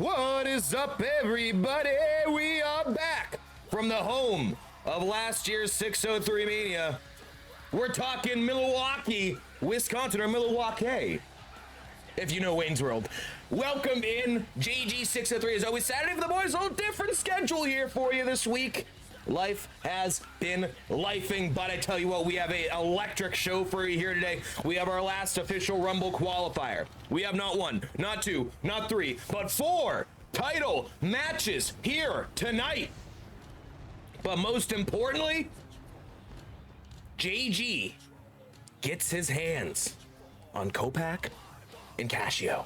What is up, everybody? We are back from the home of last year's 603 Mania. We're talking Milwaukee, Wisconsin, or Milwaukee, if you know Wayne's World. Welcome in, JG603. As always, Saturday for the boys. A little different schedule here for you this week. Life has been lifing, but I tell you what, we have an electric show for you here today. We have our last official Rumble qualifier. We have not one, not two, not three, but 4 title matches here tonight. But most importantly, JG gets his hands on Kopak and Casio.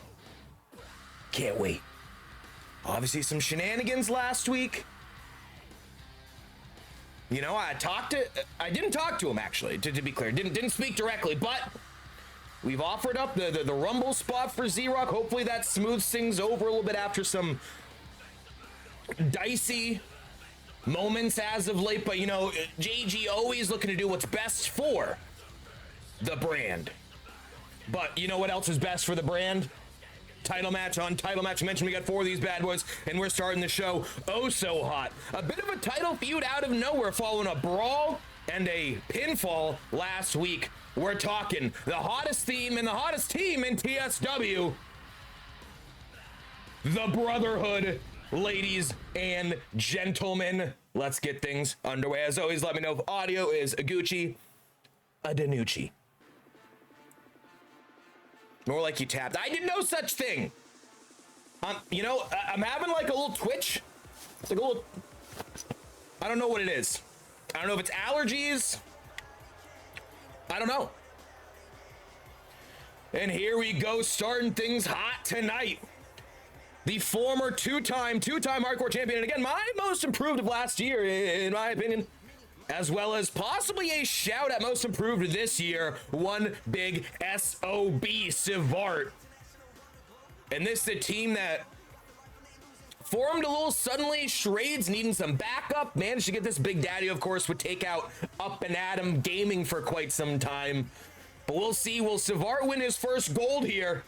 Can't wait. Obviously some shenanigans last week. You know, I didn't talk to him actually, to be clear. Didn't speak directly, but we've offered up the Rumble spot for Z-Rock. Hopefully that smooths things over a little bit after some dicey moments as of late. But, you know, JG always looking to do what's best for the brand. But you know what else is best for the brand? Title match on title match. I mentioned we got 4 of these bad boys, and we're starting the show oh so hot. A bit of a title feud out of nowhere following a brawl and a pinfall last week. We're talking the hottest theme and the hottest team in TSW. The Brotherhood, ladies and gentlemen. Let's get things underway. As always, let me know if audio is a Gucci, a Danucci. More like you tapped. I did no such thing. You know, I'm having like a little twitch. It's like a little, I don't know what it is. I don't know if it's allergies. I don't know. And here we go, starting things hot tonight. The former two-time hardcore champion, and again, my most improved of last year, in my opinion, as well as possibly a shout at most improved this year, one big SOB, Savart. And this is a team that formed a little suddenly. Shrades needing some backup. Managed to get this big daddy, of course, would take out Up and Adam Gaming for quite some time. But we'll see. Will Savart win his first gold here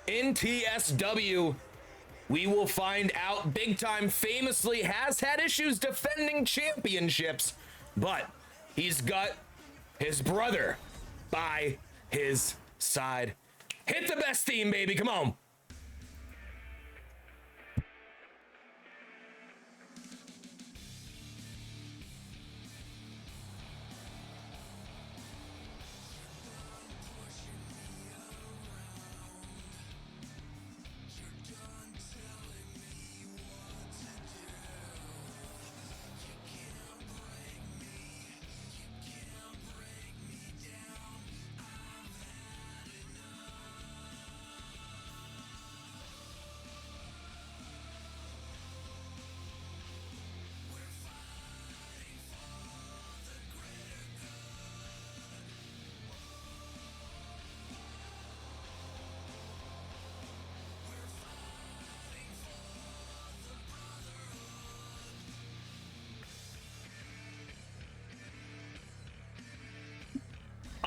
in TSW? We will find out. Big Time famously has had issues defending championships, but he's got his brother by his side. Hit the best theme, baby. Come on.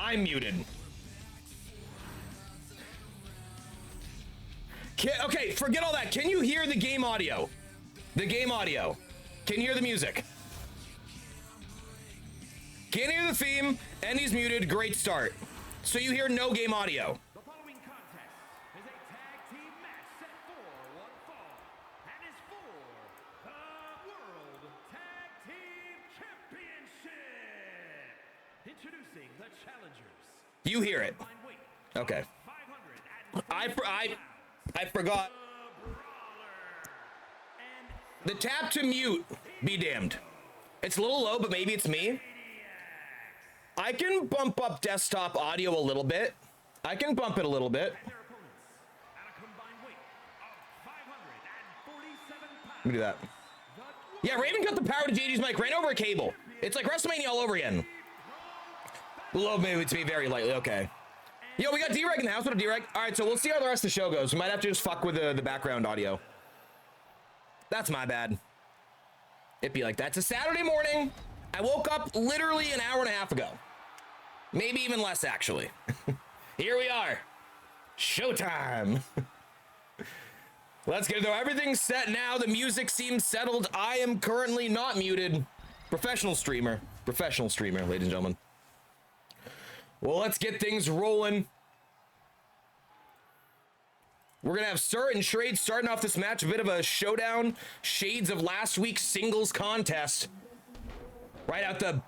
I'm muted. Okay, forget all that. Can you hear the game audio? The game audio. Can you hear the music? Can't hear the theme, and he's muted. Great start. So you hear no game audio. The following contest is a tag team match set for one fall and is for the World Tag Team Championship. Introducing the challengers. You hear it. Okay. I forgot. The tap to mute, be damned. It's a little low, but maybe it's me. I can bump up desktop audio a little bit. I can bump it a little bit. Let me do that. Yeah, Raven cut the power to JG's mic, ran over a cable. It's like WrestleMania all over again. Low maybe to me very lightly, okay. Yo, we got D-Reg in the house. What up, D-Reg? All right, so we'll see how the rest of the show goes. We might have to just fuck with the background audio. That's my bad. It'd be like that. It's a Saturday morning. I woke up literally an hour and a half ago. Maybe even less, actually. Here we are. Showtime. Let's get it though. Everything's set now. The music seems settled. I am currently not muted. Professional streamer, ladies and gentlemen. Well, let's get things rolling. We're going to have Sir and Shrade starting off this match. A bit of a showdown. Shades of last week's singles contest. Right out the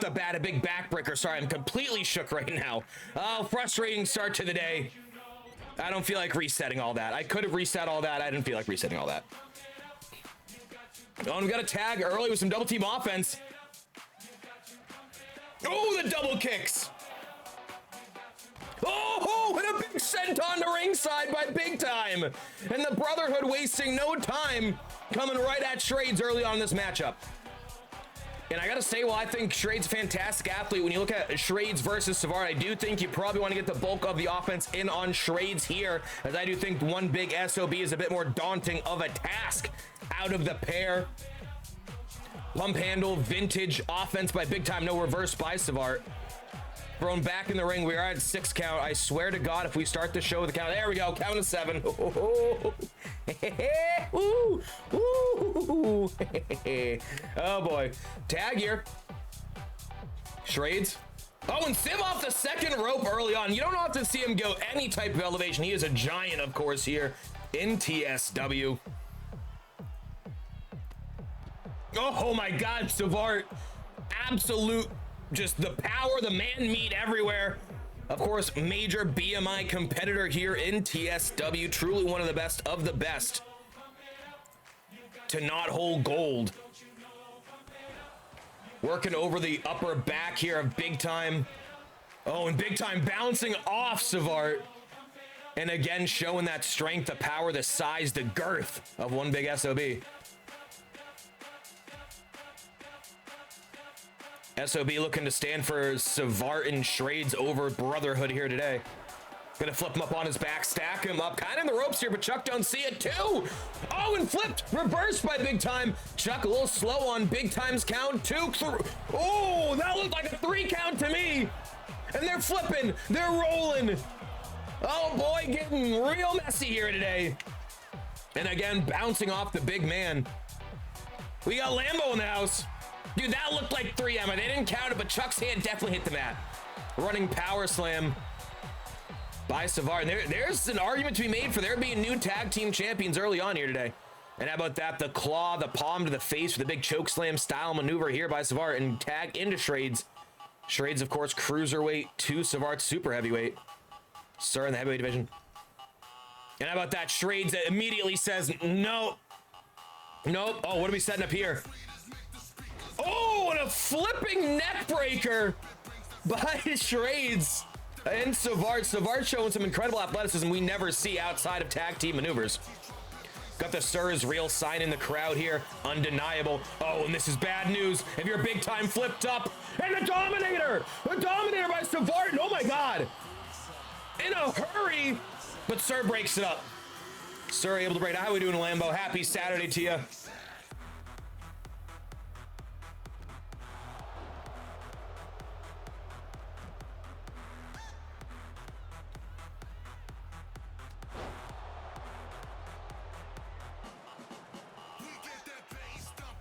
bat, a big backbreaker. Sorry, I'm completely shook right now. Oh, frustrating start to the day. I don't feel like resetting all that. I could have reset all that. I didn't feel like resetting all that. Oh, and we got a tag early with some double team offense. Oh, the double kicks. Oh, and a big senton to ringside by Big Time. And the Brotherhood wasting no time coming right at Shrades early on in this matchup. And I gotta say, well, I think Shrades a fantastic athlete. When you look at Shrades versus Savard, I do think you probably want to get the bulk of the offense in on Shrades here, as I do think one big SOB is a bit more daunting of a task out of the pair. Pump handle, vintage offense by Big Time, no reverse by Savard. Thrown back in the ring. We are at 6 count. I swear to God, if we start the show with a count, there we go, count of 7. Oh boy, tag here. Shrades. Oh, and Civ off the second rope early on. You don't have to see him go any type of elevation. He is a giant, of course, here in TSW. Oh my God, Savard. Absolute, just the power, the man meat everywhere. Of course, major BMI competitor here in TSW. Truly one of the best to not hold gold. Working over the upper back here of Big Time. Oh, and Big Time bouncing off Savard. And again, showing that strength, the power, the size, the girth of one big SOB. SOB looking to stand for Savard and Shrades over Brotherhood here today. Gonna flip him up on his back, stack him up, kind of in the ropes here, but Chuck don't see it too. Oh, and flipped, reversed by Big Time. Chuck a little slow on Big Time's count. 2, 3. Oh, that looked like a 3 count to me. And they're flipping, they're rolling. Oh boy, getting real messy here today. And again, bouncing off the big man. We got Lambo in the house. Dude, that looked like 3M. They didn't count it, but Chuck's hand definitely hit the mat. Running power slam by Savard. There's an argument to be made for there being new tag team champions early on here today. And how about that? The claw, the palm to the face with a big choke slam style maneuver here by Savard and tag into Shrades. Shrades, of course, cruiserweight to Savard, super heavyweight. Sir in the heavyweight division. And how about that? Shrades immediately says, no. Nope. Oh, what are we setting up here? Oh, and a flipping neck breaker by Shrades and Savard. Savard showing some incredible athleticism we never see outside of tag team maneuvers. Got the Sir is real sign in the crowd here. Undeniable. Oh, and this is bad news. If you're Big Time flipped up. And the Dominator! The Dominator by Savard. Oh my God. In a hurry. But Sir breaks it up. Sir able to break it. How are we doing, Lambo? Happy Saturday to you.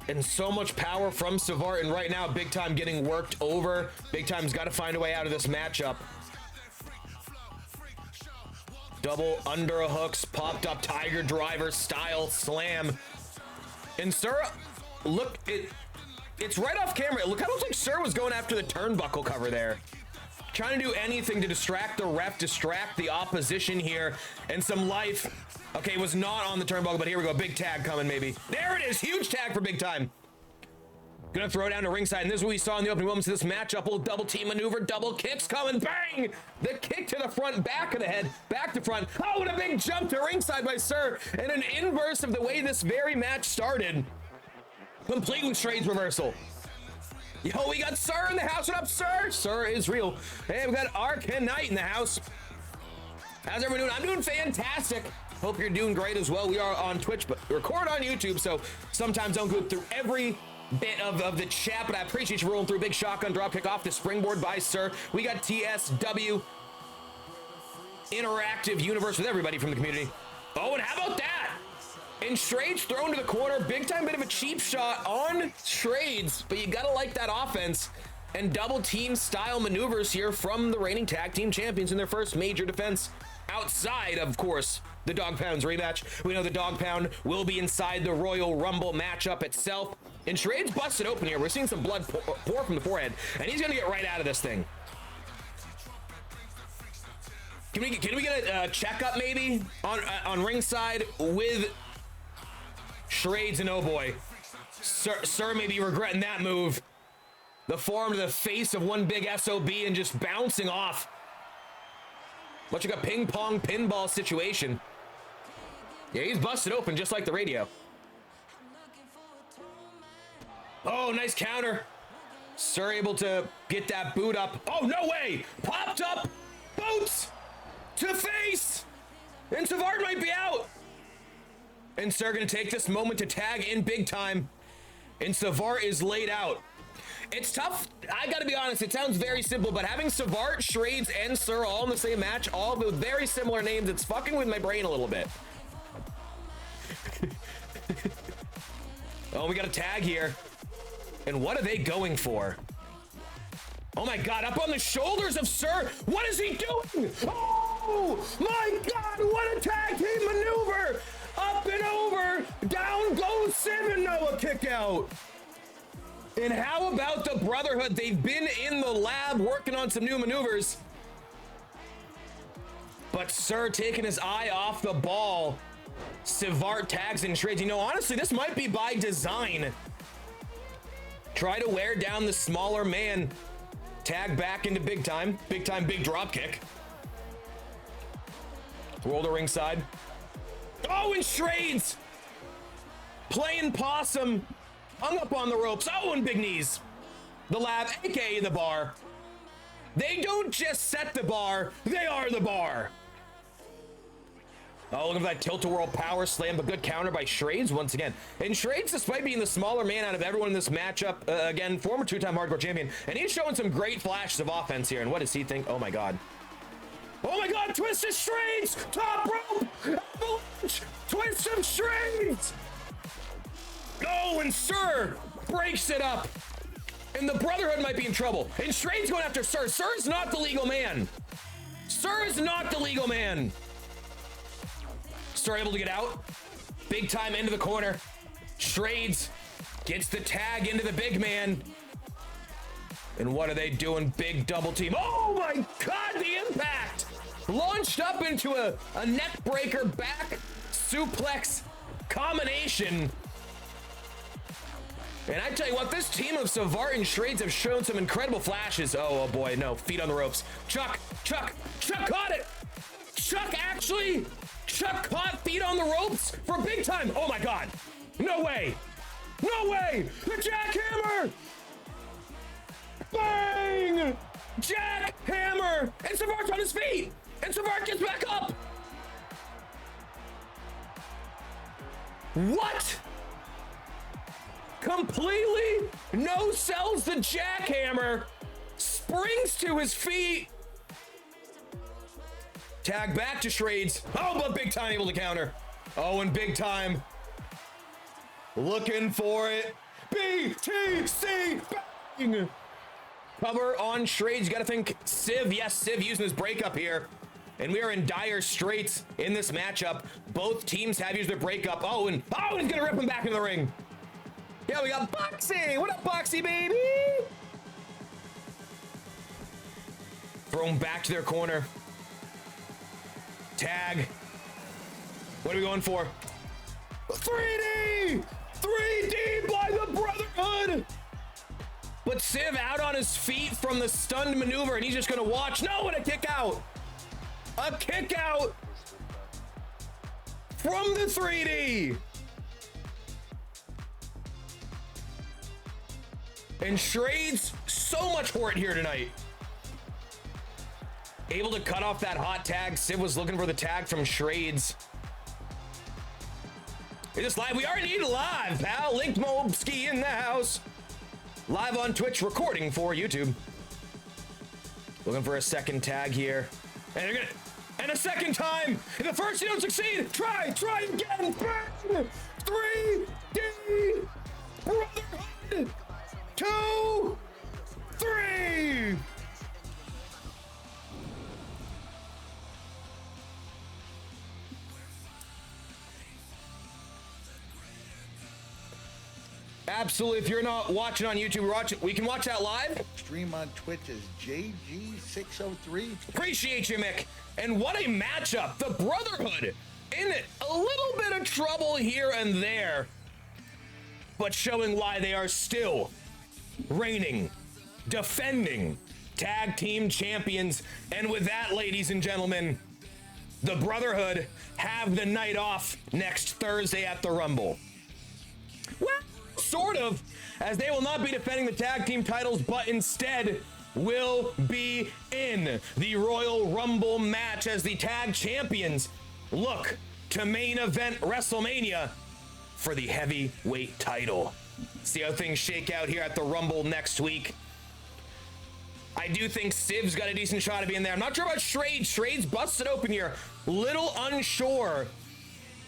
And so much power from Savard, and right now Big Time getting worked over. Big Time's got to find a way out of this matchup. Double underhooks, popped up Tiger Driver style slam. And Sir, look, it's right off camera. Look, I don't think Sir was going after the turnbuckle cover there. Trying to do anything to distract the ref, distract the opposition here, and some life. Okay, was not on the turnbuckle, but here we go. Big tag coming, maybe. There it is. Huge tag for Big Time. Gonna throw down to ringside, and this is what we saw in the opening moments of this matchup. Little double team maneuver, double kicks coming. Bang! The kick to the front, back of the head, back to front. Oh, and a big jump to ringside by Sir, and an inverse of the way this very match started. Complete with Shrades reversal. Yo, we got Sir in the house. What up, Sir? Sir is real. Hey, we got Arcanite in the house. How's everyone doing? I'm doing fantastic. Hope you're doing great as well. We are on Twitch, but record on YouTube, so sometimes don't go through every bit of the chat, but I appreciate you rolling through. Big shotgun dropkick off the springboard by Sir. We got TSW interactive universe with everybody from the community. Oh, and how about that? And Trades thrown to the corner. Big time bit of a cheap shot on Trades, but you gotta like that offense and double team style maneuvers here from the reigning tag team champions in their first major defense outside, of course, the Dog Pound's rematch. We know the Dog Pound will be inside the Royal Rumble matchup itself. And Trades busted open here. We're seeing some blood pour from the forehead, and he's gonna get right out of this thing. Can we get a checkup maybe on ringside with Trades? And oh boy, Sir may be regretting that move. The forearm to the face of one big SOB and just bouncing off. Much like a ping pong pinball situation. Yeah, he's busted open just like the radio. Oh, nice counter. Sir able to get that boot up. Oh, no way. Popped up. Boots to face. And Savard might be out. And Sir gonna take this moment to tag in big time. And Savard is laid out. It's tough. I gotta be honest, it sounds very simple, but having Savard, Trades, and Sir all in the same match, all with very similar names, it's fucking with my brain a little bit. Oh, we got a tag here. And what are they going for? Oh my God, up on the shoulders of Sir. What is he doing? Oh my God, what a tag team maneuver. Up and over, down goes Civ and Noah kick out. And how about the Brotherhood? They've been in the lab working on some new maneuvers. But Sir taking his eye off the ball. Savard tags and Trades. You know, honestly, this might be by design. Try to wear down the smaller man. Tag back into big time. Big time, big drop kick. Roll to ringside. Oh, and Trades playing possum. Hung up on the ropes. Oh, and big knees. The lab, aka the bar. They don't just set the bar, they are the bar. Oh, look at that tilt-a-whirl power slam, but good counter by Trades once again. And Trades, despite being the smaller man out of everyone in this matchup, again, former two-time hardcore champion, and he's showing some great flashes of offense here. And what does he think? Oh my God. Oh my God, twist of Trades! Top rope! Avalanche! Twist of Trades! Oh, and Sir breaks it up. And the Brotherhood might be in trouble. And Trades going after Sir. Sir's not the legal man. Sir is not the legal man. Sir able to get out. Big time into the corner. Trades gets the tag into the big man. And what are they doing? Big double team. Oh my God, the impact. Launched up into a neck breaker back suplex combination. And I tell you what, this team of Savard and Trades have shown some incredible flashes. Oh boy, no, feet on the ropes. Chuck caught it. Chuck caught feet on the ropes for big time. Oh my God, no way. The jackhammer. Bang, jackhammer. And Savard's on his feet. And Savard gets back up. What? Completely no sells the jackhammer, springs to his feet. Tag back to Trades. Oh, but big time able to counter. Oh, and big time looking for it. BTC bang. Cover on Trades. You gotta think Civ. Yes, Civ using his breakup here. And we are in dire straits in this matchup. Both teams have used their breakup. Oh, and he's gonna rip him back into the ring. Yeah, we got Boxie. What up, Boxie, baby? Throw him back to their corner. Tag. What are we going for? 3D! 3D by the Brotherhood! But Civ out on his feet from the stunned maneuver, and he's just gonna watch. No, and a kick out! A kick out! From the 3D! And Trades, so much for it here tonight. Able to cut off that hot tag. Civ was looking for the tag from Trades. Is this live? We already need live, pal. Linked Mobski in the house. Live on Twitch, recording for YouTube. Looking for a second tag here. And And a second time. And the first you don't succeed. Try again. 3D Brotherhood. 2, 3. Absolutely. If you're not watching on YouTube, we can watch that live. Stream on Twitch is JG603. Appreciate you, Mick. And what a matchup. The Brotherhood in a little bit of trouble here and there, but showing why they are still reigning, defending tag team champions. And with that, ladies and gentlemen, the Brotherhood have the night off next Thursday at the Rumble. Well, sort of, as they will not be defending the tag team titles, but instead will be in the Royal Rumble match as the tag champions look to main event WrestleMania for the heavyweight title. See how things shake out here at the Rumble next week. I do think Siv's got a decent shot of being there. I'm not sure about Shrade. Shrade's busted open here. Little unsure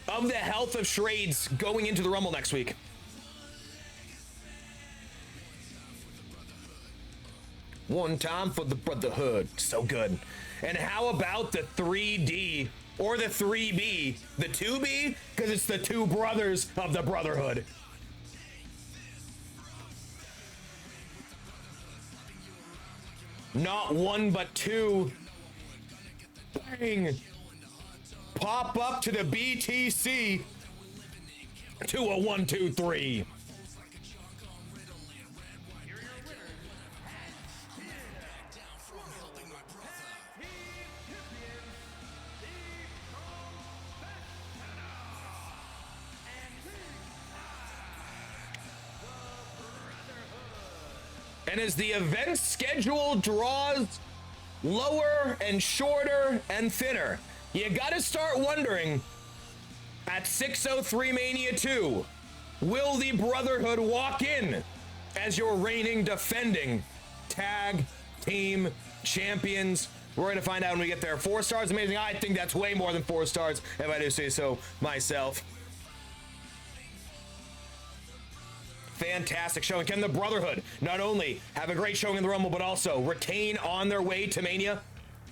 of the health of Shrade's going into the Rumble next week. One time for the Brotherhood. So good. And how about the 3D or the 3B? The 2B? Because it's the two brothers of the Brotherhood. Not one, but two. Bang. Pop up to the BTC to a 1, 2, 3. And as the event schedule draws lower and shorter and thinner, you gotta start wondering, at 603 Mania 2, will the Brotherhood walk in as your reigning, defending tag team champions? We're gonna find out when we get there. 4 stars, amazing. I think that's way more than 4 stars, if I do say so myself. Fantastic showing. Can the Brotherhood not only have a great showing in the Rumble, but also retain on their way to Mania?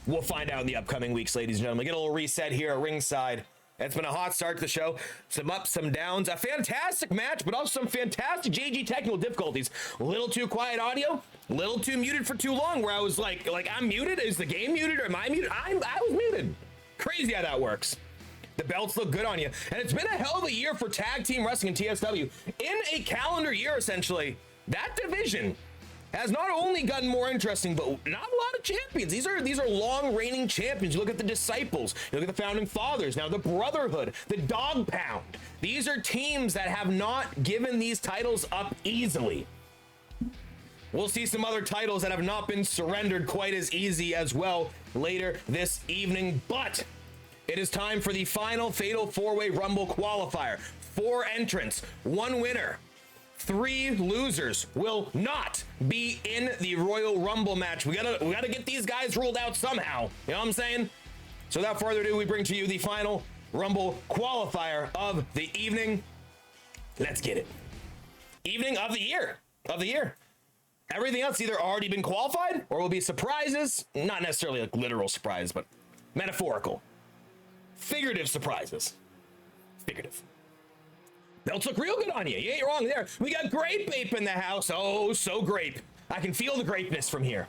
We'll find out in the upcoming weeks, ladies and gentlemen. Get a little reset here at ringside. It's been a hot start to the show. Some ups, some downs. A fantastic match, but also some fantastic JG technical difficulties. A little too quiet audio. A little too muted for too long, where I was like I'm muted? Is the game muted or am I muted? I was muted. Crazy how that works. The belts look good on you. And it's been a hell of a year for tag team wrestling in TSW. In a calendar year, essentially, that division has not only gotten more interesting, but not a lot of champions. These are long reigning champions. You look at the Disciples, you look at the Founding Fathers, now the Brotherhood, the Dog Pound. These are teams that have not given these titles up easily. We'll see some other titles that have not been surrendered quite as easy as well later this evening, but it is time for the final Fatal 4-Way Rumble qualifier. 4 entrants, 1 winner. 3 losers will not be in the Royal Rumble match. We gotta get these guys ruled out somehow. You know what I'm saying? So without further ado, we bring to you the final Rumble qualifier of the evening. Let's get it. Evening of the year. Everything else either already been qualified or will be surprises. Not necessarily like literal surprise, but metaphorical. Figurative surprises. Figurative. Belts look real good on you. You ain't wrong there. We got Grape Ape in the house. Oh, so grape. I can feel the grapeness from here.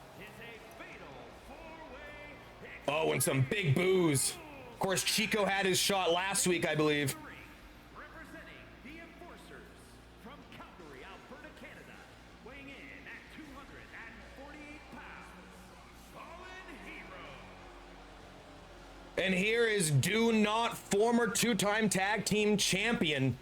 Oh, and some big boos. Of course, Chico had his shot last week, I believe. Representing the Enforcers from Calgary, Alberta, Canada, weighing in at 248 pounds, Fallen Hero. And here is Do Not, former 2-time tag team champion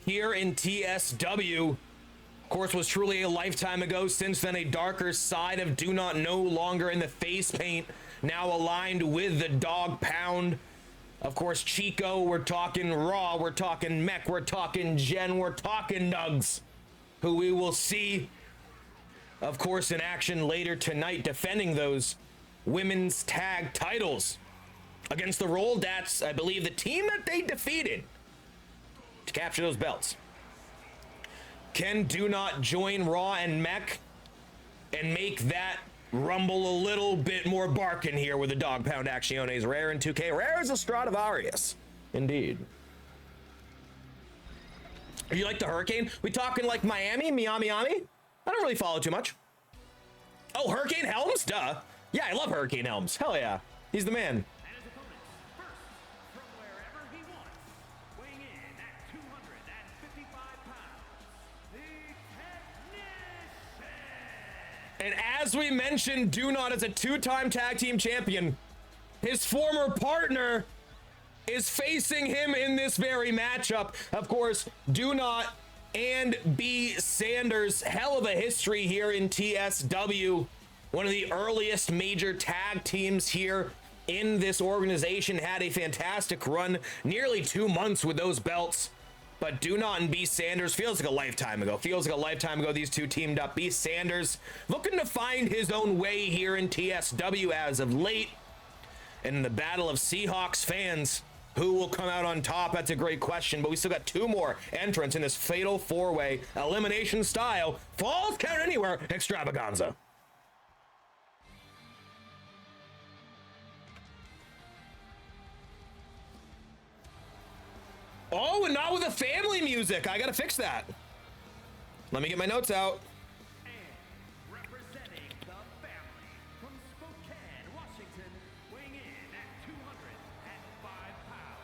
here in TSW. Of course, was truly a lifetime ago. Since then, a darker side of Do Not no longer in the face paint, now aligned with the Dog Pound. Of course, Chico, we're talking Raw, we're talking Mech, we're talking Jen, we're talking Nugs, who we will see, of course, in action later tonight, defending those women's tag titles. against the Roll. That's, I believe, the team that they defeated to capture those belts. Can Do Not join Raw and Mech and make that Rumble a little bit more barking here with the Dog Pound Acciones. Rare and 2K. Rare is a Stradivarius. Indeed. You like the Hurricane? We talking like Miami? Miami? I don't really follow too much. Oh, Hurricane Helms? Duh. Yeah, I love Hurricane Helms. Hell yeah. He's the man. And his opponent, first, from wherever he wants, weighing in at 255 pounds, the Technician. And as we mentioned, Do Not is a two-time tag team champion. His former partner is facing him in this very matchup. Of course, Do Not and B. Sanders, hell of a history here in TSW. One of the earliest major tag teams here in this organization. Had a fantastic run, nearly 2 months with those belts. But Do Not and B. Sanders, feels like a lifetime ago. Feels like a lifetime ago these two teamed up. B. Sanders looking to find his own way here in TSW as of late. And in the battle of Seahawks fans, who will come out on top? That's a great question, but we still got 2 more entrants in this fatal 4-way elimination style Falls Count Anywhere extravaganza. Oh, and not with the family music. I gotta fix that. Let me get my notes out. And representing the family from Spokane, Washington, weighing in at 205 pounds.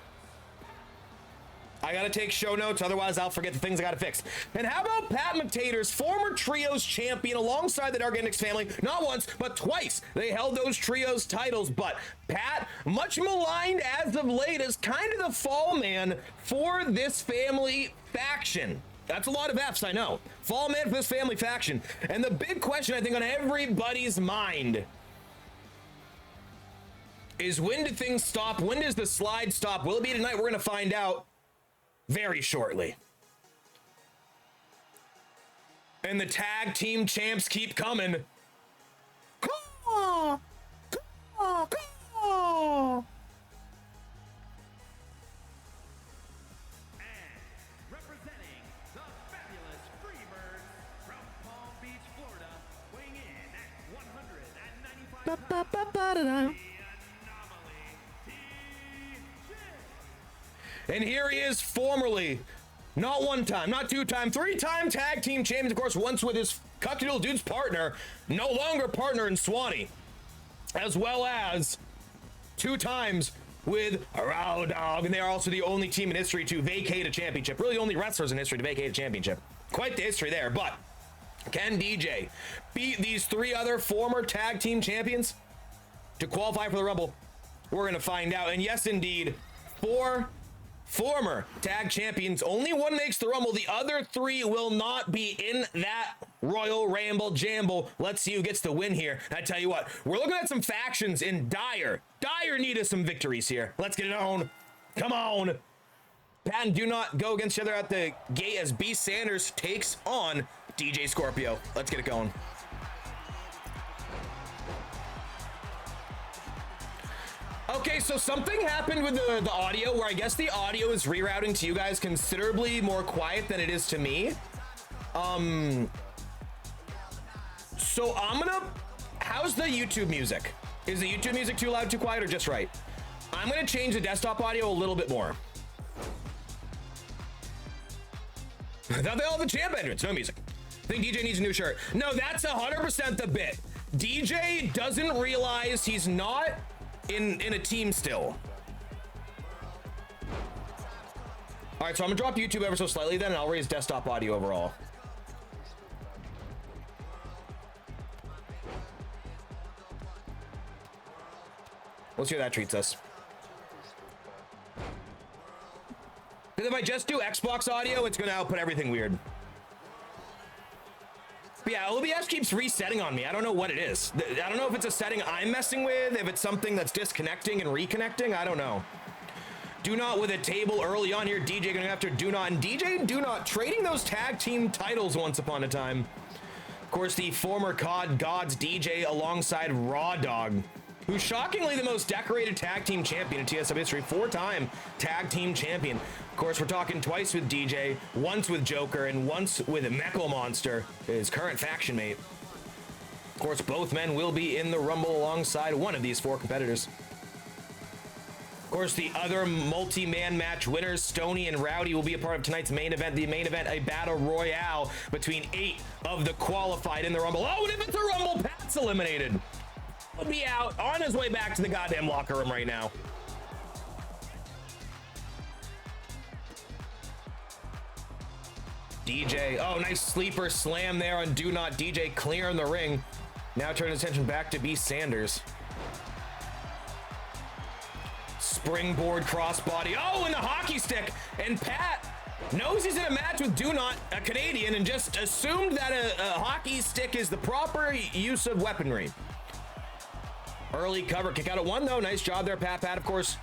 I gotta take show notes, otherwise I'll forget the things I gotta fix. And how about Pat McTator's former Trios champion alongside the Dark Index family? Not once, but twice they held those Trios titles. But Pat, much maligned as of late, is kind of the fall man for this family faction. That's a lot of F's, I know. Fall man for this family faction. And the big question, I think, on everybody's mind is, when do things stop? When does the slide stop? Will it be tonight? We're gonna find out very shortly. And the tag team champs keep coming. Caw, caw, caw. And representing the fabulous Freebirds from Palm Beach, Florida, weighing in at 195 pounds, the Anomaly TJ. And here he is, formerly, not 1 time, not 2 time, 3-time tag team champion, of course, once with his Cuckadoodle Dude's partner, no longer partner in Swanee, as well as 2 times with Raw Dog, and they are also the only team in history to vacate a championship. Really, the only wrestlers in history to vacate a championship. Quite the history there, but can DJ beat these 3 other former tag team champions to qualify for the Rumble? We're going to find out. And yes, indeed, 4 former tag champions. Only 1 makes the Rumble. The other 3 will not be in that Royal Ramble Jamble. Let's see who gets the win here. I tell you what, we're looking at some factions in dire need of some victories here. Let's get it on. Come on. Pat and Do Not go against each other at the gate as B. Sanders takes on DJ Scorpio. Let's get it going. Okay, so something happened with the audio where I guess the audio is rerouting to you guys considerably more quiet than it is to me. So I'm gonna, how's the YouTube music? Is the YouTube music too loud, too quiet, or just right? I'm gonna change the desktop audio a little bit more. I thought they all have the champ entrance, no music. I think DJ needs a new shirt. No, that's 100% the bit. DJ doesn't realize he's not in a team still. All right, so I'm gonna drop YouTube ever so slightly then, and I'll raise desktop audio overall. Let's see how that treats us. Because if I just do Xbox audio, it's gonna output everything weird. But yeah, OBS keeps resetting on me. I don't know what it is. I don't know if it's a setting I'm messing with, if it's something that's disconnecting and reconnecting. I don't know. Do Not with a table early on here. DJ going after Do Not. And DJ and Do Not trading those tag team titles once upon a time. Of course, the former COD Gods DJ alongside Raw Dog who's shockingly the most decorated tag team champion in TSW history, 4-time tag team champion. Of course, we're talking twice with DJ, once with Joker, and once with Mecha Monster, his current faction mate. Of course, both men will be in the Rumble alongside one of these 4 competitors. Of course, the other multi-man match winners, Stoney and Rowdy, will be a part of tonight's main event. The main event, a battle royale between 8 of the qualified in the Rumble. Oh, and if it's a Rumble, Pat's eliminated. He'll be out on his way back to the goddamn locker room right now. DJ, oh, nice sleeper slam there on Do Not. DJ clearing the ring. Now turn his attention back to B. Sanders. Springboard crossbody. Oh, and a hockey stick. And Pat knows he's in a match with Do Not, a Canadian, and just assumed that a hockey stick is the proper use of weaponry. Early cover kick out at 1, though. Nice job there, Pat. Pat, of course,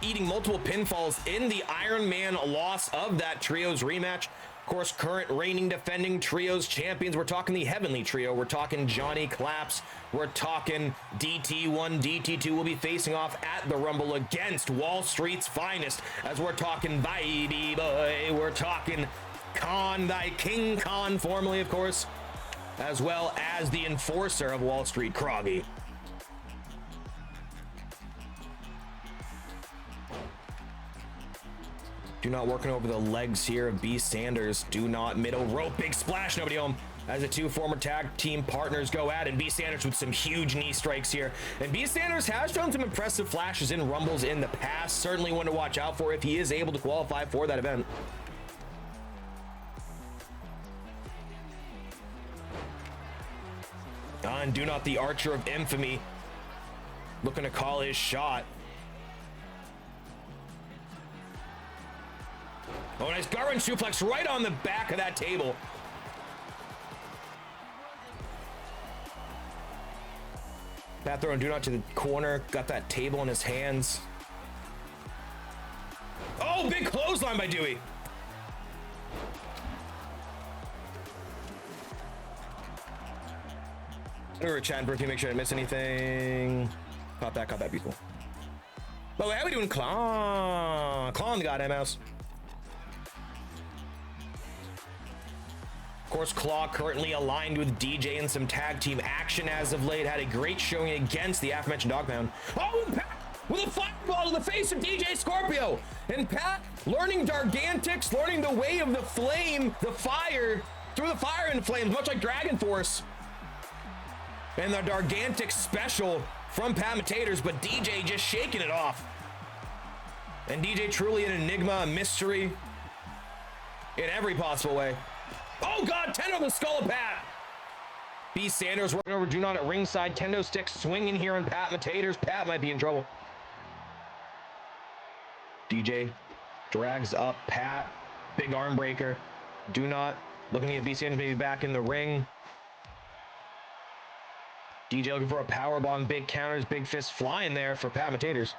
eating multiple pinfalls in the Iron Man loss of that Trios rematch. Of course, current reigning defending Trios champions. We're talking the Heavenly Trio. We're talking Johnny Claps. We're talking DT1, DT2 will be facing off at the Rumble against Wall Street's finest. As we're talking Baby Boy. We're talking Khan, thy King Khan, formerly, of course, as well as the enforcer of Wall Street, Kroggy. Do Not working over the legs here of B. Sanders. Do Not middle rope, big splash, nobody home. As the 2 former tag team partners go at it. B. Sanders with some huge knee strikes here. And B. Sanders has shown some impressive flashes in Rumbles in the past. Certainly one to watch out for if he is able to qualify for that event. And Do Not, the Archer of Infamy, looking to call his shot. Oh, nice Garden suplex right on the back of that table. Pat throwing Do Not to the corner. Got that table in his hands. Oh, big clothesline by Dewey. We were chatting for a few, make sure I didn't miss anything. Caught that, beautiful. Oh, how are we doing? Claw the goddamn house. Of course, Claw currently aligned with DJ in some tag team action as of late. Had a great showing against the aforementioned Dog Pound. Oh, and Pat with a fireball to the face of DJ Scorpio. And Pat learning Dargantics, learning the way of the flame, the fire, through the fire and flames, much like Dragon Force. And the Dargantic special from Pat Matators, but DJ just shaking it off. And DJ truly an enigma, a mystery in every possible way. Oh God, Tendo on the skull of Pat. B. Sanders working over Do Not at ringside. Tendo stick swinging here on Pat Matators. Pat might be in trouble. DJ drags up Pat. Big arm breaker. Do Not looking at B. Sanders maybe back in the ring. DJ looking for a powerbomb. Big counters, big fist flying there for Pat Matators.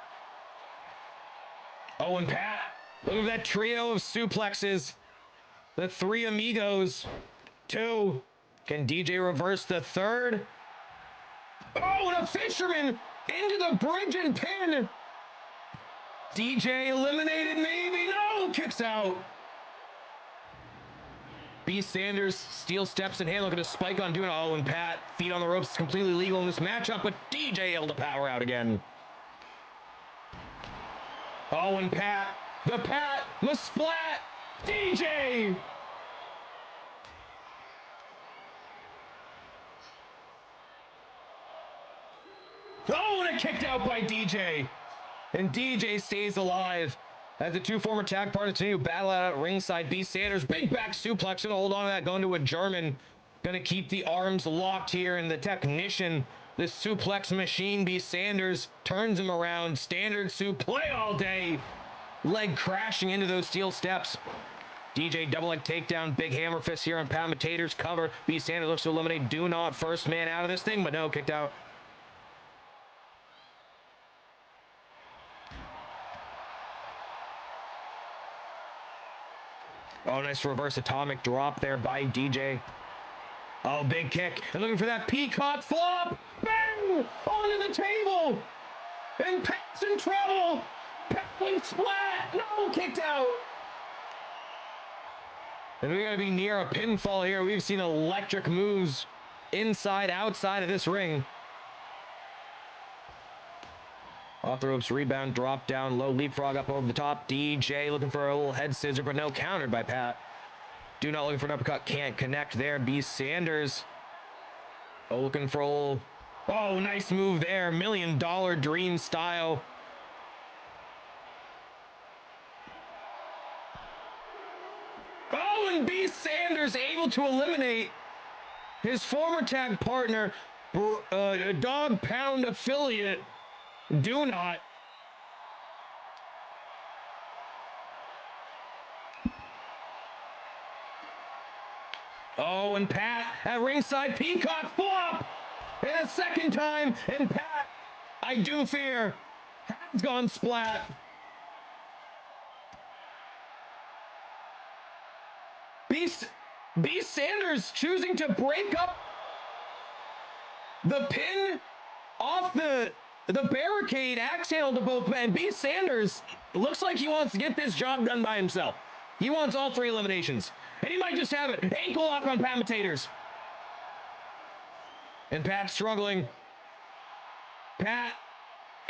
Oh, and Pat, look at that trio of suplexes. The 3 amigos. 2. Can DJ reverse the 3rd? Oh, and a fisherman into the bridge and pin. DJ eliminated, maybe. No, kicks out. B. Sanders, steel steps in hand, looking to spike on doing. Oh, and Pat, feet on the ropes, completely legal in this matchup, but DJ able to power out again. Oh, and Pat, the splat. DJ! Oh, and a kicked out by DJ. And DJ stays alive as the 2 former tag partners continue to battle out at ringside. B. Sanders, big back suplex, gonna hold on to that, going to a German. Gonna keep the arms locked here, and the technician, the suplex machine, B. Sanders, turns him around. Standard play all day. Leg crashing into those steel steps. DJ double leg takedown, big hammer fist here on Pat Matators. Cover. B. Sanders looks to eliminate Do Not, first man out of this thing, but no, kicked out. Oh, nice reverse atomic drop there by DJ. Oh, big kick. And looking for that peacock flop. Bang! Bang! Onto the table! And Pat's in trouble! Pat splat! No, kicked out! And we're gonna be near a pinfall here. We've seen electric moves inside, outside of this ring. Off the ropes, rebound, drop down, low leapfrog up over the top. DJ looking for a little head scissor, but no, countered by Pat. Do not looking for an uppercut, can't connect there. B. Sanders. Oh, looking for a little... Oh, nice move there. $1 Million Dream style. Oh, and B. Sanders able to eliminate his former tag partner, Dog Pound affiliate, Do Not. Oh, and Pat at ringside, Peacock flop! And a second time, and Pat, I do fear, has gone splat. B. Sanders choosing to break up the pin off the barricade, axe handle to both men. B. Sanders looks like he wants to get this job done by himself. He wants all 3 eliminations. And he might just have it. Ankle lock on Pat Matadors. And Pat struggling. Pat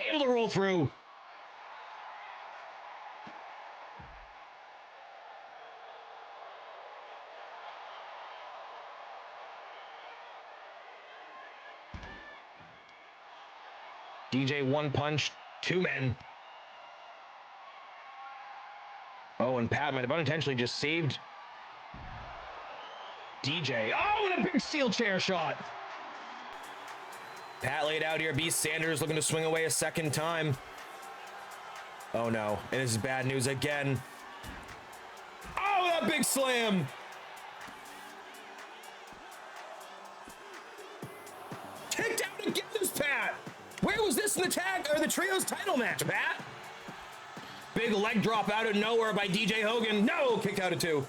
able to roll through. DJ 1 punch, 2 men. Oh, and Pat might have unintentionally just saved DJ. Oh, and a big steel chair shot. Pat laid out here. B. Sanders looking to swing away a second time. Oh no, and this is bad news again. Oh, that big slam. Kicked out again, this Pat. Where was this in the tag or the trios title match, Pat? Big leg drop out of nowhere by DJ Hogan. No, kicked out at 2.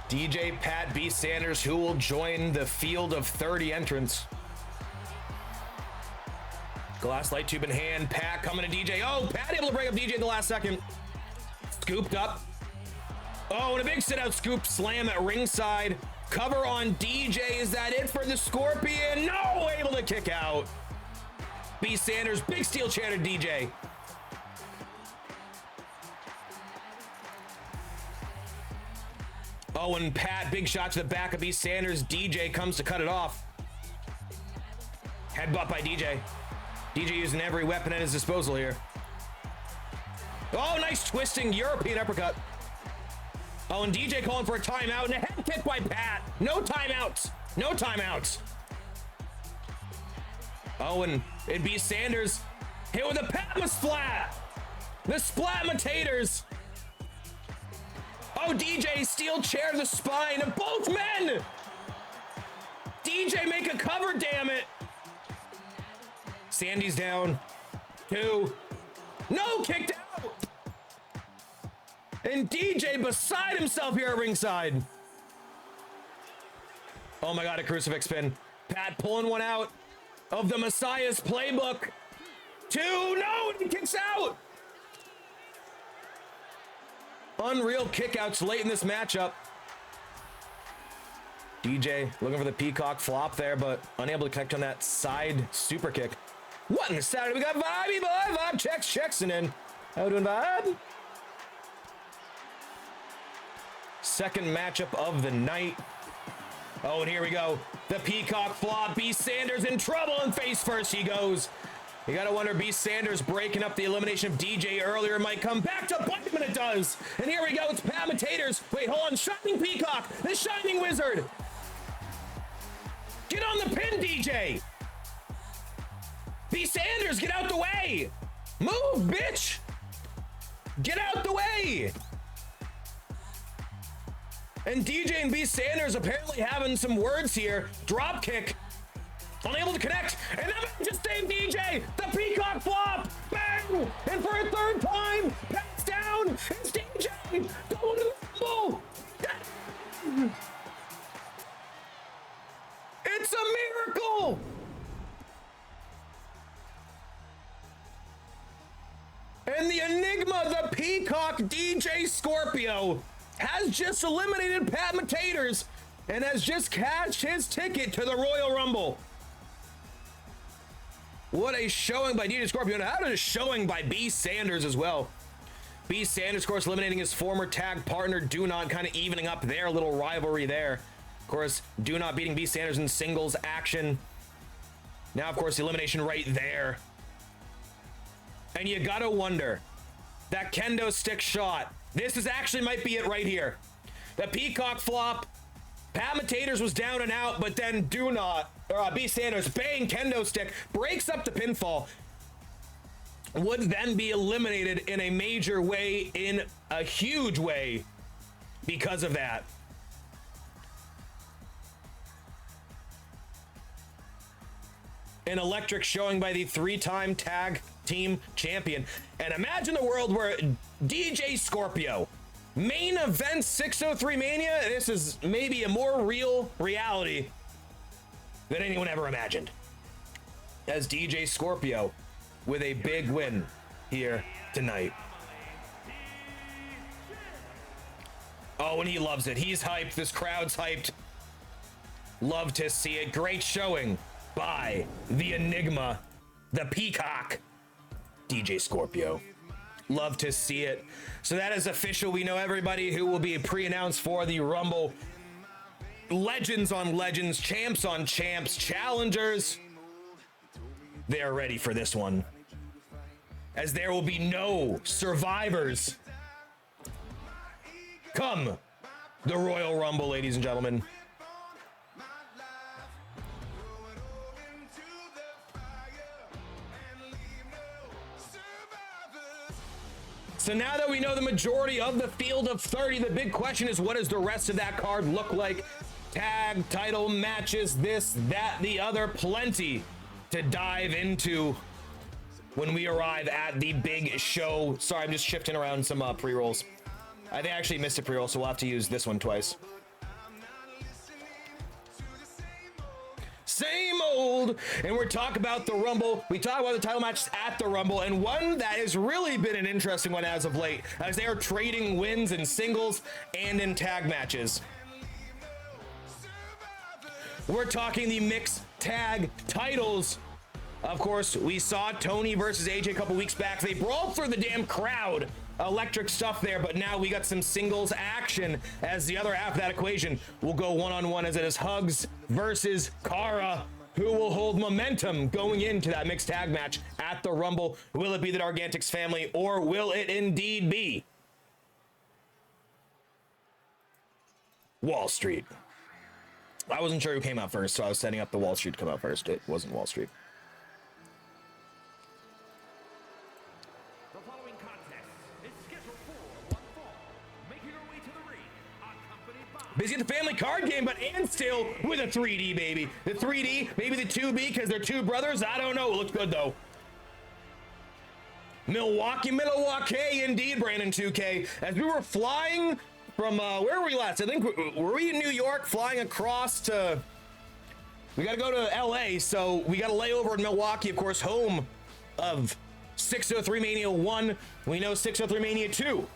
DJ, Pat, B. Sanders, who will join the field of 30 entrants. Glass light tube in hand. Pat coming to DJ. Oh, Pat able to break up DJ at the last second. Scooped up. Oh, and a big sit-out scoop slam at ringside. Cover on DJ. Is that it for the Scorpion? No, able to kick out. B. Sanders, big steel chair to DJ. Oh, and Pat, big shot to the back of B. Sanders. DJ comes to cut it off. Headbutt by DJ. DJ using every weapon at his disposal here. Oh, nice twisting European uppercut. Oh, and DJ calling for a timeout and a head kick by Pat. No timeouts. No timeouts. Oh, and it'd be Sanders hit with a Patma splat. The Splatmatators. Oh, DJ steel chair to the spine of both men. DJ make a cover, damn it. Sandy's down. 2. No, kicked out. And DJ beside himself here at ringside. Oh my God, a crucifix pin. Pat pulling one out of the Messiah's playbook. 2, no, he kicks out. Unreal kickouts late in this matchup. DJ looking for the peacock flop there, but unable to connect on that side super kick. What in the Saturday? We got Vibey Boy, Vibe checks in. How we doing, Vibe? Second matchup of the night. Oh, and here we go. The peacock flop. B. Sanders in trouble, and face first he goes. You gotta wonder, B. Sanders breaking up the elimination of DJ earlier might come back to bite him, and it does. And here we go. It's Pat Matadors. Wait, hold on. Shining Peacock. The Shining Wizard. Get on the pin, DJ. B. Sanders, get out the way. Move, bitch. Get out the way. And DJ and B. Sanders apparently having some words here. Drop kick. Unable to connect. And then just save DJ. The peacock flop. Bang. And for a third time, Pat's down. It's DJ. And the Enigma, the Peacock, DJ Scorpio, has just eliminated Pat Matators and has just cashed his ticket to the Royal Rumble. What a showing by DJ Scorpio, and how about a showing by B. Sanders as well. B. Sanders, of course, eliminating his former tag partner, Do Not, kind of evening up their little rivalry there. Of course, Do Not beating B. Sanders in singles action. Now, of course, the elimination right there. And you gotta wonder, that kendo stick shot, this is actually might be it right here. The Peacock flop, Pat Matators was down and out, but then Do Not, or B. Sanders, bang, kendo stick, breaks up the pinfall, would then be eliminated in a major way, in a huge way, because of that. An electric showing by the three-time tag team champion. And imagine the world where DJ Scorpio, main event 603 Mania, this is maybe a more real reality than anyone ever imagined. As DJ Scorpio with a big win here tonight. Oh, and he loves it. He's hyped. This crowd's hyped. Love to see it. Great showing by the Enigma, the Peacock, DJ Scorpio. Love to see it. So that is official. We know everybody who will be pre-announced for the Rumble. Legends on legends, champs on champs, challengers. They are ready for this one, as there will be no survivors. Come, the Royal Rumble, ladies and gentlemen. So now that we know the majority of the field of 30, the big question is, what does the rest of that card look like? Tag, title, matches, this, that, the other, plenty to dive into when we arrive at the big show. Sorry, I'm just shifting around some pre-rolls. I think I actually missed a pre-roll, so we'll have to use this one twice. Same old, and we're talking about the Rumble. We talk about the title matches at the Rumble, and one that has really been an interesting one as of late, as they are trading wins in singles and in tag matches. We're talking the mixed tag titles. Of course, we saw Tony versus AJ a couple weeks back. They brawled through the damn crowd. Electric stuff there, but now we got some singles action, as the other half of that equation will go one-on-one, as it is Hugs versus Cara, who will hold momentum going into that mixed tag match at the Rumble. Will it be the Dargantics family, or will it indeed be Wall Street? I wasn't sure who came out first, so I was setting up the Wall Street to come out first. It wasn't Wall Street. The following contest is scheduled for one fall. Making her way to the ring, accompanied by... Busy at the family card game, but and still with a 3D, baby. The 3D, maybe the 2B, because they're two brothers. I don't know. It looks good, though. Milwaukee, indeed, Brandon 2K. As we were flying from, where were we last? I think, were we in New York, flying across to... We got to go to LA, so we got to lay over in Milwaukee, of course, home of 603 Mania 1. We know 603 Mania 2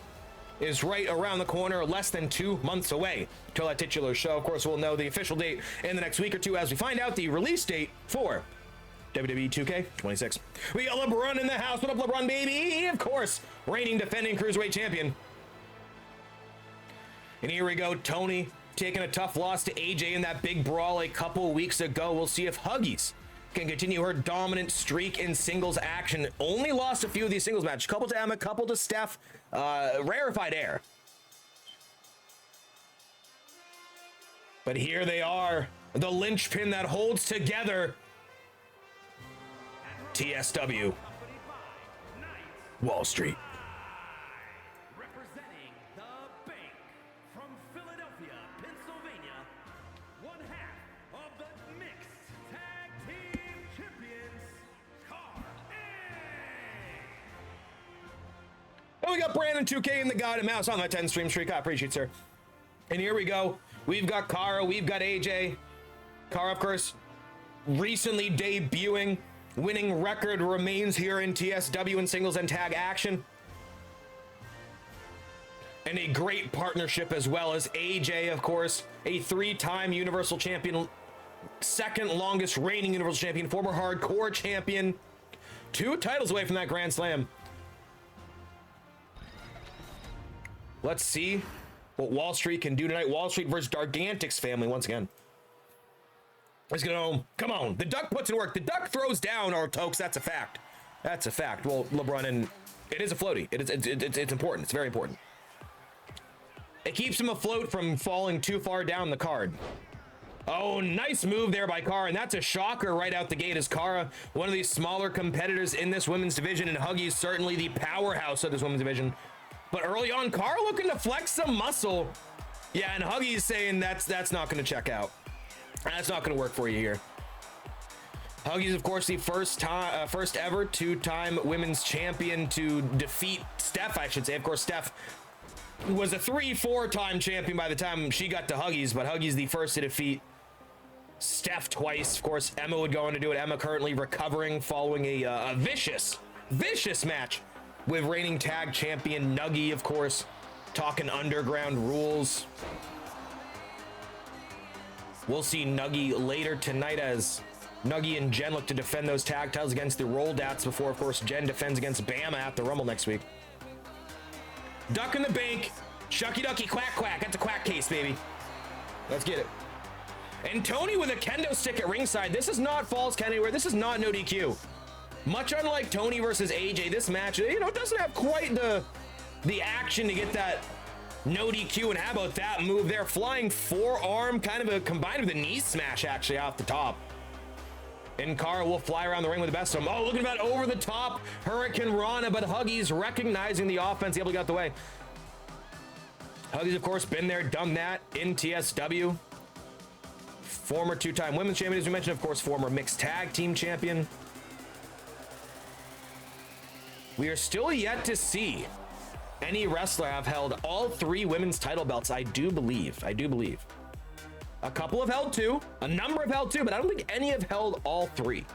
is right around the corner, less than 2 months away till that titular show. Of course, we'll know the official date in the next week or two as we find out the release date for WWE 2K26. We got LeBron in the house. What up, LeBron, baby? Of course, reigning, defending Cruiserweight champion. And here we go, Tony taking a tough loss to AJ in that big brawl a couple weeks ago. We'll see if Huggies can continue her dominant streak in singles action. Only lost a few of these singles matches. Couple to Emma, couple to Steph. Rarefied air. But here they are, the linchpin that holds together TSW, Wall Street. Representing the bank from Philadelphia, Pennsylvania, one half of the mixed tag team champions, Car And we got Brandon 2K in the God and Mouse on that 10 stream streak. I appreciate it, sir. And here we go. We've got Cara, we've got AJ. Cara, of course, recently debuting winning record remains here in TSW in singles and tag action. And a great partnership as well as AJ, of course, a 3-time Universal Champion, second longest reigning Universal Champion, former Hardcore Champion, 2 titles away from that Grand Slam. Let's see what Wall Street can do tonight. Wall Street versus Dargantic's family once again. Let's go. Come on. The Duck puts in work. The Duck throws down our Tokes. That's a fact. That's a fact. Well, LeBron, and it is a floaty. It's important. It's very important. It keeps him afloat from falling too far down the card. Oh, nice move there by Kara, and that's a shocker right out the gate as Kara, one of these smaller competitors in this women's division, and Huggy's certainly the powerhouse of this women's division. But early on, Kara looking to flex some muscle. Yeah, and Huggy's saying that's not going to check out. That's not going to work for you here. Huggy's, of course, the first ever 2-time women's champion to defeat Steph, I should say. Of course, Steph was a 3-4-time champion by the time she got to Huggy's, but Huggy's the first to defeat Steph twice. Of course, Emma would go on to do it. Emma currently recovering following a vicious match with reigning tag champion Nuggy, of course, talking underground rules. We'll see Nuggy later tonight as Nuggy and Jen look to defend those tag titles against the Roldats before, of course, Jen defends against Bama at the Rumble next week. Duck in the bank. Shucky ducky quack quack. That's a quack case, baby. Let's get it. And Tony with a kendo stick at ringside. This is not falls count anywhere. This is not no DQ. Much unlike Tony versus AJ, this match, you know, doesn't have quite the action to get that no DQ. And how about that move there? Flying forearm, kind of a combined with a knee smash actually off the top. And Kara will fly around the ring with the best of them. Oh, looking about over the top. Hurricane Rana, but Huggy's recognizing the offense, able to get out the way. Huggy's, of course, been there, done that in TSW. Former 2-time women's champion, as we mentioned, of course, former mixed tag team champion. We are still yet to see any wrestler have held all 3 women's title belts, I do believe. A couple have held 2, a number have held 2, but I don't think any have held all 3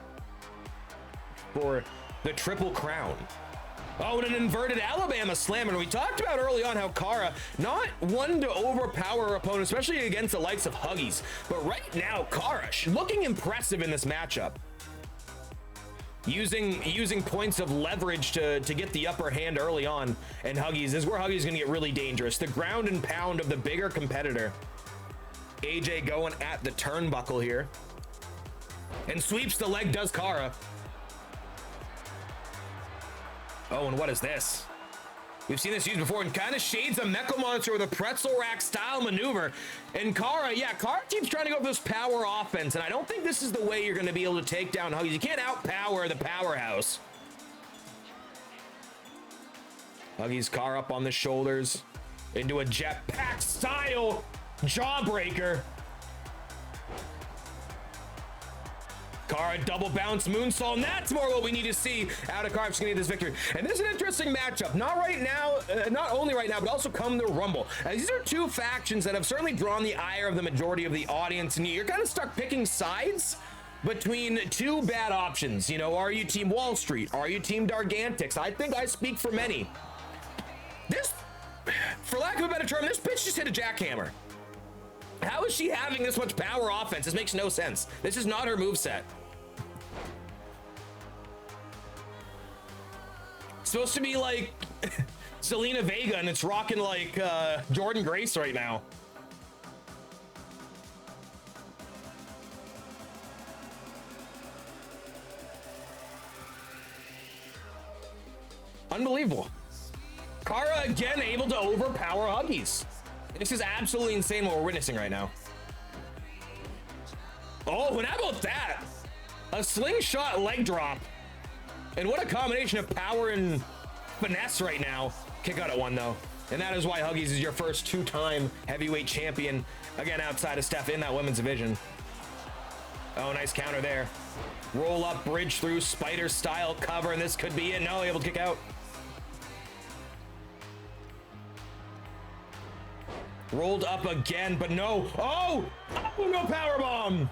for the Triple Crown. Oh, and an inverted Alabama slam. And we talked about early on how Kara, not one to overpower her opponent, especially against the likes of Huggies. But right now, Kara looking impressive in this matchup. Using points of leverage to get the upper hand early on. And Huggies is where Huggies is going to get really dangerous. The ground and pound of the bigger competitor. AJ going at the turnbuckle here. And sweeps the leg, does Kara. Oh, and what is this? We've seen this used before and kind of shades a Mecha Monster with a pretzel rack style maneuver. And Kara, yeah, Kara keeps trying to go for this power offense. And I don't think this is the way you're going to be able to take down Huggies. You can't outpower the powerhouse. Huggies, Kara up on the shoulders into a jetpack style jawbreaker. Kara double bounce moonsault, and that's more what we need to see out of Kara if she's gonna get this victory. And this is an interesting matchup. Not right now, not only right now, but also come the Rumble. These are 2 factions that have certainly drawn the ire of the majority of the audience, and you're kind of stuck picking sides between 2 bad options. You know, are you Team Wall Street? Are you Team Dargantics? I think I speak for many. This, for lack of a better term, this bitch just hit a jackhammer. How is she having this much power offense? This makes no sense. This is not her moveset. Supposed to be like Selena Vega, and it's rocking like Jordan Grace right now. Unbelievable. Kara again able to overpower Huggies. This is absolutely insane what we're witnessing right now. Oh, and how about that? A slingshot leg drop. And what a combination of power and finesse right now. Kick out at 1 though. And that is why Huggies is your first 2-time heavyweight champion. Again, outside of Steph in that women's division. Oh, nice counter there. Roll up, bridge through, spider style cover. And this could be it. No, able to kick out. Rolled up again, but no. Oh, no powerbomb.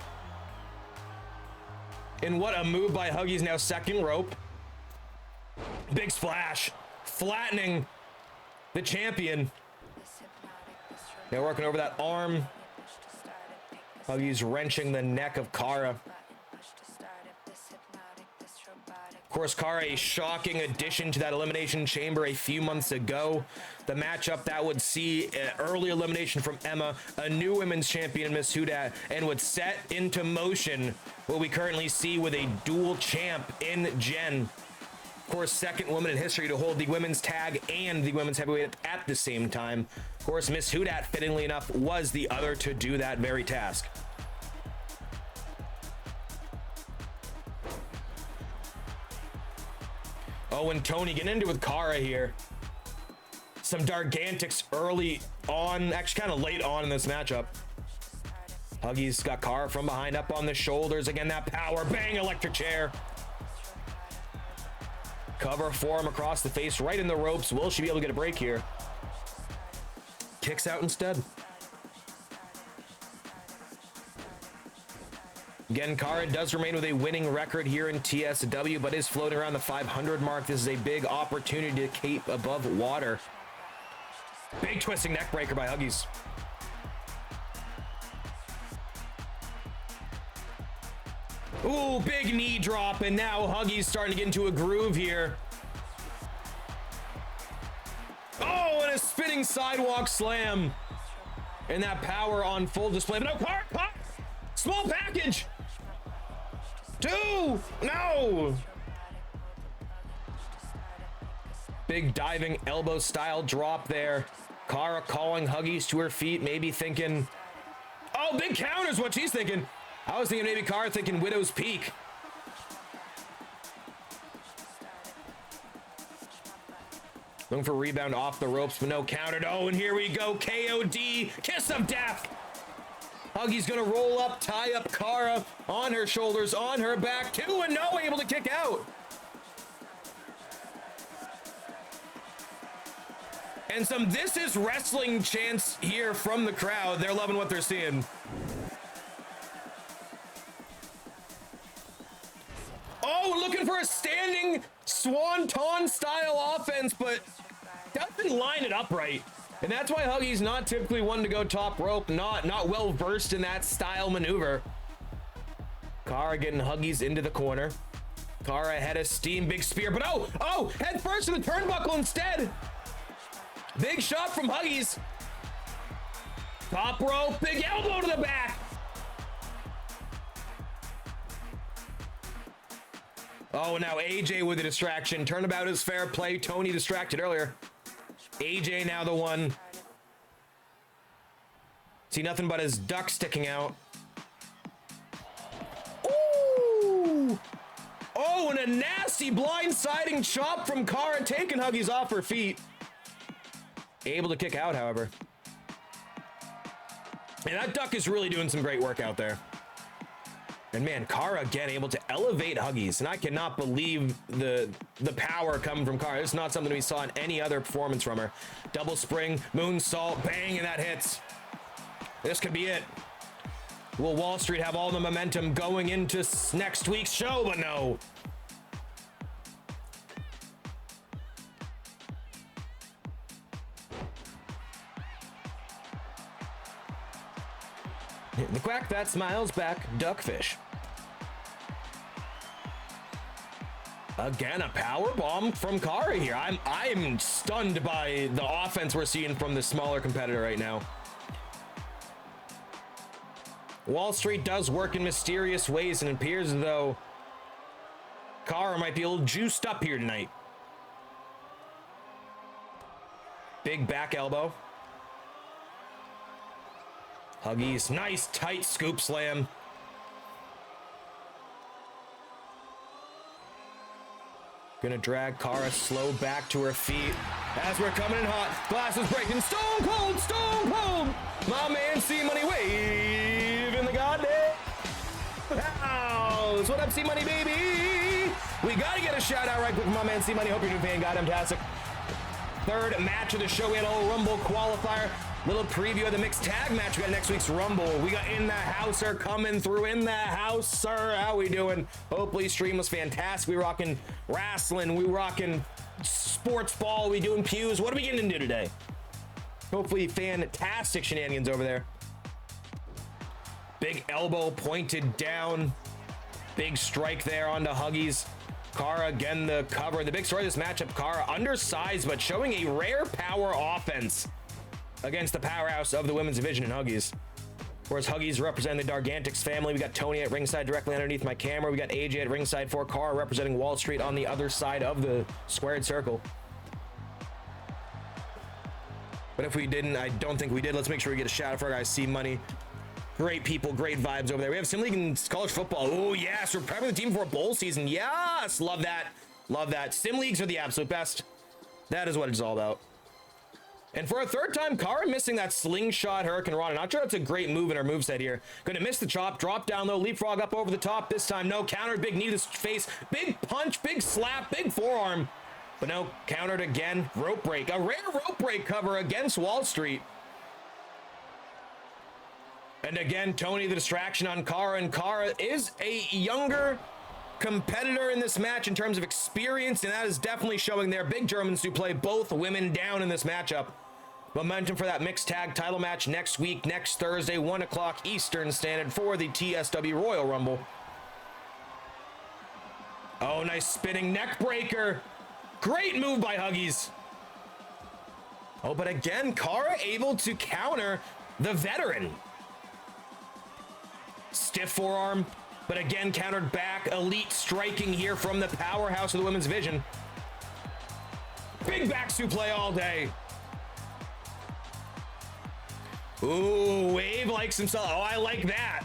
And what a move by Huggies, now second rope. Big splash, flattening the champion. Now working over that arm. Huggies wrenching the neck of Cara. Of course, Cara, a shocking addition to that Elimination Chamber a few months ago. The matchup that would see an early elimination from Emma, a new women's champion, Miss Huda, and would set into motion what we currently see with a dual champ in Jen. Of course, second woman in history to hold the women's tag and the women's heavyweight at the same time. Of course, Miss Huda, fittingly enough, was the other to do that very task. Oh, and Tony getting into it with Cara here. Some Dargantics early on, actually kind of late on in this matchup. Huggies got Cara from behind, up on the shoulders. Again, that power, bang, electric chair. Cover for him across the face, right in the ropes. Will she be able to get a break here? Kicks out instead. Again, Cara does remain with a winning record here in TSW, but is floating around the 500 mark. This is a big opportunity to keep above water. Big twisting neck breaker by Huggies. Ooh, big knee drop, and now Huggies starting to get into a groove here. Oh, and a spinning sidewalk slam. And that power on full display. But no, Cara, small package. Two, no. Big diving elbow style drop there. Cara calling Huggies to her feet, maybe thinking, oh, big counter's what she's thinking. I was thinking maybe Cara thinking Widow's Peak. Looking for a rebound off the ropes, but no countered. Oh, and here we go. KOD, kiss of death. Huggies gonna roll up, tie up Cara on her shoulders, on her back. 2-0, able to kick out. And some "this is wrestling" chants here from the crowd. They're loving what they're seeing. Oh, looking for a standing swanton style offense, but doesn't line it up right. And that's why Huggies not typically one to go top rope, not well versed in that style maneuver. Cara getting Huggies into the corner. Cara head of steam, big spear, but oh, head first in the turnbuckle instead. Big shot from Huggies. Top rope, big elbow to the back. Oh, now AJ with a distraction. Turnabout is fair play. Tony distracted earlier. AJ now the one. See nothing but his duck sticking out. Ooh! Oh, and a nasty blindsiding chop from Cara, taking Huggies off her feet. Able to kick out, however. And that duck is really doing some great work out there. And man, Cara again able to elevate Huggies, and I cannot believe the power coming from Cara. It's not something we saw in any other performance from her. Double spring, moonsault, bang, and that hits. This could be it. Will Wall Street have all the momentum going into next week's show? But no. The quack that smiles back, duckfish. Again, a power bomb from Cara here. I'm stunned by the offense we're seeing from the smaller competitor right now. Wall Street does work in mysterious ways, and it appears as though Cara might be a little juiced up here tonight. Big back elbow. Huggies, nice tight scoop slam. Gonna drag Cara slow back to her feet as we're coming in hot. Glasses breaking, stone cold, stone cold. My man C-Money wave in the goddamn house. What up, C-Money, baby? We gotta get a shout out right quick from my man C-Money. Hope you're doing fantastic. Third match of the show, we had a little Rumble qualifier. Little preview of the mixed tag match we got next week's Rumble. We got In the Houser coming through. In the House, sir. How we doing? Hopefully stream was fantastic. We rocking wrestling. We rocking sports ball. We doing pews. What are we getting into today? Hopefully fantastic shenanigans over there. Big elbow pointed down. Big strike there onto Huggies. Cara again the cover. The big story of this matchup, Cara undersized but showing a rare power offense against the powerhouse of the women's division in Huggies. Whereas Huggies representing the Dargantics family. We got Tony at ringside directly underneath my camera. We got AJ at ringside for Cara representing Wall Street on the other side of the squared circle. But if we didn't, I don't think we did. Let's make sure we get a shout out for our guys. C Money. Great people, great vibes over there. We have Sim League and college football. Oh, yes. We're prepping the team for bowl season. Yes. Love that. Love that. Sim Leagues are the absolute best. That is what it's all about. And for a third time, Cara missing that slingshot Hurricane Rana. Not sure that's a great move in her moveset here. Going to miss the chop. Drop down low. Leapfrog up over the top. This time, no. Countered. Big knee to the face. Big punch. Big slap. Big forearm. But no. Countered again. Rope break. A rare rope break cover against Wall Street. And again, Tony, the distraction on Cara. And Cara is a younger competitor in this match in terms of experience. And that is definitely showing there. Big Germans do play both women down in this matchup. Momentum for that mixed tag title match next week, next Thursday, 1 o'clock Eastern Standard for the TSW Royal Rumble. Oh, nice spinning neck breaker. Great move by Huggies. Oh, but again, Cara able to counter the veteran. Stiff forearm, but again countered back. Elite striking here from the powerhouse of the women's division. Big back suplex all day. Ooh, Wave likes himself. Oh, I like that.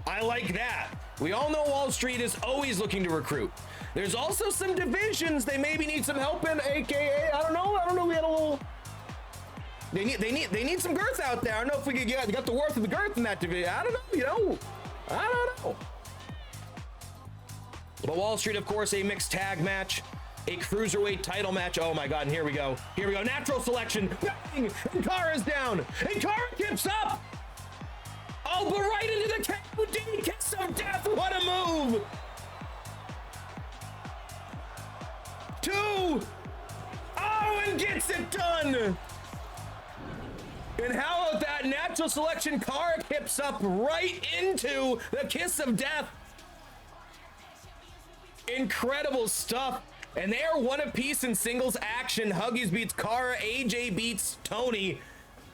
I like that. We all know Wall Street is always looking to recruit. There's also some divisions they maybe need some help in, aka I don't know. We had a little. They need some girth out there. I don't know if we could get the worth of the girth in that division. I don't know. I don't know. But Wall Street, of course, a mixed tag match, a cruiserweight title match. Oh my God! And here we go. Natural selection. Bang! And Cara's down. And Cara kips up. Oh, but right into the KOD. Kiss of death. What a move. 2. Oh, and gets it done. And how about that natural selection? Cara kips up right into the kiss of death. Incredible stuff. And they are one apiece in singles action. Huggies beats Cara. AJ beats Tony.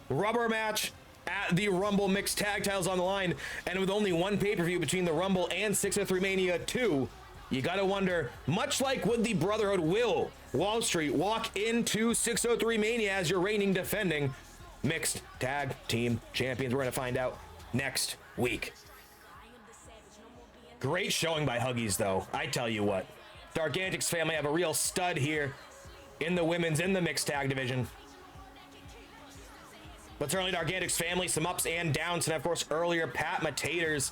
Rubber match at the Rumble. Mixed tag titles on the line. And with only one pay-per-view between the Rumble and 603 Mania 2, you gotta wonder, much like would the Brotherhood, will Wall Street walk into 603 Mania as your reigning defending mixed tag team champions? We're going to find out next week. Great showing by Huggies, though. I tell you what. Dargantics family have a real stud here in the women's, in the mixed tag division. But certainly Dargantics family, some ups and downs. And of course, earlier, Pat Matators.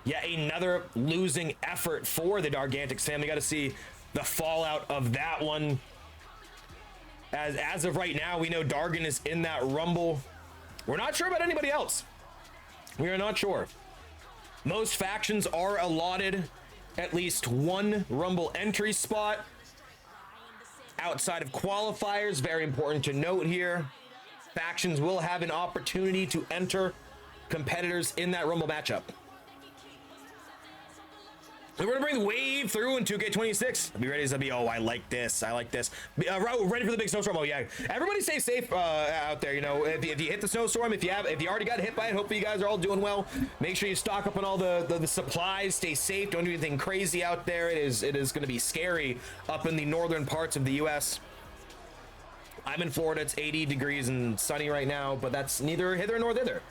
Yet another losing effort for the Dargantics family. Got to see the fallout of that one. As of right now, we know Dargan is in that Rumble. We're not sure about anybody else. We are not sure. Most factions are allotted at least one Rumble entry spot. Outside of qualifiers, very important to note here, factions will have an opportunity to enter competitors in that Rumble matchup. We're going to bring Wave through in 2K26. I'll be ready to be, oh, I like this. Ready for the big snowstorm. Oh, yeah. Everybody stay safe out there. You know, if you hit the snowstorm, if you already got hit by it, hopefully you guys are all doing well. Make sure you stock up on all the supplies. Stay safe. Don't do anything crazy out there. It is going to be scary up in the northern parts of the U.S. I'm in Florida. It's 80 degrees and sunny right now, but that's neither hither nor thither.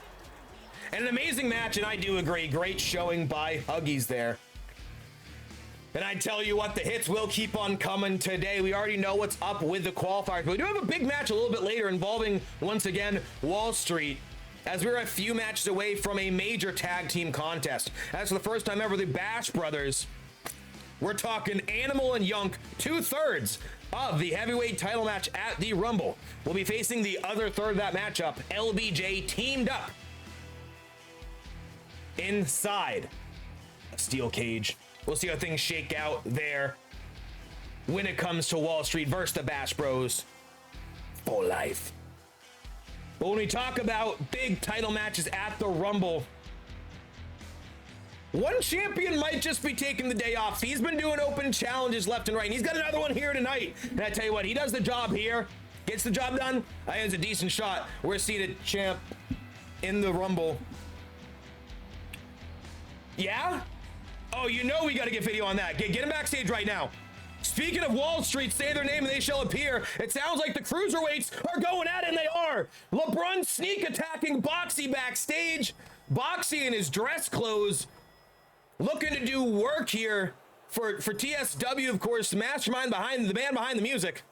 And an amazing match, and I do agree. Great showing by Huggies there. And I tell you what, the hits will keep on coming today. We already know what's up with the qualifiers, but we do have a big match a little bit later involving, once again, Wall Street, as we're a few matches away from a major tag team contest. As for the first time ever, the Bash Brothers We're talking Animal and Yunk, 2/3 of the heavyweight title match at the Rumble. We'll be facing the other third of that matchup, LBJ teamed up inside a steel cage. We'll see how things shake out there when it comes to Wall Street versus the Bash Bros for life. But when we talk about big title matches at the Rumble, one champion might just be taking the day off. He's been doing open challenges left and right, and he's got another one here tonight. And I tell you what, he does the job here, gets the job done. I think it's a decent shot. We're seated champ in the Rumble. Yeah? Oh, you know we got to get video on that. Get him backstage right now. Speaking of Wall Street, say their name and they shall appear. It sounds like the cruiserweights are going at it, and they are. LeBron sneak attacking Boxie backstage. Boxie in his dress clothes, looking to do work here for TSW, of course, the mastermind behind the man behind the music.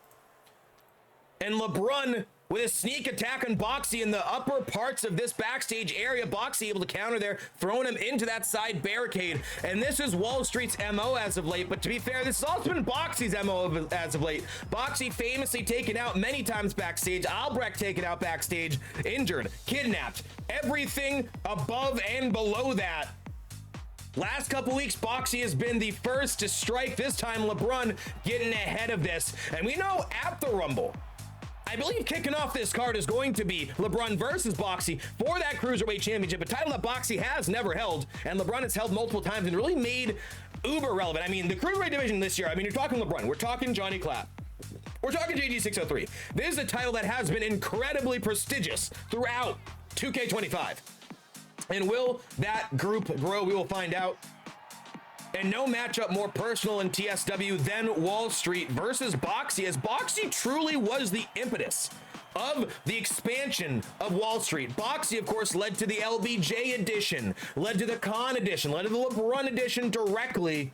And LeBron with a sneak attack on Boxie in the upper parts of this backstage area. Boxie able to counter there, throwing him into that side barricade. And this is Wall Street's MO as of late. But to be fair, this has also been Boxie's MO as of late. Boxie famously taken out many times backstage. Albrecht taken out backstage, injured, kidnapped, everything above and below that. Last couple weeks, Boxie has been the first to strike. This time, LeBron getting ahead of this. And we know at the Rumble, I believe kicking off this card is going to be LeBron versus Boxie for that Cruiserweight Championship, a title that Boxie has never held, and LeBron has held multiple times and really made uber relevant. I mean, the Cruiserweight division this year, I mean, you're talking LeBron, we're talking Johnny Clapp, we're talking JG603. This is a title that has been incredibly prestigious throughout 2K25. And will that group grow? We will find out. And no matchup more personal in TSW than Wall Street versus Boxie, as Boxie truly was the impetus of the expansion of Wall Street. Boxie, of course, led to the LBJ edition, led to the Khan edition, led to the LeBron edition directly.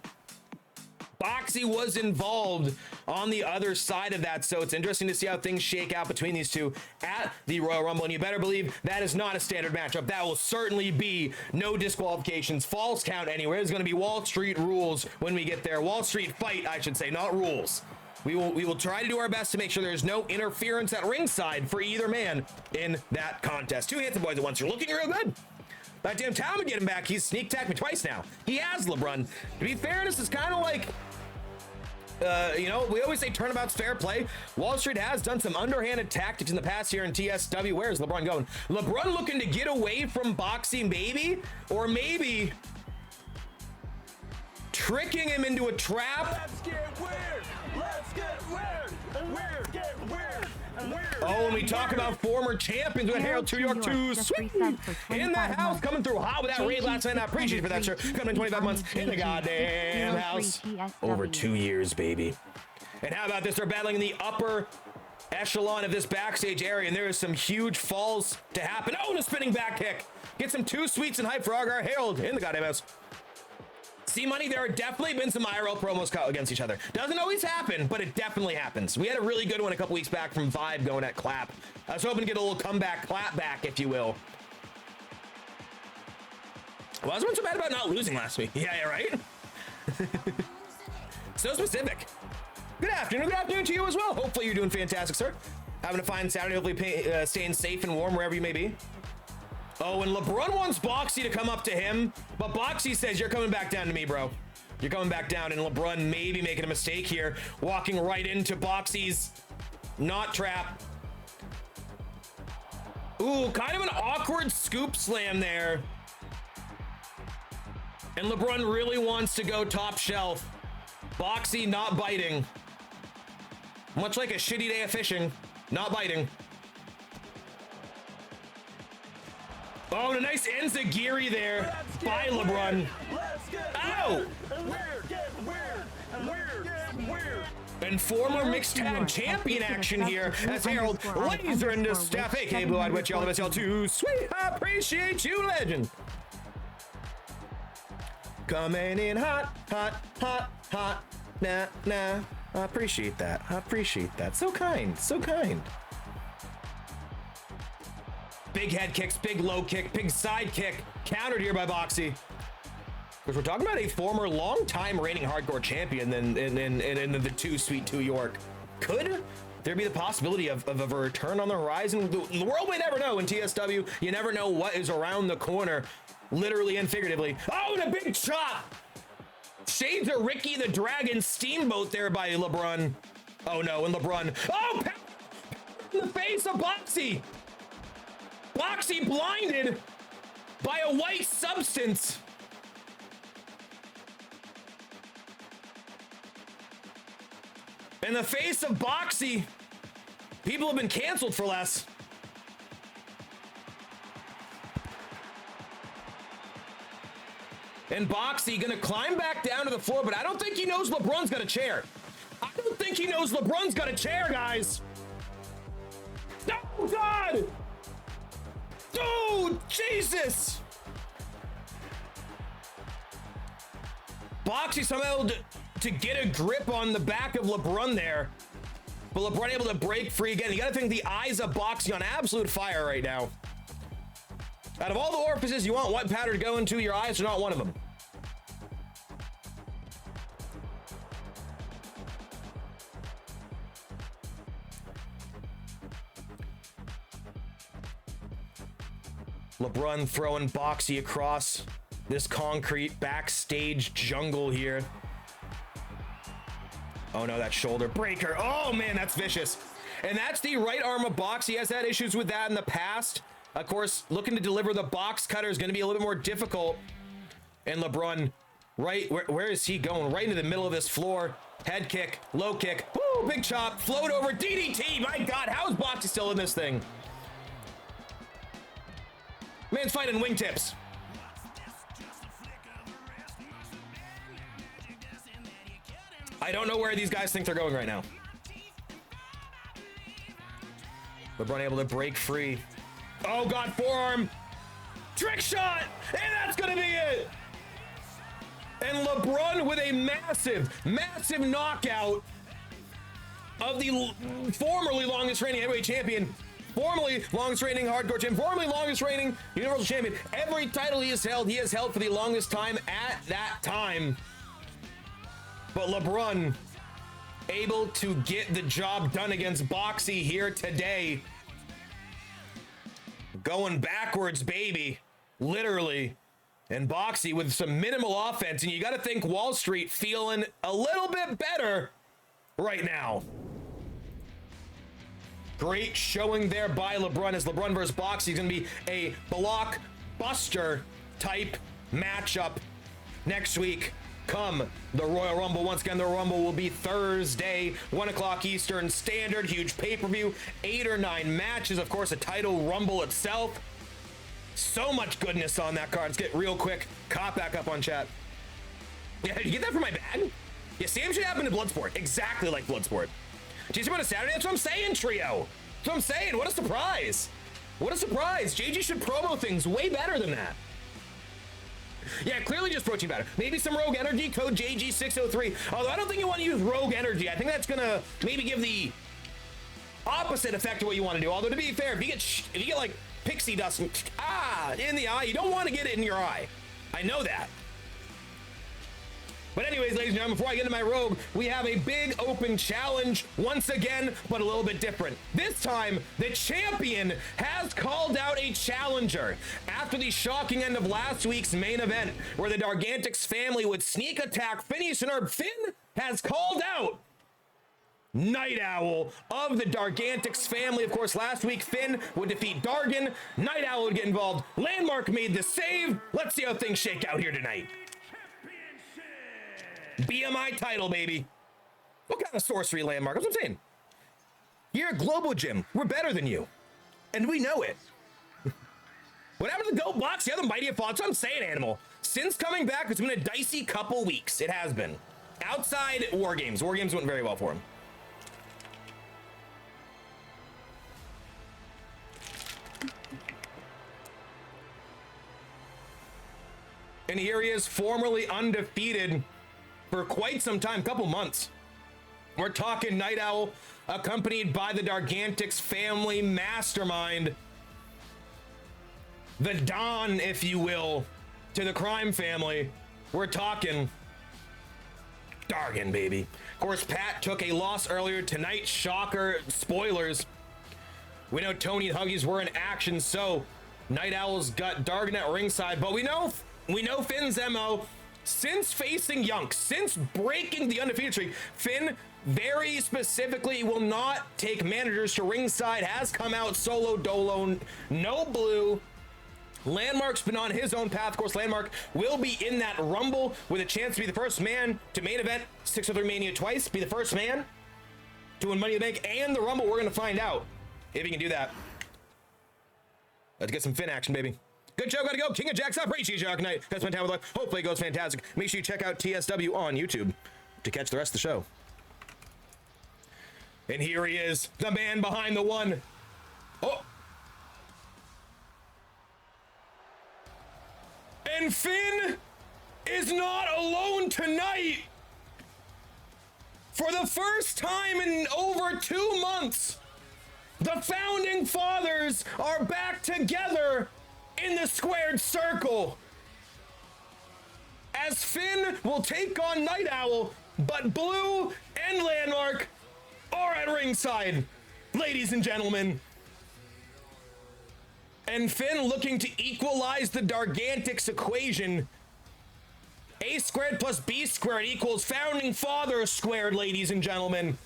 Boxie was involved on the other side of that, so it's interesting to see how things shake out between these two at the Royal Rumble, and you better believe that is not a standard matchup. That will certainly be no disqualifications, false count anywhere. There's going to be Wall Street rules when we get there. Wall Street fight, I should say, not rules. We will try to do our best to make sure there's no interference at ringside for either man in that contest. Two handsome boys at once. You're looking real good. That damn time to get him back. He's sneak attacked me twice now. He has LeBron. To be fair, this is kind of like, you know, we always say turnabout's fair play. Wall Street has done some underhanded tactics in the past here in TSW. Where's LeBron going? LeBron looking to get away from Boxie, maybe, or maybe tricking him into a trap. Let's get weird. Let's get weird. Weird. Get weird. Weird. Oh, when we talk about former champions with Harold 2 York 2 sweet in that house, coming through hot with that raid last night. I appreciate you for that, sir. Coming in 25 months in the goddamn house. Over 2 years, baby. And how about this? They're battling in the upper echelon of this backstage area, and there is some huge falls to happen. Oh, and a spinning back kick. Get some two sweets and hype for our Harold in the goddamn house. See, Money, there have definitely been some IRL promos against each other. Doesn't always happen, but it definitely happens. We had a really good one a couple weeks back from Vibe going at Clap. I was hoping to get a little comeback clap back, if you will. Well, I wasn't so bad about not losing last week. Yeah, right? So specific. Good afternoon to you as well. Hopefully you're doing fantastic, sir. Having a fine Saturday, hopefully staying safe and warm wherever you may be. Oh, and LeBron wants Boxie to come up to him, but Boxie says, you're coming back down to me, bro. You're coming back down, and LeBron may be making a mistake here, walking right into Boxie's knot trap. Ooh, kind of an awkward scoop slam there. And LeBron really wants to go top shelf. Boxie not biting. Much like a shitty day of fishing, not biting. Oh, and a nice enziguri there by LeBron. Ow! And former mixed tag champion action here as Harold laser into Steph, aka Blue Eyed Witch, y'all the best, y'all too sweet. I appreciate you, legend. Coming in hot, hot, hot, hot. Nah, nah. I appreciate that. I appreciate that. So kind, so kind. Big head kicks, big low kick, big side kick. Countered here by Boxie. Because we're talking about a former long-time reigning hardcore champion in the Too Sweet Too York. Could there be the possibility of a return on the horizon? The world may never know in TSW. You never know what is around the corner, literally and figuratively. Oh, and a big chop! Shades of Ricky the Dragon Steamboat there by LeBron. Oh no, and LeBron. Oh, in the face of Boxie! Boxie blinded by a white substance. In the face of Boxie, people have been canceled for less. And Boxie gonna climb back down to the floor, but I don't think he knows LeBron's got a chair. I don't think he knows LeBron's got a chair, guys. Oh, God! Oh, Jesus! Boxie somehow to get a grip on the back of LeBron there. But LeBron able to break free again. You gotta think the eyes of Boxie on absolute fire right now. Out of all the orifices you want white powder to go into, your eyes are not one of them. LeBron throwing Boxie across this concrete backstage jungle here. Oh no, that shoulder breaker. Oh man, that's vicious. And that's the right arm of Boxie. He has had issues with that in the past. Of course, looking to deliver the box cutter is going to be a little bit more difficult. And LeBron, right, where is he going? Right into the middle of this floor. Head kick, low kick. Woo, big chop, float over, DDT. My God, how is Boxie still in this thing? Man's fighting wingtips. I don't know where these guys think they're going right now. LeBron able to break free. Oh God, forearm. Trick shot, and that's gonna be it. And LeBron with a massive, massive knockout of the formerly longest reigning heavyweight champion, formerly longest reigning hardcore champion, formerly longest reigning universal champion. Every title he has held for the longest time at that time. But LeBron able to get the job done against Boxie here today. Going backwards, baby. Literally. And Boxie with some minimal offense. And you got to think Wall Street feeling a little bit better right now. Great showing there by LeBron as LeBron versus Boxie is going to be a blockbuster type matchup next week. Come the Royal Rumble. Once again, the Rumble will be Thursday, 1 o'clock Eastern Standard. Huge pay-per-view, 8 or 9 matches. Of course, a title Rumble itself. So much goodness on that card. Let's get real quick. Cop back up on chat. Yeah, did you get that from my bag? Yeah, same shit happened in Bloodsport. Exactly like Bloodsport. JG on a Saturday? That's what I'm saying, Trio. That's what I'm saying. What a surprise. What a surprise. JG should promo things way better than that. Yeah, clearly just protein powder. Maybe some Rogue Energy, code JG603. Although I don't think you want to use Rogue Energy. I think that's going to maybe give the opposite effect of what you want to do. Although to be fair, if you get like pixie dust in the eye, you don't want to get it in your eye. I know that. But anyways, ladies and gentlemen, before I get into my Rogue, we have a big open challenge once again, but a little bit different. This time, the champion has called out a challenger after the shocking end of last week's main event, where the Dargantics family would sneak attack Phineas and Herb. Finn has called out Night Owl of the Dargantics family. Of course, last week, Finn would defeat Dargan. Night Owl would get involved. Landmark made the save. Let's see how things shake out here tonight. BMI title, baby. What kind of sorcery, Landmark? That's what I'm saying. You're a global gym. We're better than you. And we know it. What happened to the GOAT Box? The other mighty fought. That's what I'm saying, Animal. Since coming back, it's been a dicey couple weeks. It has been. Outside War Games. War Games went very well for him. And here he is, formerly undefeated for quite some time, couple months. We're talking Night Owl, accompanied by the Dargantics family mastermind, the Don, if you will, to the crime family. We're talking Dargan, baby. Of course, Pat took a loss earlier tonight. Shocker. Spoilers. We know Tony and Huggies were in action, so Night Owl's got Dargan at ringside. But we know Finn's MO. Since facing Yunk, since breaking the undefeated streak, Finn very specifically will not take managers to ringside, has come out solo dolo, no blue. Landmark's been on his own path. Of course, Landmark will be in that Rumble with a chance to be the first man to main event 603 Mania twice, be the first man to win Money in the Bank and the Rumble. We're going to find out if he can do that. Let's get some Finn action, baby. Good show, gotta go. King of Jacks up. Great Shark night. That's my time with life. Hopefully it goes fantastic. Make sure you check out TSW on YouTube to catch the rest of the show. And here he is, the man behind the one. Oh. And Finn is not alone tonight. For the first time in over 2 months, the Founding Fathers are back together in the squared circle. As Finn will take on Night Owl, but Blue and Landmark are at ringside, ladies and gentlemen. And Finn looking to equalize the Dargantics equation. A squared plus B squared equals Founding Father squared, ladies and gentlemen.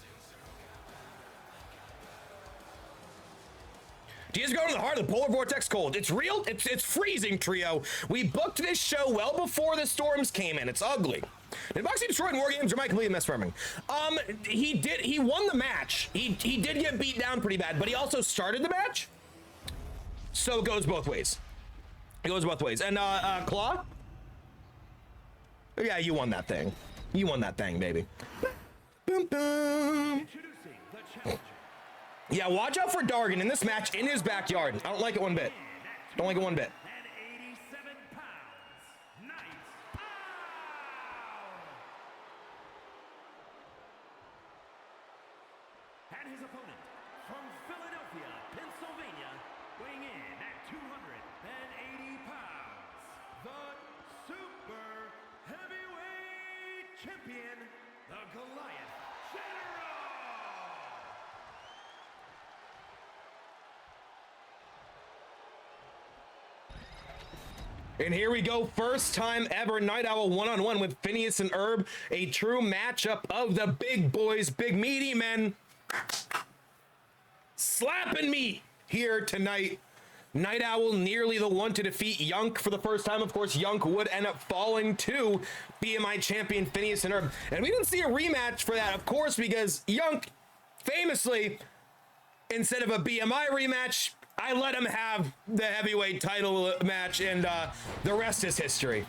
Diaz going to the heart of the polar vortex cold. It's real. It's freezing, trio. We booked this show well before the storms came in. It's ugly. Did Boxie destroy in War Games or am I completely misremembering? He did. He won the match. He did get beat down pretty bad, but he also started the match. So it goes both ways. It goes both ways. And Claw? Yeah, you won that thing. You won that thing, baby. Boom, boom. Yeah, watch out for Dargan in this match in his backyard. I don't like it one bit. Don't like it one bit. And 87 pounds, Night Owl. And his opponent from Philadelphia, Pennsylvania, weighing in at 280 pounds, the Super Heavyweight Champion, the Goliath General. And here we go, first time ever Night Owl one-on-one with Phineas and Herb, a true matchup of the big boys, big meaty men, slapping meat here tonight. Night Owl nearly the one to defeat Yunk for the first time. Of course, Yunk would end up falling to BMI champion Phineas and Herb. And we didn't see a rematch for that, of course, because Yunk famously, instead of a BMI rematch, I let him have the heavyweight title match, and the rest is history.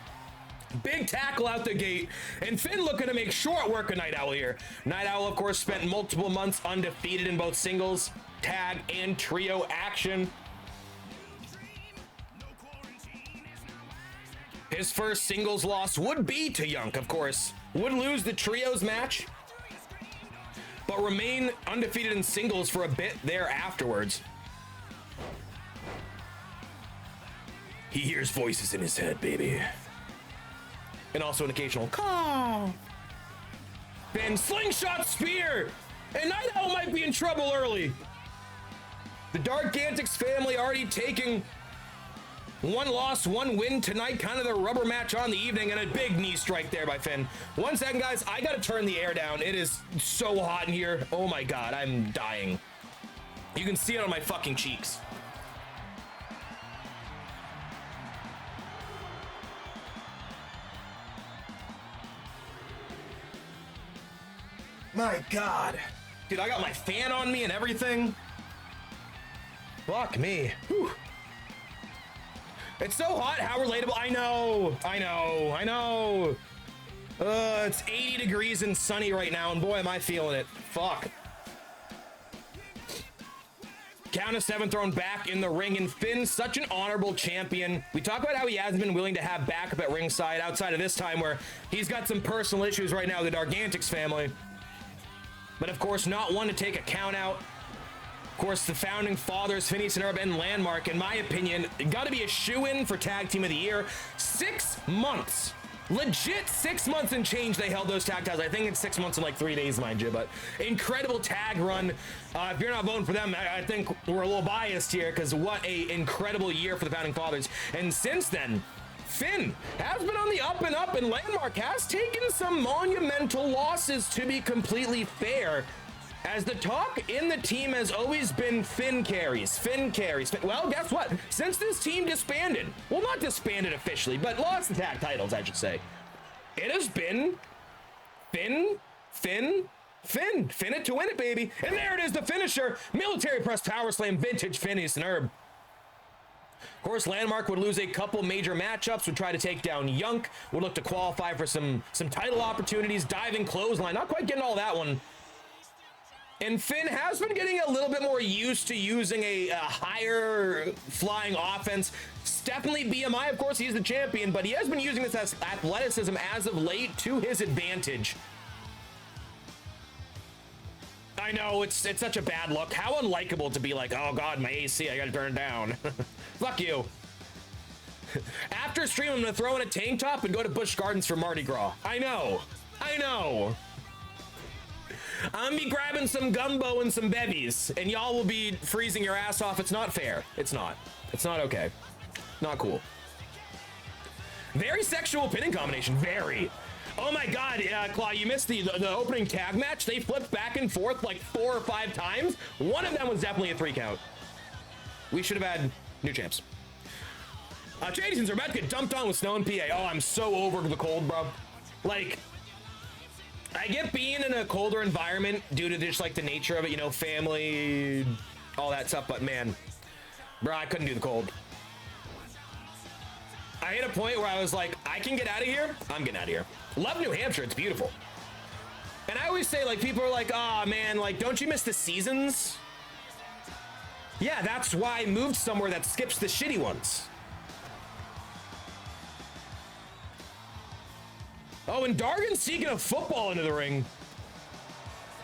Big tackle out the gate, and Finn looking to make short work of Night Owl here. Night Owl, of course, spent multiple months undefeated in both singles, tag, and trio action. His first singles loss would be to Yunk, of course. Would lose the trios match, but remain undefeated in singles for a bit there afterwards. He hears voices in his head, baby. And also an occasional caw. Then slingshot spear. And Night Owl might be in trouble early. The Dargantics family already taking one loss, one win tonight. Kind of the rubber match on the evening, and a big knee strike there by Finn. 1 second, guys. I gotta turn the air down. It is so hot in here. Oh my God, I'm dying. You can see it on my fucking cheeks. My God. Dude, I got my fan on me and everything. Fuck me. Whew. It's so hot, how relatable. I know. It's 80 degrees and sunny right now, and boy, am I feeling it. Fuck. Count of 7 thrown back in the ring, and Finn, such an honorable champion. We talk about how he hasn't been willing to have backup at ringside outside of this time where he's got some personal issues right now with the Dargantics family. But of course, not one to take a count out. Of course, the Founding Fathers, Phineas and Herb, and Landmark, in my opinion, got to be a shoo-in for Tag Team of the Year. 6 months Legit 6 months and change they held those tag titles. I think it's 6 months and like 3 days, mind you, but incredible tag run. If you're not voting for them, I think we're a little biased here because what a incredible year for the Founding Fathers. And since then, Finn has been on the up, and Landmark has taken some monumental losses, to be completely fair, as the talk in the team has always been Finn carries. Well, guess what? Since this team disbanded, well, not disbanded officially, but lost the tag titles, I should say, it has been Finn it to win it, baby. And there it is, the finisher. Military press power slam, vintage Phineas and Herb. Of course, Landmark would lose a couple major matchups, would try to take down Yunk, would look to qualify for some title opportunities, diving clothesline, not quite getting all that one. And Finn has been getting a little bit more used to using a higher flying offense. Definitely BMI, of course, he's the champion, but he has been using this as athleticism as of late to his advantage. I know, it's such a bad look. How unlikable to be like, oh God, my AC, I gotta turn it down. Fuck you. After stream, I'm gonna throw in a tank top and go to Busch Gardens for Mardi Gras. I know. I'm gonna be grabbing some gumbo and some bevies, and y'all will be freezing your ass off. It's not fair. It's not okay. Not cool. Very sexual pinning combination. Very. Oh my God, Claw, you missed the opening tag match. They flipped back and forth like 4 or 5 times. One of them was definitely a 3 count. We should have had new champs. Traditions are about to get dumped on with snow in PA. Oh, I'm so over the cold, bro. Like, I get being in a colder environment due to just like the nature of it, you know, family, all that stuff, but man, bro, I couldn't do the cold. I hit a point where I was like, I can get out of here. I'm getting out of here. Love New Hampshire. It's beautiful. And I always say, like, people are like, oh man, like, don't you miss the seasons? Yeah, that's why I moved somewhere that skips the shitty ones. Oh, and Dargon's sneaking a football into the ring.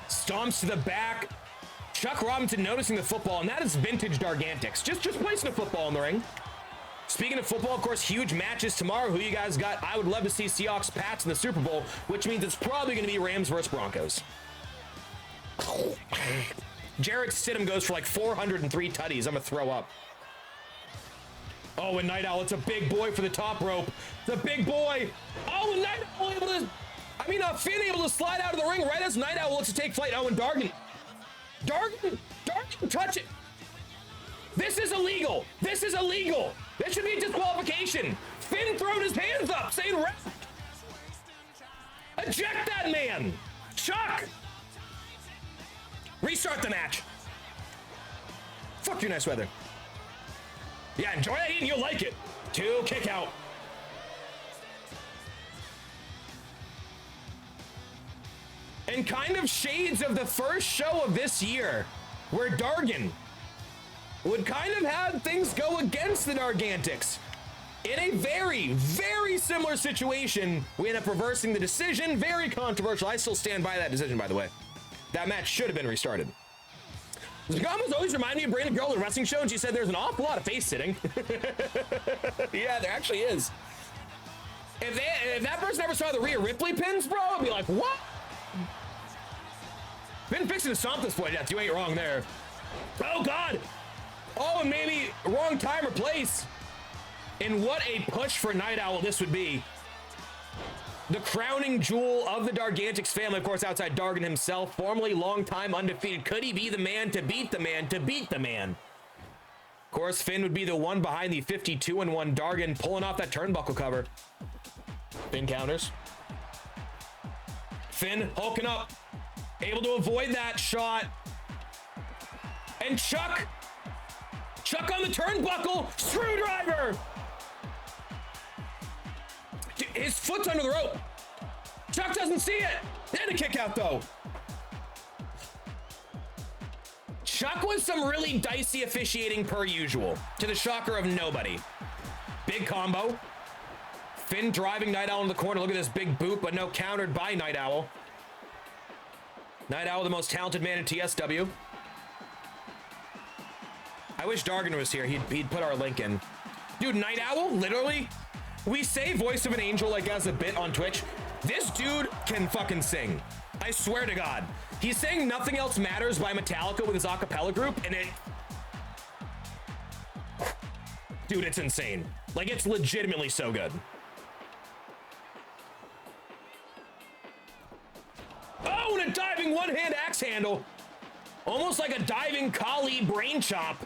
Stomps to the back. Chuck Robinson noticing the football, and that is vintage Dargantics. Just placing a football in the ring. Speaking of football, of course, huge matches tomorrow. Who you guys got? I would love to see Seahawks Pats in the Super Bowl, which means it's probably going to be Rams versus Broncos. Jarrett Stidham goes for like 403 tutties. I'm going to throw up. Oh, and Night Owl, it's a big boy for the top rope. The big boy. Oh, and Night Owl able to... Finn able to slide out of the ring right as Night Owl looks to take flight. Oh, and Dargon, touch it. This is illegal. This should be a disqualification. Finn throwed his hands up, saying ref. Eject that man. Chuck. Restart the match. Fuck you, nice weather. Yeah, enjoy that heat and you'll like it. 2 kick out. And kind of shades of the first show of this year, where Dargon would kind of have things go against the Dargantics. In a very, very similar situation, we end up reversing the decision. Very controversial. I still stand by that decision, by the way. That match should have been restarted. Zagamas always remind me of Brandon Girl at a wrestling show, and she said there's an awful lot of face sitting. Yeah, there actually is. If that person ever saw the Rhea Ripley pins, bro, I'd be like, what? Been fixing to stomp this boy. Yes, you ain't wrong there. Oh, God. Oh, and maybe wrong time or place. And what a push for Night Owl this would be. The crowning jewel of the Dargantics family, of course, outside Dargon himself, formerly long-time undefeated. Could he be the man to beat the man to beat the man? Of course, Finn would be the one behind the 52-1 Dargon, pulling off that turnbuckle cover. Finn counters. Finn hulking up, able to avoid that shot. And Chuck on the turnbuckle, screwdriver. His foot's under the rope. Chuck doesn't see it. And a kick out though. Chuck was some really dicey officiating per usual, to the shocker of nobody. Big combo. Finn driving Night Owl in the corner. Look at this big boot, but no, countered by Night Owl. Night Owl, the most talented man in TSW. I wish Dargon was here. He'd put our link in. Dude, Night Owl, literally, We say voice of an angel like as a bit on Twitch. This dude can fucking sing. I swear to God. He's saying Nothing Else Matters by Metallica with his acapella group, and it... Dude, it's insane. Like, it's legitimately so good. Oh, and a diving one-hand axe handle. Almost like a diving Kali brain chop.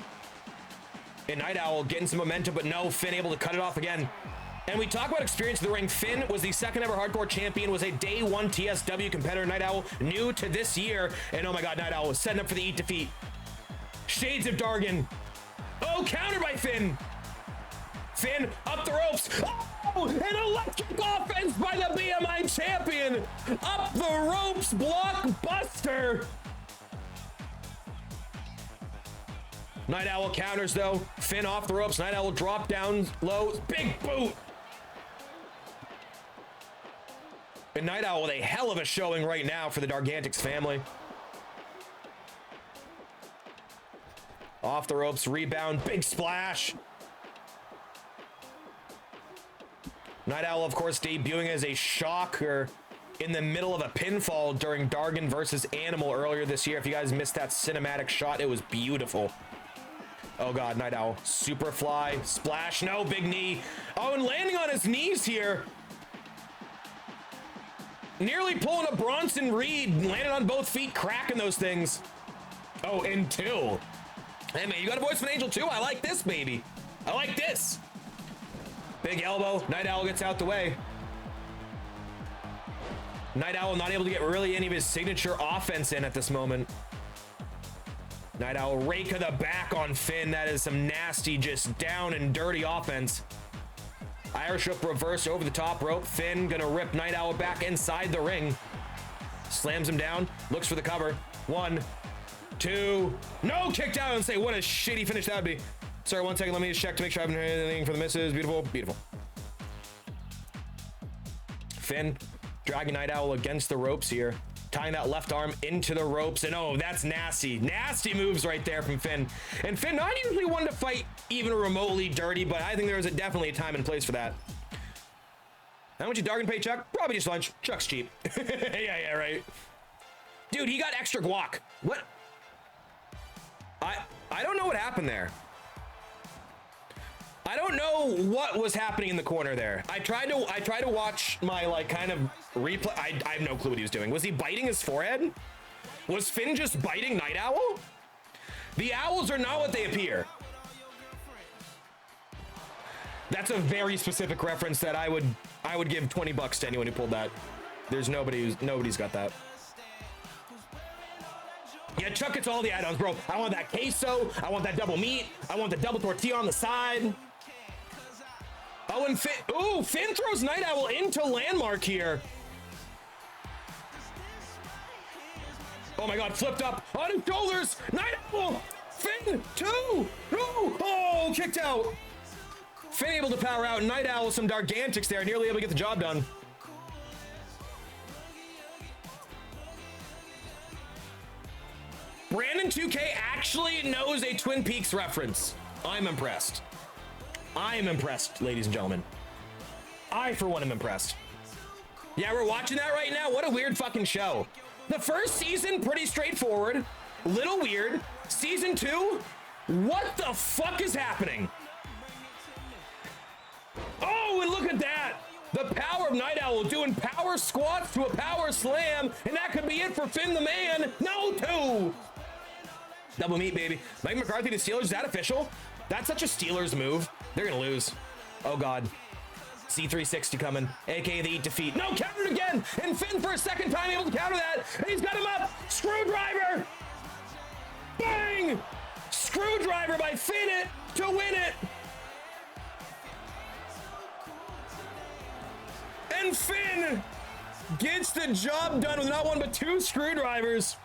And Night Owl getting some momentum, but no, Finn able to cut it off again. And we talk about experience in the ring. Finn was the second ever hardcore champion, was a day one TSW competitor. Night Owl new to this year. And oh my God, Night Owl was setting up for the Eat Defeat. Shades of Dargon. Oh, countered by Finn. Finn up the ropes. Oh, an electric offense by the BMI champion. Up the ropes, blockbuster. Night Owl counters though. Finn off the ropes. Night Owl drop down low. Big boot. And Night Owl with a hell of a showing right now for the Dargantics family. Off the ropes, rebound, big splash. Night Owl, of course, debuting as a shocker in the middle of a pinfall during Dargon versus Animal earlier this year. If you guys missed that cinematic shot, it was beautiful. Oh God, Night Owl, super fly, splash, no, big knee. Oh, and landing on his knees here. Nearly pulling a Bronson Reed, landed on both feet, cracking those things. Oh, and two. Hey man, you got a voice of an angel too? I like this, baby. I like this. Big elbow, Night Owl gets out the way. Night Owl not able to get really any of his signature offense in at this moment. Night Owl rake of the back on Finn. That is some nasty, just down and dirty offense. Irish whip reverse over the top rope. Finn gonna rip Night Owl back inside the ring. Slams him down, looks for the cover. 1, 2, no, kicked out, and say what a shitty finish that would be. Sorry, 1 second, let me just check to make sure I haven't heard anything for the misses. Beautiful, beautiful. Finn dragging Night Owl against the ropes here. Tying that left arm into the ropes, and oh, that's nasty. Nasty moves right there from Finn. And Finn not usually one to fight even remotely dirty, but I think there was definitely a time and place for that. How much did Dargon pay Chuck? Probably just lunch. Chuck's cheap. Yeah, right. Dude, he got extra guac. What? I don't know what happened there. I don't know what was happening in the corner there. I tried to watch my like kind of replay. I have no clue what he was doing. Was he biting his forehead? Was Finn just biting Night Owl? The owls are not what they appear. That's a very specific reference that I would give 20 bucks to anyone who pulled that. There's nobody's got that. Yeah, Chuck gets all the add-ons, bro. I want that queso. I want that double meat. I want the double tortilla on the side. Oh, and Finn, ooh, Finn throws Night Owl into landmark here. Oh my God, flipped up on his shoulders. Night Owl, Finn, 2, no, oh, kicked out. Finn able to power out. Night Owl with some Dargantics there, nearly able to get the job done. Brandon 2K actually knows a Twin Peaks reference. I'm impressed. I am impressed, ladies and gentlemen. I, for one, am impressed. Yeah, we're watching that right now. What a weird fucking show. The first season, pretty straightforward. Little weird. Season 2, what the fuck is happening? Oh, and look at that. The power of Night Owl doing power squats to a power slam, and that could be it for Finn the Man. No, 2. Double meat, baby. Mike McCarthy to Steelers, is that official? That's such a Steelers move. They're gonna lose. Oh God. C360 coming, aka the Eat Defeat. No, countered again! And Finn for a second time able to counter that, and he's got him up! Screwdriver! Bang! Screwdriver by Finn it to win it! And Finn gets the job done with not one but 2 screwdrivers.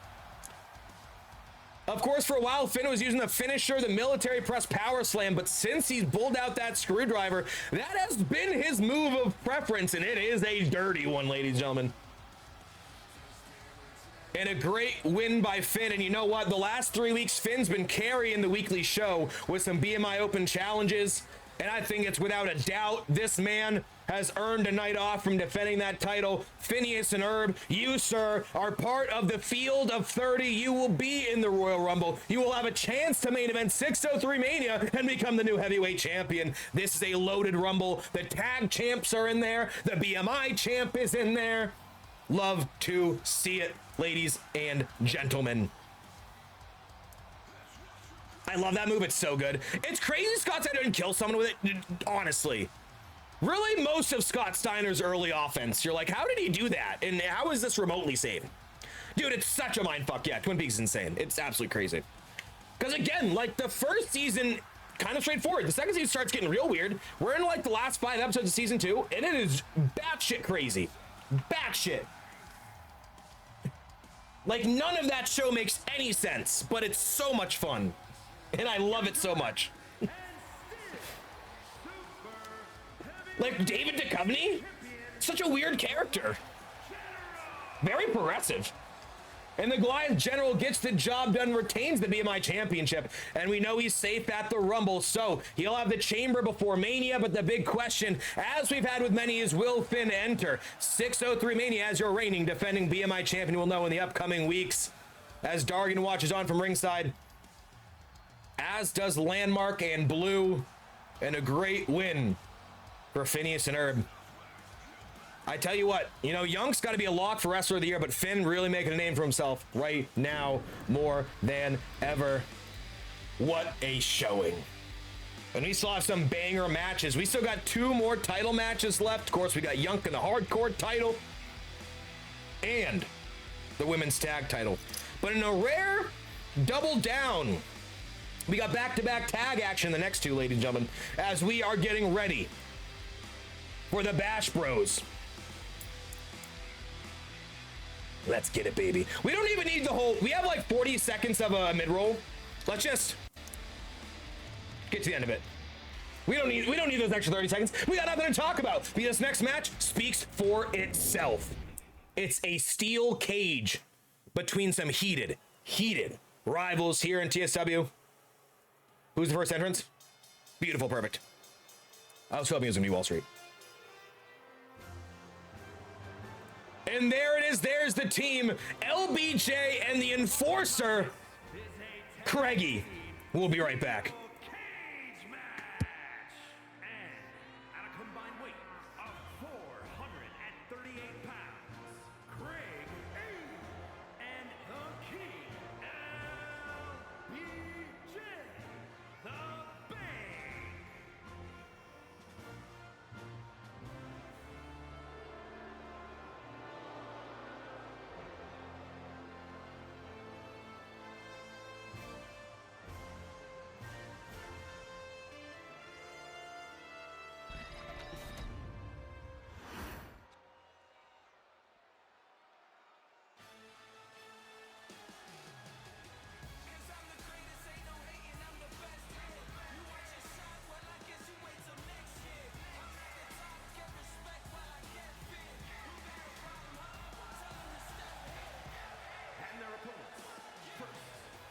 Of course, for a while, Finn was using the finisher, the military press power slam, but since he's pulled out that screwdriver, that has been his move of preference, and it is a dirty one, ladies and gentlemen. And a great win by Finn, and you know what? The last 3 weeks, Finn's been carrying the weekly show with some BMI Open challenges. And I think it's without a doubt this man has earned a night off from defending that title. Phineas and Herb, you, sir, are part of the field of 30. You will be in the Royal Rumble. You will have a chance to main event 603 Mania and become the new heavyweight champion. This is a loaded Rumble. The tag champs are in there. The BMI champ is in there. Love to see it, ladies and gentlemen. I love that move. It's so good. It's crazy Scott Steiner didn't kill someone with it, honestly. Really, most of Scott Steiner's early offense, you're like, how did he do that? And how is this remotely saved? Dude, it's such a mindfuck. Yeah, Twin Peaks is insane. It's absolutely crazy. Because again, like the first season, kind of straightforward. The second season starts getting real weird. We're in like the last 5 episodes of season 2, and it is batshit crazy. Batshit. Like none of that show makes any sense, but it's so much fun. And I love it so much. Like David Duchovny, such a weird character. Very progressive. And the Goliath General gets the job done, retains the BMI championship. And we know he's safe at the Rumble. So he'll have the chamber before Mania. But the big question, as we've had with many, is will Finn enter 603 Mania as your reigning defending BMI champion? We'll know in the upcoming weeks. As Dargan watches on from ringside. As does Landmark and Blue. And a great win for Phineas and Herb. I tell you what, you know, Young's got to be a lock for Wrestler of the Year, but Finn really making a name for himself right now more than ever. What a showing. And we still have some banger matches. We still got 2 more title matches left. Of course, we got Young in the hardcore title and the women's tag title. But in a rare double down, we got back-to-back tag action the next 2, ladies and gentlemen, as we are getting ready for the Bash Bros. Let's get it, baby. We don't even need the whole, we have like 40 seconds of a mid-roll. Let's just get to the end of it. We don't need those extra 30 seconds. We got nothing to talk about. Because this next match speaks for itself. It's a steel cage between some heated rivals here in TSW. Who's the first entrance? Beautiful, perfect. I was hoping it was gonna be Wall Street. And there it is. There's the team. LBJ and the Enforcer, Craigie. We'll be right back. Cage match. And at a combined weight of 438 pounds, Craig and the King, LBJ, the Bang. And their opponents, first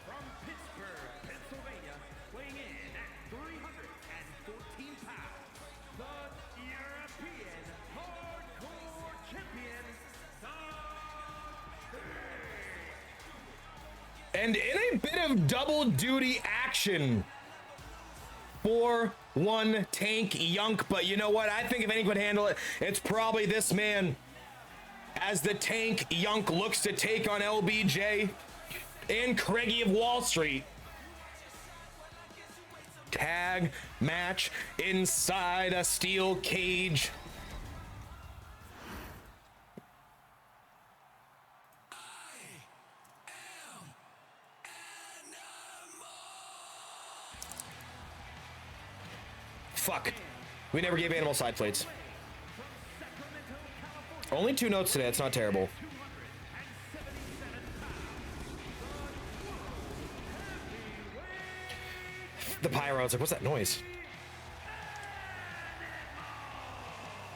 from Pittsburgh, Pennsylvania, weighing in at 314 pounds, the European Hardcore Champion, the Bang. And in a bit of double duty action for one Tank Yunk, but you know what? I think if anyone could handle it, it's probably this man. As the Tank Yunk looks to take on LBJ and Craigie of Wall Street. Tag match inside a steel cage. Fuck. We never gave Animal side plates. Only 2 notes today. It's not terrible. The pyro. It's like, what's that noise?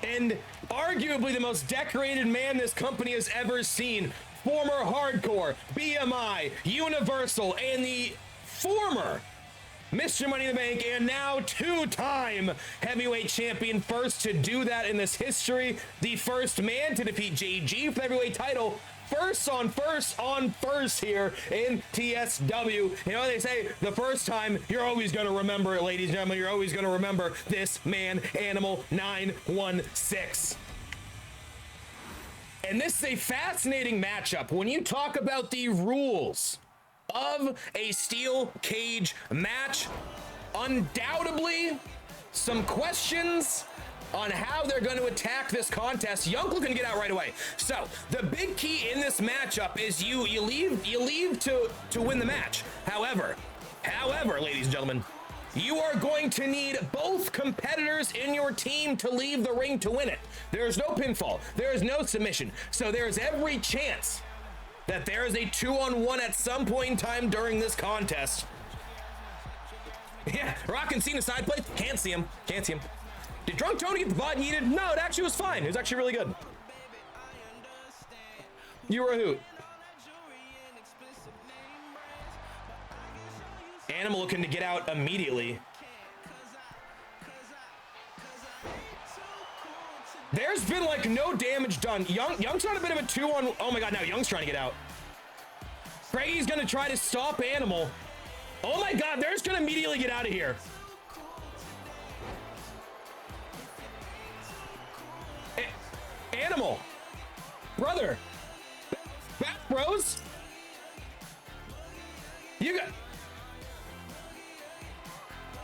And arguably the most decorated man this company has ever seen. Former Hardcore, BMI, Universal, and the former Mr. Money in the Bank, and now two-time heavyweight champion. First to do that in this history. The first man to defeat JG for the heavyweight title. First on first here in TSW. You know what they say, the first time, you're always going to remember it, ladies and gentlemen. You're always going to remember this man, Animal 916. And this is a fascinating matchup. When you talk about the rules of a steel cage match, undoubtedly some questions on how they're going to attack this contest. Young looking to get out right away. So the big key in this matchup is you leave to win the match. However, ladies and gentlemen, you are going to need both competitors in your team to leave the ring to win it. There is no pinfall. There is no submission. So there is every chance that there is a 2-on-1 at some point in time during this contest. Yeah, Rock and Cena side plate. Can't see him. Did Drunk Tony get the VOD he needed? No, it actually was fine. It was actually really good. You were a hoot. Animal looking to get out immediately. There's been like no damage done. Young's on a bit of a 2-on. Oh my god, now Young's trying to get out. Craigy's gonna try to stop Animal. Oh my god, they're just gonna immediately get out of here. Animal, brother, back bros. You got.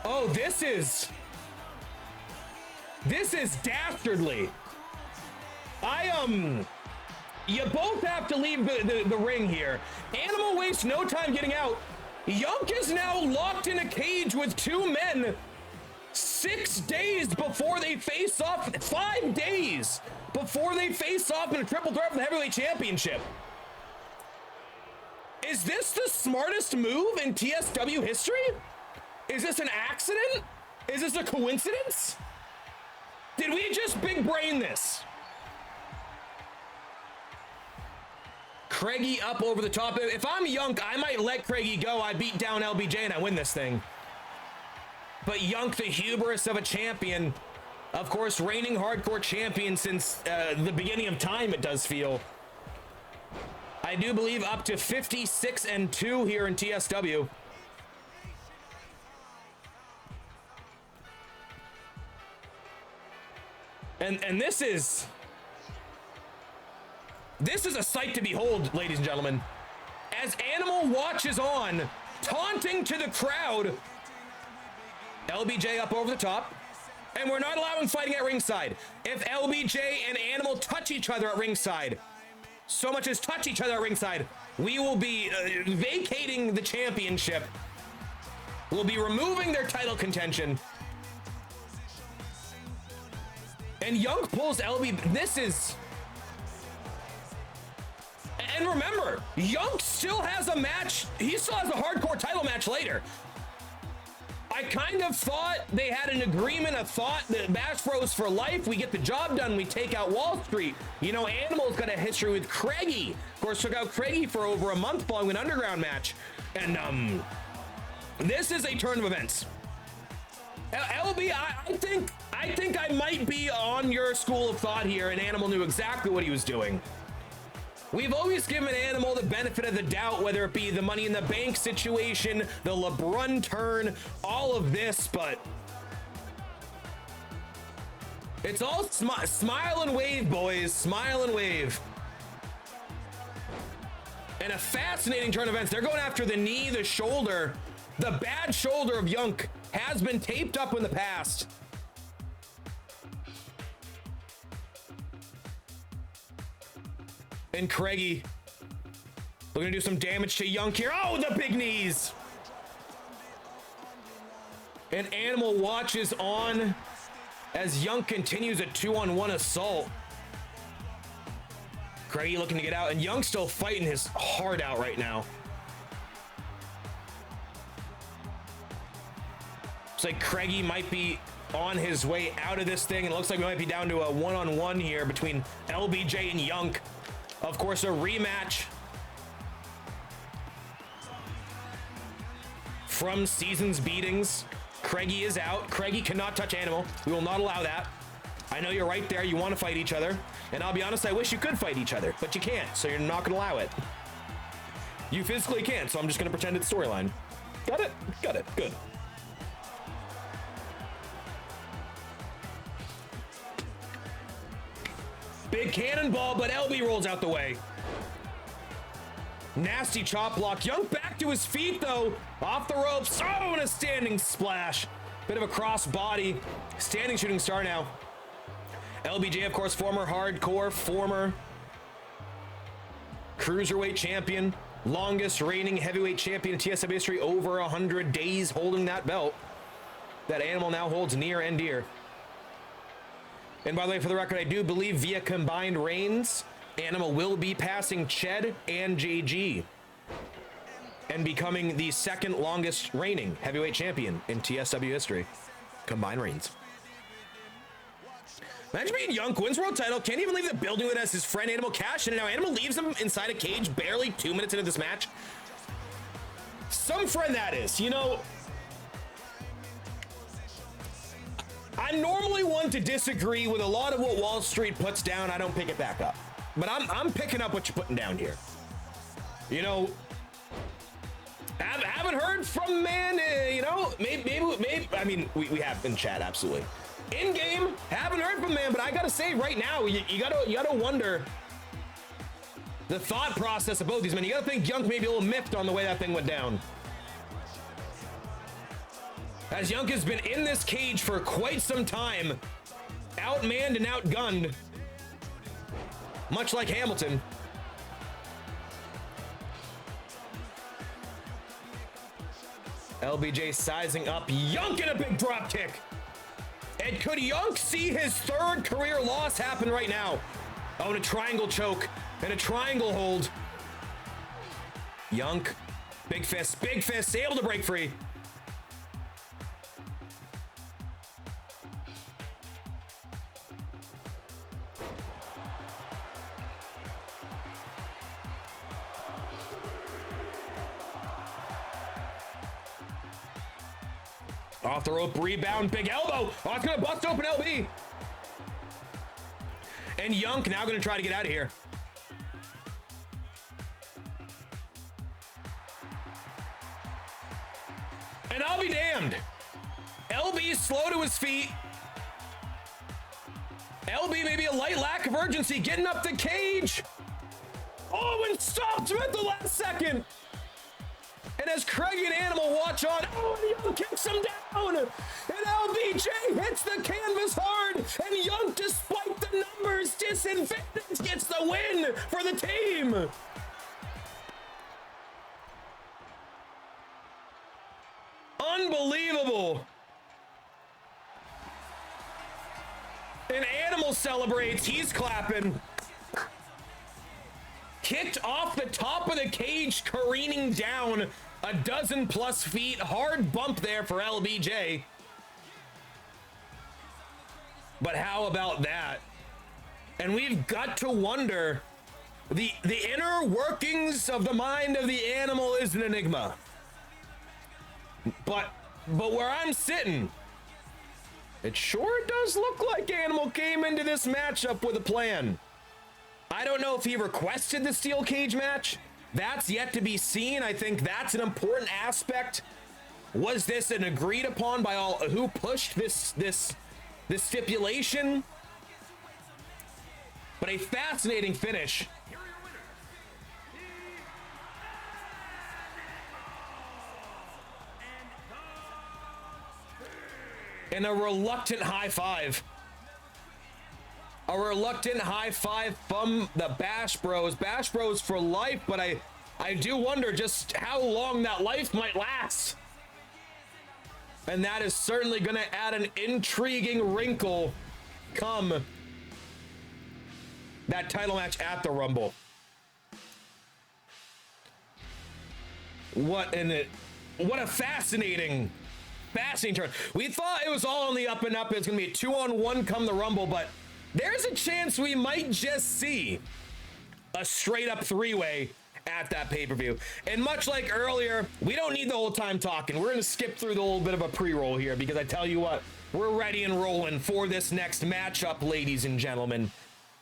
Oh, this is dastardly. You both have to leave the ring here. Animal wastes no time getting out. Yunk is now locked in a cage with two men 6 days before they face off, 5 days before they face off in a triple threat for the heavyweight championship. Is this the smartest move in TSW history? Is this an accident? Is this a coincidence? Did we just big brain this? Craigy up over the top. If I'm Yunk, I might let Craigy go. I beat down LBJ and I win this thing. But Yunk, the hubris of a champion, of course, reigning hardcore champion since the beginning of time, it does feel. I do believe up to 56-2 here in TSW. And this is a sight to behold, ladies and gentlemen. As Animal watches on, taunting to the crowd. LBJ up over the top. And we're not allowing fighting at ringside. If LBJ and Animal touch each other at ringside, so much as touch each other at ringside, we will be vacating the championship. We'll be removing their title contention. And Young pulls LB. This is... And remember, Young still has a match. He still has a hardcore title match later. I kind of thought they had an agreement. I thought that Bash Bros for life. We get the job done. We take out Wall Street. You know, Animal's got a history with Craigy. Of course, took out Craigy for over a month following an underground match. And this is a turn of events. LB, I think I might be on your school of thought here, and Animal knew exactly what he was doing. We've always given Animal the benefit of the doubt, whether it be the Money in the Bank situation, the LeBron turn, all of this, but it's all smile and wave, boys. Smile and wave. And a fascinating turn of events. They're going after the knee, the shoulder. The bad shoulder of Yunk has been taped up in the past. And Craigy looking to do some damage to Yunk here. Oh, the big knees. And Animal watches on as Yunk continues a 2-on-1 assault. Craigy looking to get out, and Young's still fighting his heart out right now. Looks like Craigy might be on his way out of this thing. It looks like we might be down to a 1-on-1 here between LBJ and Yunk. Of course, a rematch from season's beatings. Craigie is out. Craigie cannot touch Animal. We will not allow that. I know you're right there. You want to fight each other. And I'll be honest, I wish you could fight each other, but you can't, so you're not going to allow it. You physically can't, so I'm just going to pretend it's storyline. Got it? Got it. Good. Big cannonball, but LB rolls out the way. Nasty chop block. Young back to his feet, though. Off the ropes. Oh, and a standing splash. Bit of a cross body. Standing shooting star now. LBJ, of course, former hardcore, former cruiserweight champion. Longest reigning heavyweight champion in TSW history. Over 100 days holding that belt. That Animal now holds near and dear. And by the way, for the record, I do believe via combined reigns, Animal will be passing Ched and JG and becoming the second longest reigning heavyweight champion in TSW history. Combined reigns. Imagine being Young, wins world title, can't even leave the building with us. His friend Animal cash in, and now Animal leaves him inside a cage barely 2 minutes into this match. Some friend that is, you know. I'm normally one to disagree with a lot of what Wall Street puts down. I don't pick it back up. But I'm picking up what you're putting down here. You know, haven't heard from man, you know, maybe, I mean, we have in chat, absolutely. In game, haven't heard from man, but I gotta say right now, you gotta wonder the thought process of both these men. You gotta think Young may be a little miffed on the way that thing went down. As Young has been in this cage for quite some time, outmanned and outgunned, much like Hamilton. LBJ sizing up Young in a big drop kick. And could Young see his third career loss happen right now? Oh, and a triangle choke and a triangle hold. Young, big fist, able to break free. Off the rope, rebound, big elbow. Oh, it's gonna bust open LB. And Young now gonna try to get out of here. And I'll be damned. LB's slow to his feet. LB maybe a light lack of urgency, getting up the cage. Oh, and stops him at the last second. And as Craig and Animal watch on, oh, and Young kicks him down. And LBJ hits the canvas hard. And Young, despite the numbers disadvantage, gets the win for the team. Unbelievable. And Animal celebrates. He's clapping. Kicked off the top of the cage, careening down a dozen plus feet. Hard bump there for LBJ. But how about that? And we've got to wonder, the inner workings of the mind of the Animal is an enigma. But where I'm sitting, it sure does look like Animal came into this matchup with a plan. I don't know if he requested the steel cage match. That's yet to be seen. I think that's an important aspect. Was this an agreed upon by all who pushed this stipulation? But a fascinating finish. And a reluctant high five. A reluctant high five from the Bash Bros. Bash Bros for life, but I do wonder just how long that life might last. And that is certainly going to add an intriguing wrinkle come that title match at the Rumble. What a fascinating turn. We thought it was all on the up and up. It's going to be a 2-on-1 come the Rumble, but there's a chance we might just see a straight up three-way at that pay-per-view. And much like earlier, we don't need the whole time talking. We're going to skip through the little bit of a pre-roll here because I tell you what, we're ready and rolling for this next matchup, ladies and gentlemen.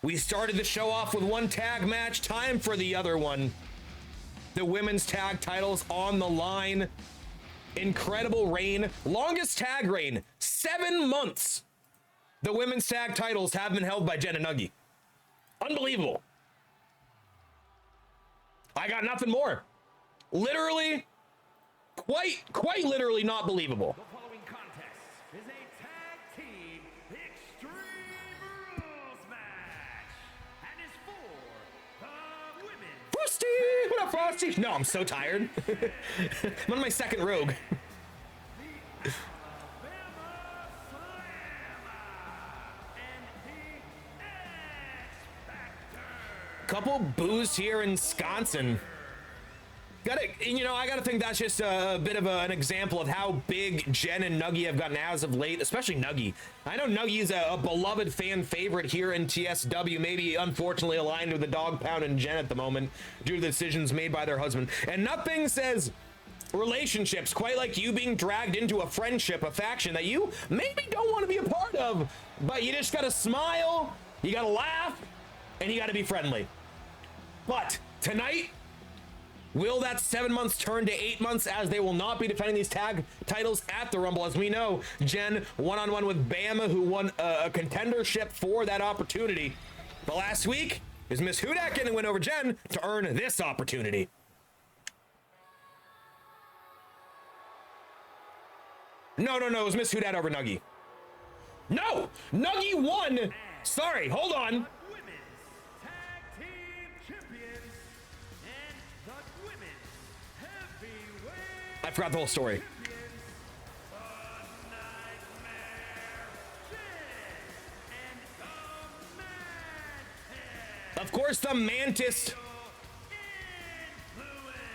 We started the show off with one tag match, time for the other one. The women's tag titles on the line. Incredible reign, longest tag reign, 7 months. The women's tag titles have been held by Jen and Nuggie. Unbelievable. I got nothing more. Literally, quite literally not believable. The following contest is a tag team Extreme Rules match and is for the women. Frosty! What up, Frosty? No, I'm so tired. I'm on my second rogue. Couple boos here in Wisconsin. I gotta think that's just a bit of an example of how big Jen and Nuggie have gotten as of late, especially Nuggie. I know Nuggie's a beloved fan favorite here in TSW, maybe unfortunately aligned with the dog pound and Jen at the moment due to the decisions made by their husband. And nothing says relationships quite like you being dragged into a friendship, a faction that you maybe don't want to be a part of, but you just gotta smile, you gotta laugh, and you gotta be friendly. But tonight, will that 7 months turn to 8 months as they will not be defending these tag titles at the Rumble? As we know, Jen one-on-one with Bama, who won a contendership for that opportunity. But last week, is Miss Hudak getting a win over Jen to earn this opportunity? No, it was Miss Hudak over Nuggie. No, Nuggie won. Sorry, hold on. I forgot the whole story. Of course, the Mantis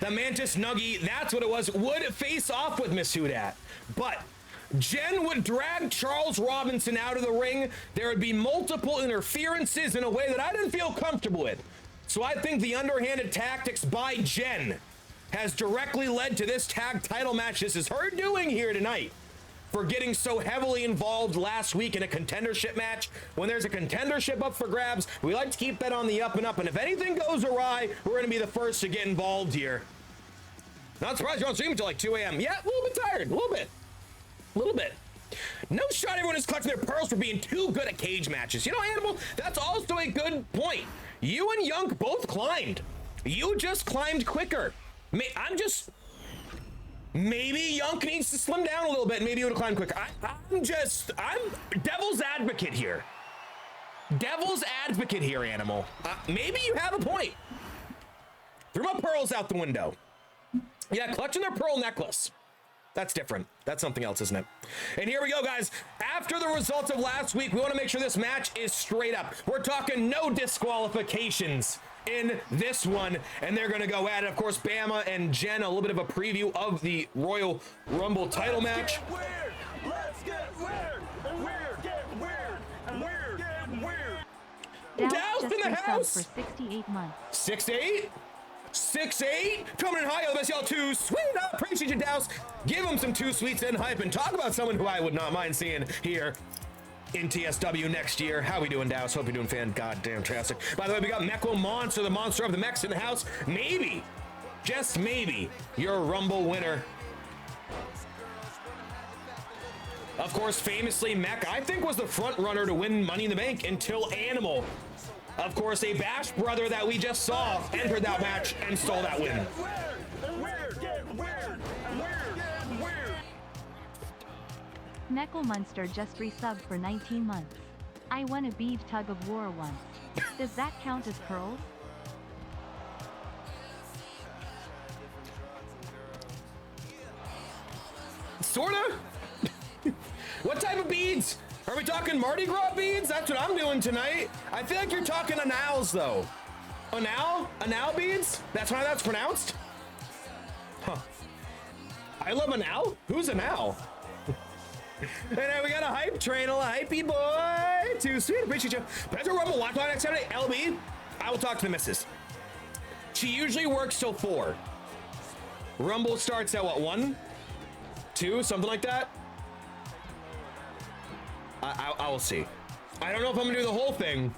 Nuggie, that's what it was, would face off with Miss Hudat. But Jen would drag Charles Robinson out of the ring. There would be multiple interferences in a way that I didn't feel comfortable with. So I think the underhanded tactics by Jen has directly led to this tag title match. This is her doing here tonight for getting so heavily involved last week in a contendership match. When there's a contendership up for grabs, we like to keep that on the up and up. And if anything goes awry, we're going to be the first to get involved here. Not surprised you don't stream until like 2 a.m. Yeah, a little bit tired, a little bit. No shot everyone is collecting their pearls for being too good at cage matches. You know, Animal, that's also a good point. You and Yunk both climbed. You just climbed quicker. Maybe Yunk needs to slim down a little bit and maybe he would have climbed quicker. I'm devil's advocate here. Devil's advocate here, Animal. Maybe you have a point. Threw my pearls out the window. Yeah, clutching their pearl necklace. That's different. That's something else, isn't it? And here we go, guys. After the results of last week, we want to make sure this match is straight up. We're talking no disqualifications in this one, and they're going to go at it. Of course, Bama and Jen, a little bit of a preview of the Royal Rumble title match. Let's get weird. And weird. Get weird. And weird. Get weird. Douse in the house. For 68 months. 6'8", 6'8", coming in high. All the best, y'all. Too sweet. I appreciate you, Douse. Give him some too sweets and hype, and talk about someone who I would not mind seeing here in TSW next year. How we doing, Douse? Hope you're doing goddamn fantastic. By the way, we got Mecco Monster, the monster of the mechs in the house. Maybe, just maybe, you're a Rumble winner. Of course, famously, Mech, I think, was the front runner to win Money in the Bank until Animal. Of course, a Bash brother that we just saw entered that match and stole that win. Meckle Munster just resubbed for 19 months. I won a beef tug of war once. Does that count as pearls? Sorta. What type of beads? Are we talking Mardi Gras beads? That's what I'm doing tonight. I feel like you're talking anals, though. Anal? Anal beads? That's how that's pronounced? Huh. I love anal? Who's anal? And then we got a hype train, a hypey boy. Too sweet, appreciate you. Petro Rumble, watch on next Saturday. LB, I will talk to the missus. She usually works till 4. Rumble starts at what, 1? 2, something like that? I will see. I don't know if I'm gonna do the whole thing.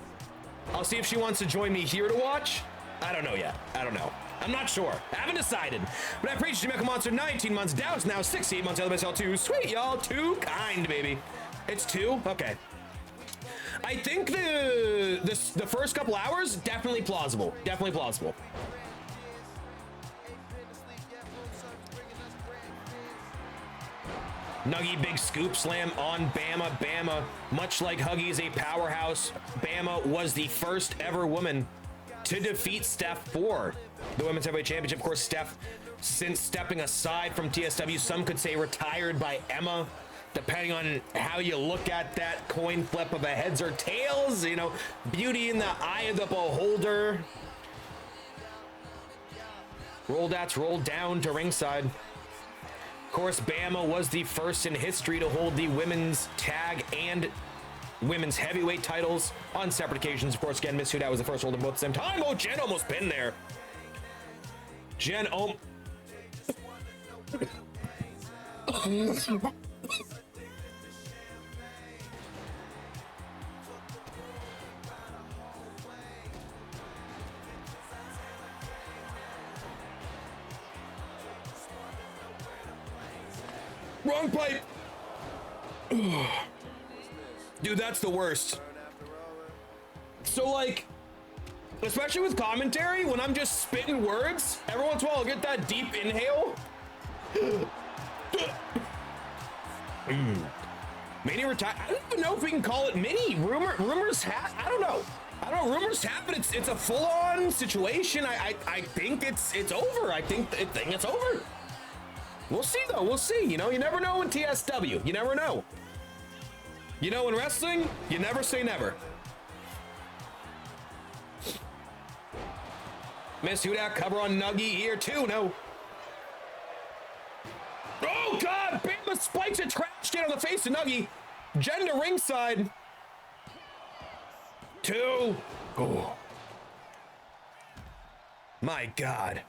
I'll see if she wants to join me here to watch. I don't know yet. I don't know. I'm not sure. I haven't decided. But I appreciate you, Mecha Monster. 19 months. Dow's now 68 months. LBSL 2. Sweet, y'all. Too kind, baby. It's 2? Okay. I think the first couple hours, definitely plausible. Definitely plausible. Nuggie, big scoop slam on Bama. Bama, much like Huggy's a powerhouse, Bama was the first ever woman to defeat Steph for the Women's Heavyweight Championship. Of course, Steph, since stepping aside from TSW, some could say retired by Emma, depending on how you look at that coin flip of a heads or tails, you know, beauty in the eye of the beholder. Rolled down to ringside. Of course, Bama was the first in history to hold the women's tag and women's heavyweight titles on separate occasions. Of course, again, Miss Huda was the first to hold them both at the same time. Oh, Jen almost pinned there. Jen, oh. Wrong pipe. Dude, that's the worst. So, like, especially with commentary, when I'm just spitting words, every once in a while I'll get that deep inhale. Mini retire. I don't even know if we can call it mini. Rumors have. I don't know. Rumors have, but it's a full-on situation. I think it's over. I think it's over. We'll see, though. We'll see. You know, you never know in TSW. You never know. You know, in wrestling, you never say never. Miss Hudak, cover on Nuggie here, too. No. Oh, God! Bama spikes a trash can on the face of Nuggie. Jen to ringside. 2. Oh. My God.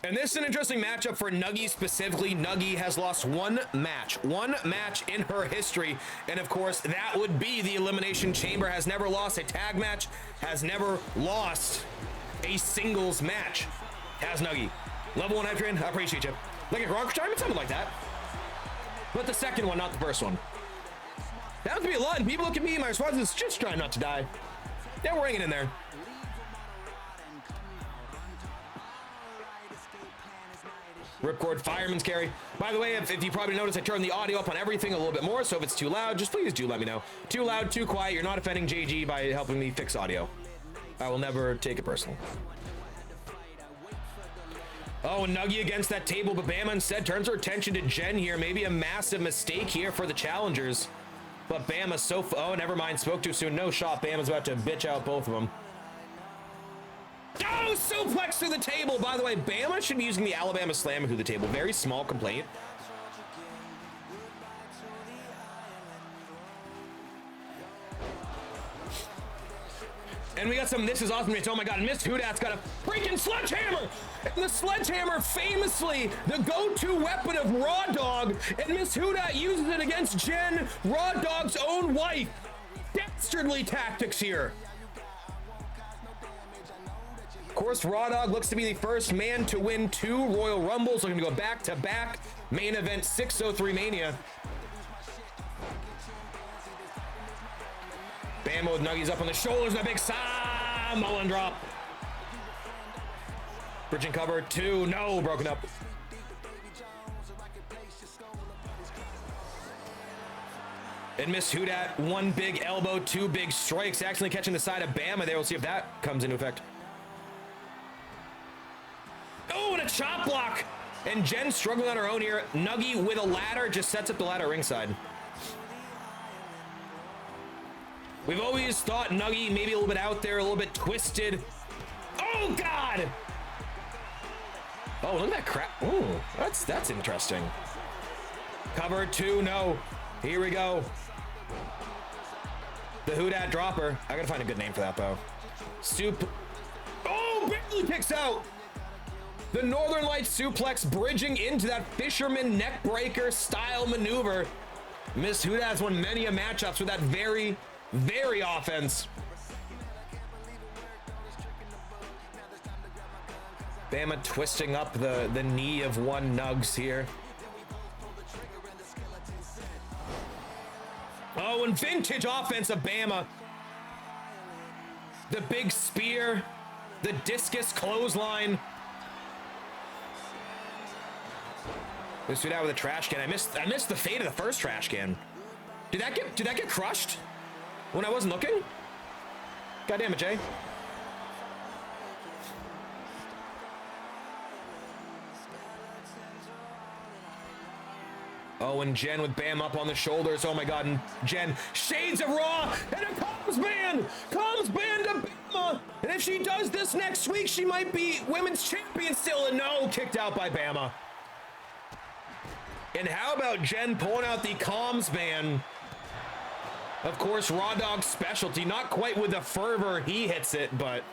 And this is an interesting matchup for Nuggie specifically. Nuggie has lost one match in her history. And of course, that would be the Elimination Chamber. Has never lost a tag match, has never lost a singles match. Has Nuggie. Level 1 Adrian, I appreciate you. Like a Gronk retirement, something like that. But the second one, not the first one. That would be a lot, and people look at me, my response is just try not to die. Yeah, we're hanging in there. Ripcord fireman's carry. By the way, if you probably noticed, I turned the audio up on everything a little bit more, so if it's too loud, just please do let me know. Too loud, too quiet, you're not offending JG by helping me fix audio. I will never take it personal. Oh, Nuggie against that table, but Bama instead turns her attention to Jen here. Maybe a massive mistake here for the challengers. But Bama oh, never mind, spoke too soon. No shot, Bama's about to bitch out both of them. Oh, suplex through the table. By the way, Bama should be using the Alabama Slam through the table. Very small complaint. And we got some, this is awesome. Oh my God, Miss Hudat's got a freaking sledgehammer. And the sledgehammer, famously the go-to weapon of Raw Dog. And Miss Hudat uses it against Jen, Raw Dog's own wife. Dastardly tactics here. Of course, Raw Dog looks to be the first man to win 2 Royal Rumbles. Looking to go back-to-back main event 603 Mania. Bama with Nuggies up on the shoulders and a big Samoan drop. Bridging cover, 2, no, broken up. And Miss Hudat, 1 big elbow, 2 big strikes, accidentally catching the side of Bama there. We'll see if that comes into effect. Oh, and a chop block. And Jen struggling on her own here. Nuggie with a ladder, just sets up the ladder ringside. We've always thought Nuggie maybe a little bit out there, a little bit twisted. Oh, God! Oh, look at that crap. Ooh, that's interesting. Cover 2, no. Here we go. The Hudat dropper. I gotta find a good name for that, though. Soup. Oh, Oh, barely kicks out. The Northern Lights suplex bridging into that fisherman neck breaker style maneuver. Miss Huda has won many a matchups with that very offense. Bama twisting up the knee of one Nugs here. Oh, and vintage offense of Bama. The big spear, the discus clothesline. Let's do that with a trash can. I missed the fate of the first trash can. Did that get crushed when I wasn't looking? God damn it, Jay. Oh, and Jen with Bam up on the shoulders. Oh my God, and Jen, shades of Raw, and a comms band to Bama. And if she does this next week, she might be women's champion still. And no, kicked out by Bama. And how about Jen pulling out the comms band? Of course, Raw Dog's specialty, not quite with the fervor he hits it, but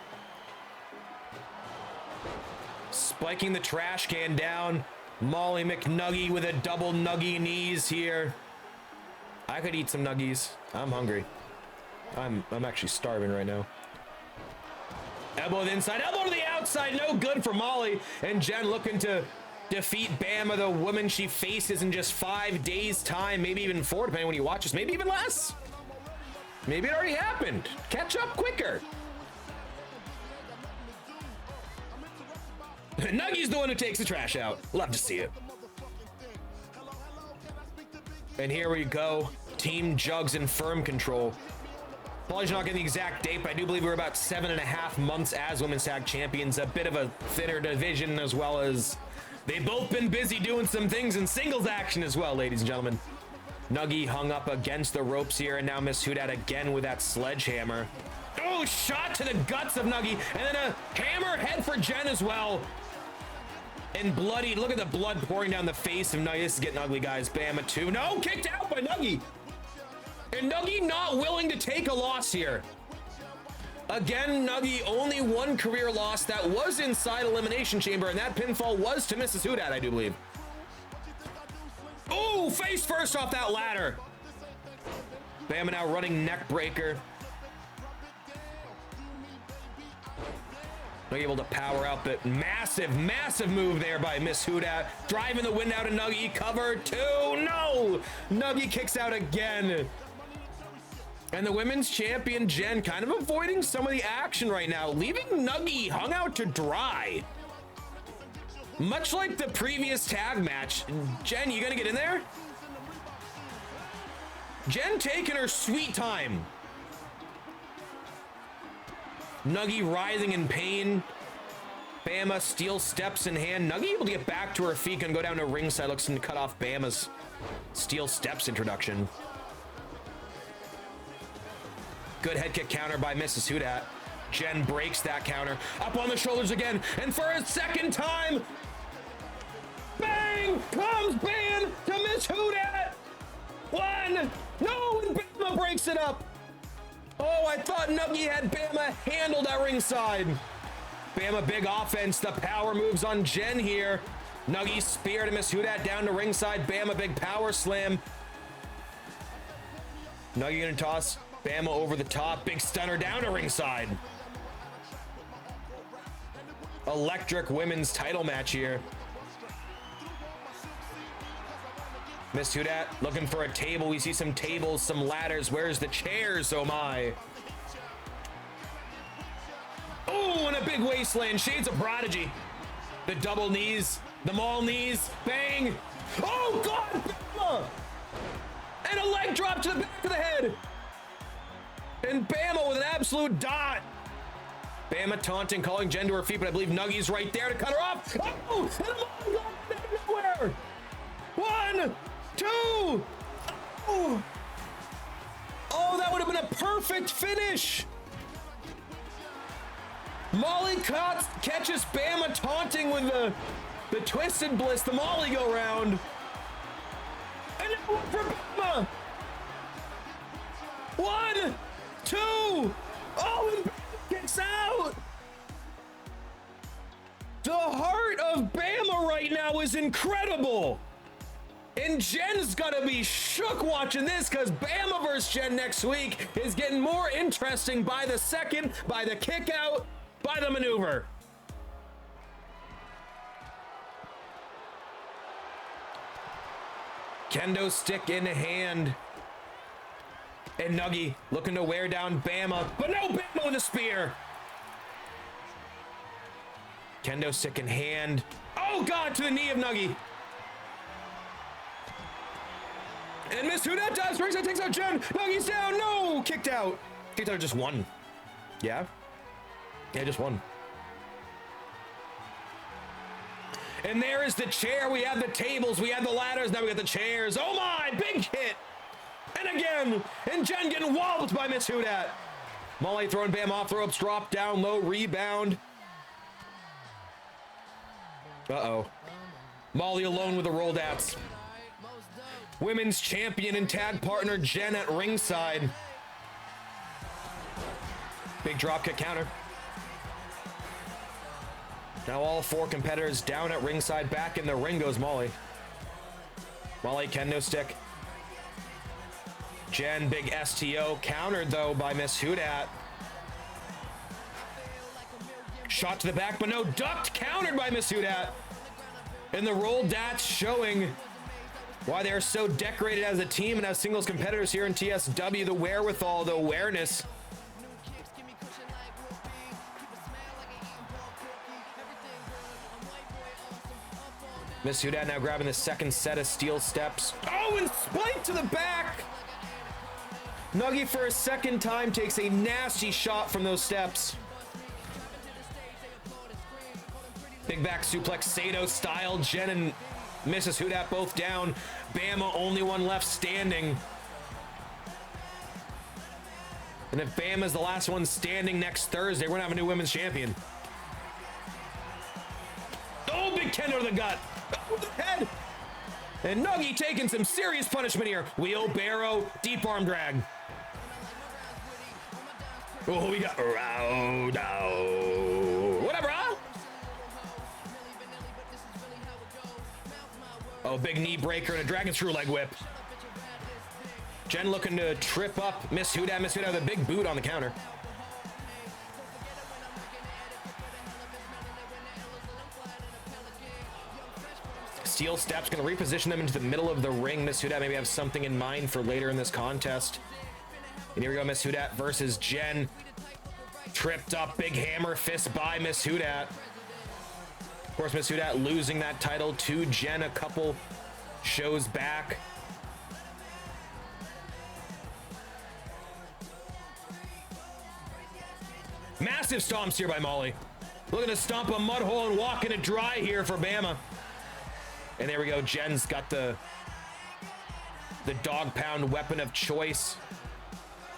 spiking the trash can down. Molly McNuggy with a double nuggy knees here. I could eat some nuggies. I'm hungry. I'm actually starving right now. Elbow to the inside, elbow to the outside. No good for Molly. And Jen looking to defeat Bama, the woman she faces in just 5 days' time, maybe even 4, depending when you watch this, maybe even less. Maybe it already happened. Catch up quicker. Nuggy's the one who takes the trash out. Love to see it. And here we go. Team Jugs in firm control. Apologies for not getting the exact date, but I do believe we're about 7.5 months as Women's Tag Champions. A bit of a thinner division, as well as they've both been busy doing some things in singles action as well, ladies and gentlemen. Nuggy hung up against the ropes here, and now Miss Hudat again with that sledgehammer. Oh, shot to the guts of Nuggy, and then a hammer head for Jen as well. And bloody, look at the blood pouring down the face of Nuggy. This is getting ugly, guys. Bama 2. No, kicked out by Nuggy. And Nuggy not willing to take a loss here. Again, Nuggy only one career loss that was inside Elimination Chamber, and that pinfall was to Mrs. Hudat, I do believe. Oh, face first off that ladder. Bama now running neck breaker. Not able to power out, but massive move there by Miss Hudat. Driving the wind out of Nuggy. Cover 2. No! Nuggy kicks out again. And the women's champion, Jen, kind of avoiding some of the action right now, leaving Nuggy hung out to dry. Much like the previous tag match. Jen, you gonna get in there? Jen taking her sweet time. Nuggy writhing in pain. Bama steel steps in hand. Nuggy able to get back to her feet and go down to ringside. Looks to cut off Bama's steel steps introduction. Good head kick counter by Mrs. Hudat. Jen breaks that counter. Up on the shoulders again. And for a second time, bang! Comes Ban to Miss Hudat. 1. No, and Bama breaks it up. Oh, I thought Nuggy had Bama handled at ringside. Bama big offense. The power moves on Jen here. Nuggy spear to Miss Hudat down to ringside. Bama big power slam. Nuggy gonna toss Bama over the top. Big stunner down to ringside. Electric women's title match here. Miss Hudat looking for a table. We see some tables, some ladders. Where's the chairs? Oh my. Oh, and a big wasteland. Shades of Prodigy. The double knees, the maul knees. Bang. Oh God, Bama. And a leg drop to the back of the head. And Bama with an absolute dot. Bama taunting, calling Jen to her feet, but I believe Nuggy's right there to cut her off. Oh, and a maul going nowhere. 1, 2. Oh, that would have been a perfect finish. Molly catches Bama taunting with the twisted bliss, the Molly go round. And it went for Bama. 1, 2. Oh, and Bama kicks out. was incredible. And Jen's gonna be shook watching this because Bama vs. Jen next week is getting more interesting by the second, by the kick out, by the maneuver. Kendo stick in hand. And Nuggy looking to wear down Bama, but no, Bama with a spear. Kendo stick in hand. Oh God, to the knee of Nuggy. And miss who that does. Ringside takes out Jen. Nuggy's down. No, kicked out. Kicked out just one. Yeah? Yeah, just one. And there is the chair. We have the tables. We have the ladders. Now we got the chairs. Oh my, big hit. And again, and Jen getting walloped by Miss Hudat. Molly throwing Bam off the ropes, drop down low, rebound. Uh-oh. Molly alone with the roll dats. Women's champion and tag partner Jen at ringside. Big dropkick counter. Now all four competitors down at ringside. Back in the ring goes Molly. Molly kendo stick. Jen, big STO, countered though by Miss Hudat. Shot to the back, but no, ducked, countered by Miss Hudat. And the roll dats showing why they're so decorated as a team and as singles competitors here in TSW. The wherewithal, the awareness. Miss Hudat now grabbing the second set of steel steps. Oh, and spike to the back. Nuggy for a second time takes a nasty shot from those steps. Big back suplex, Sato style. Jen and Mrs. Hudat both down. Bama only one left standing. And if Bama's the last one standing next Thursday, we're gonna have a new women's champion. Oh, big kendo to the gut. Oh, the head. And Nuggy taking some serious punishment here. Wheelbarrow, deep arm drag. Oh, we got Rowdow. Whatever, huh? Oh, big knee breaker and a dragon screw leg whip. Jen looking to trip up Miss Hudat. Miss Hudat with a big boot on the counter. Steel steps, going to reposition them into the middle of the ring. Miss Hudat maybe have something in mind for later in this contest. And here we go, Miss Hudat versus Jen. Tripped up, big hammer fist by Miss Hudat. Of course, Miss Hudat losing that title to Jen a couple shows back. Massive stomps here by Molly. Looking to stomp a mud hole and walk in it dry here for Bama. And there we go, Jen's got the dog pound weapon of choice.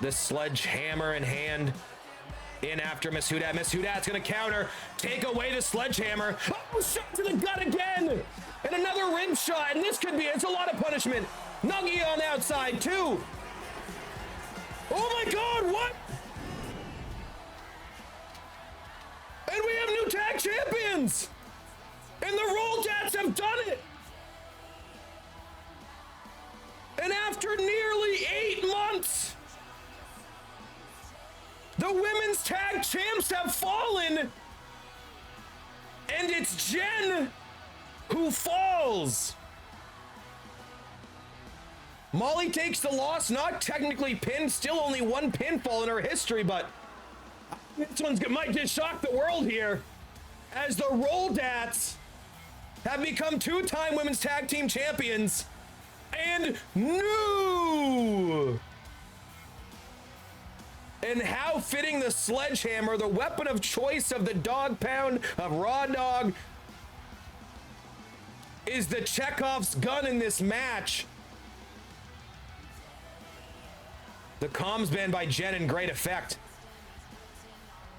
The sledgehammer in hand. In after Miss Hudat. Miss Hudat's gonna counter. Take away the sledgehammer. Oh, shot to the gut again. And another rim shot. And this could be, it's a lot of punishment. Nuggy on the outside too. Oh my God, what? And we have new tag champions. And the Roll Jats have done it. And after nearly 8 months, the women's tag champs have fallen. And it's Jen who falls. Molly takes the loss, not technically pinned, still only one pinfall in her history, but this one's might just shock the world here as the Roldats have become 2-time women's tag team champions and new. And how fitting the sledgehammer, the weapon of choice of the dog pound of Raw Dog, is the Chekhov's gun in this match. The comms band by Jen in great effect.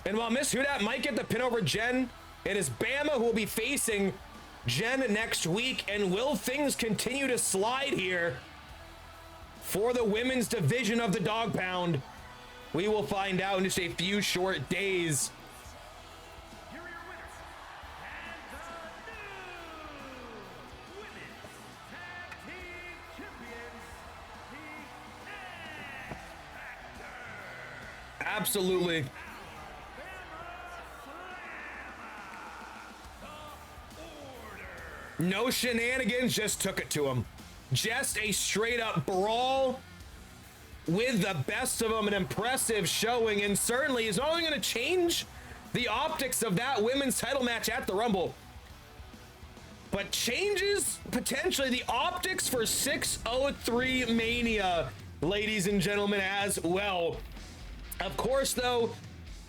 And while Miss Hudat might get the pin over Jen, it is Bama who will be facing Jen next week. And will things continue to slide here for the women's division of the dog pound? We will find out in just a few short days. Here are your winners, and the Absolutely. No shenanigans, just took it to him. Just a straight up brawl with the best of them. An impressive showing, and certainly is not only going to change the optics of that women's title match at the Rumble, but changes potentially the optics for 603 Mania, ladies and gentlemen, as well. Of course, though,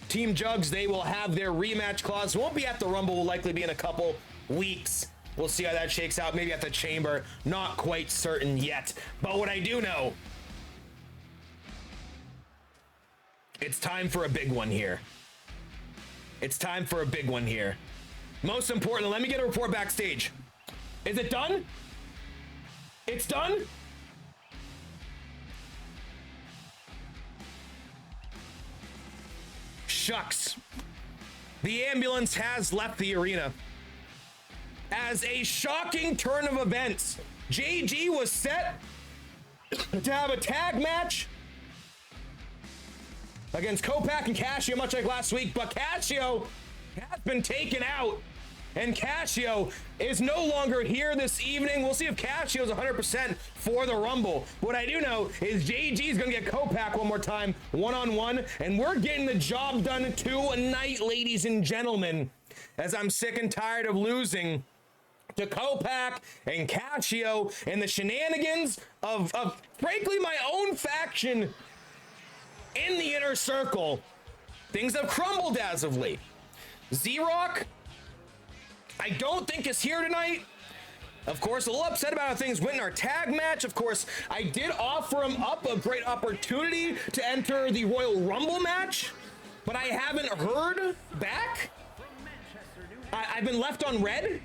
Team Jugs, they will have their rematch clause. Won't be at the Rumble, will likely be in a couple weeks. We'll see how that shakes out. Maybe at the Chamber. Not quite certain yet. But what I do know, it's time for a big one here. It's time for a big one here. Most importantly, let me get a report backstage. Is it done? It's done? Shucks. The ambulance has left the arena. As a shocking turn of events, JG was set to have a tag match against Kopak and Casio, much like last week, but Casio has been taken out, and Casio is no longer here this evening. We'll see if Casio is 100% for the Rumble. What I do know is JG is going to get Kopak one more time, one-on-one, and we're getting the job done tonight, ladies and gentlemen, as I'm sick and tired of losing to Kopak and Casio and the shenanigans of frankly my own faction in the inner circle. Things have crumbled as of late. Z-Rock, I don't think is here tonight. Of course, a little upset about how things went in our tag match. Of course, I did offer him up a great opportunity to enter the Royal Rumble match, but I haven't heard back. I've been left on red.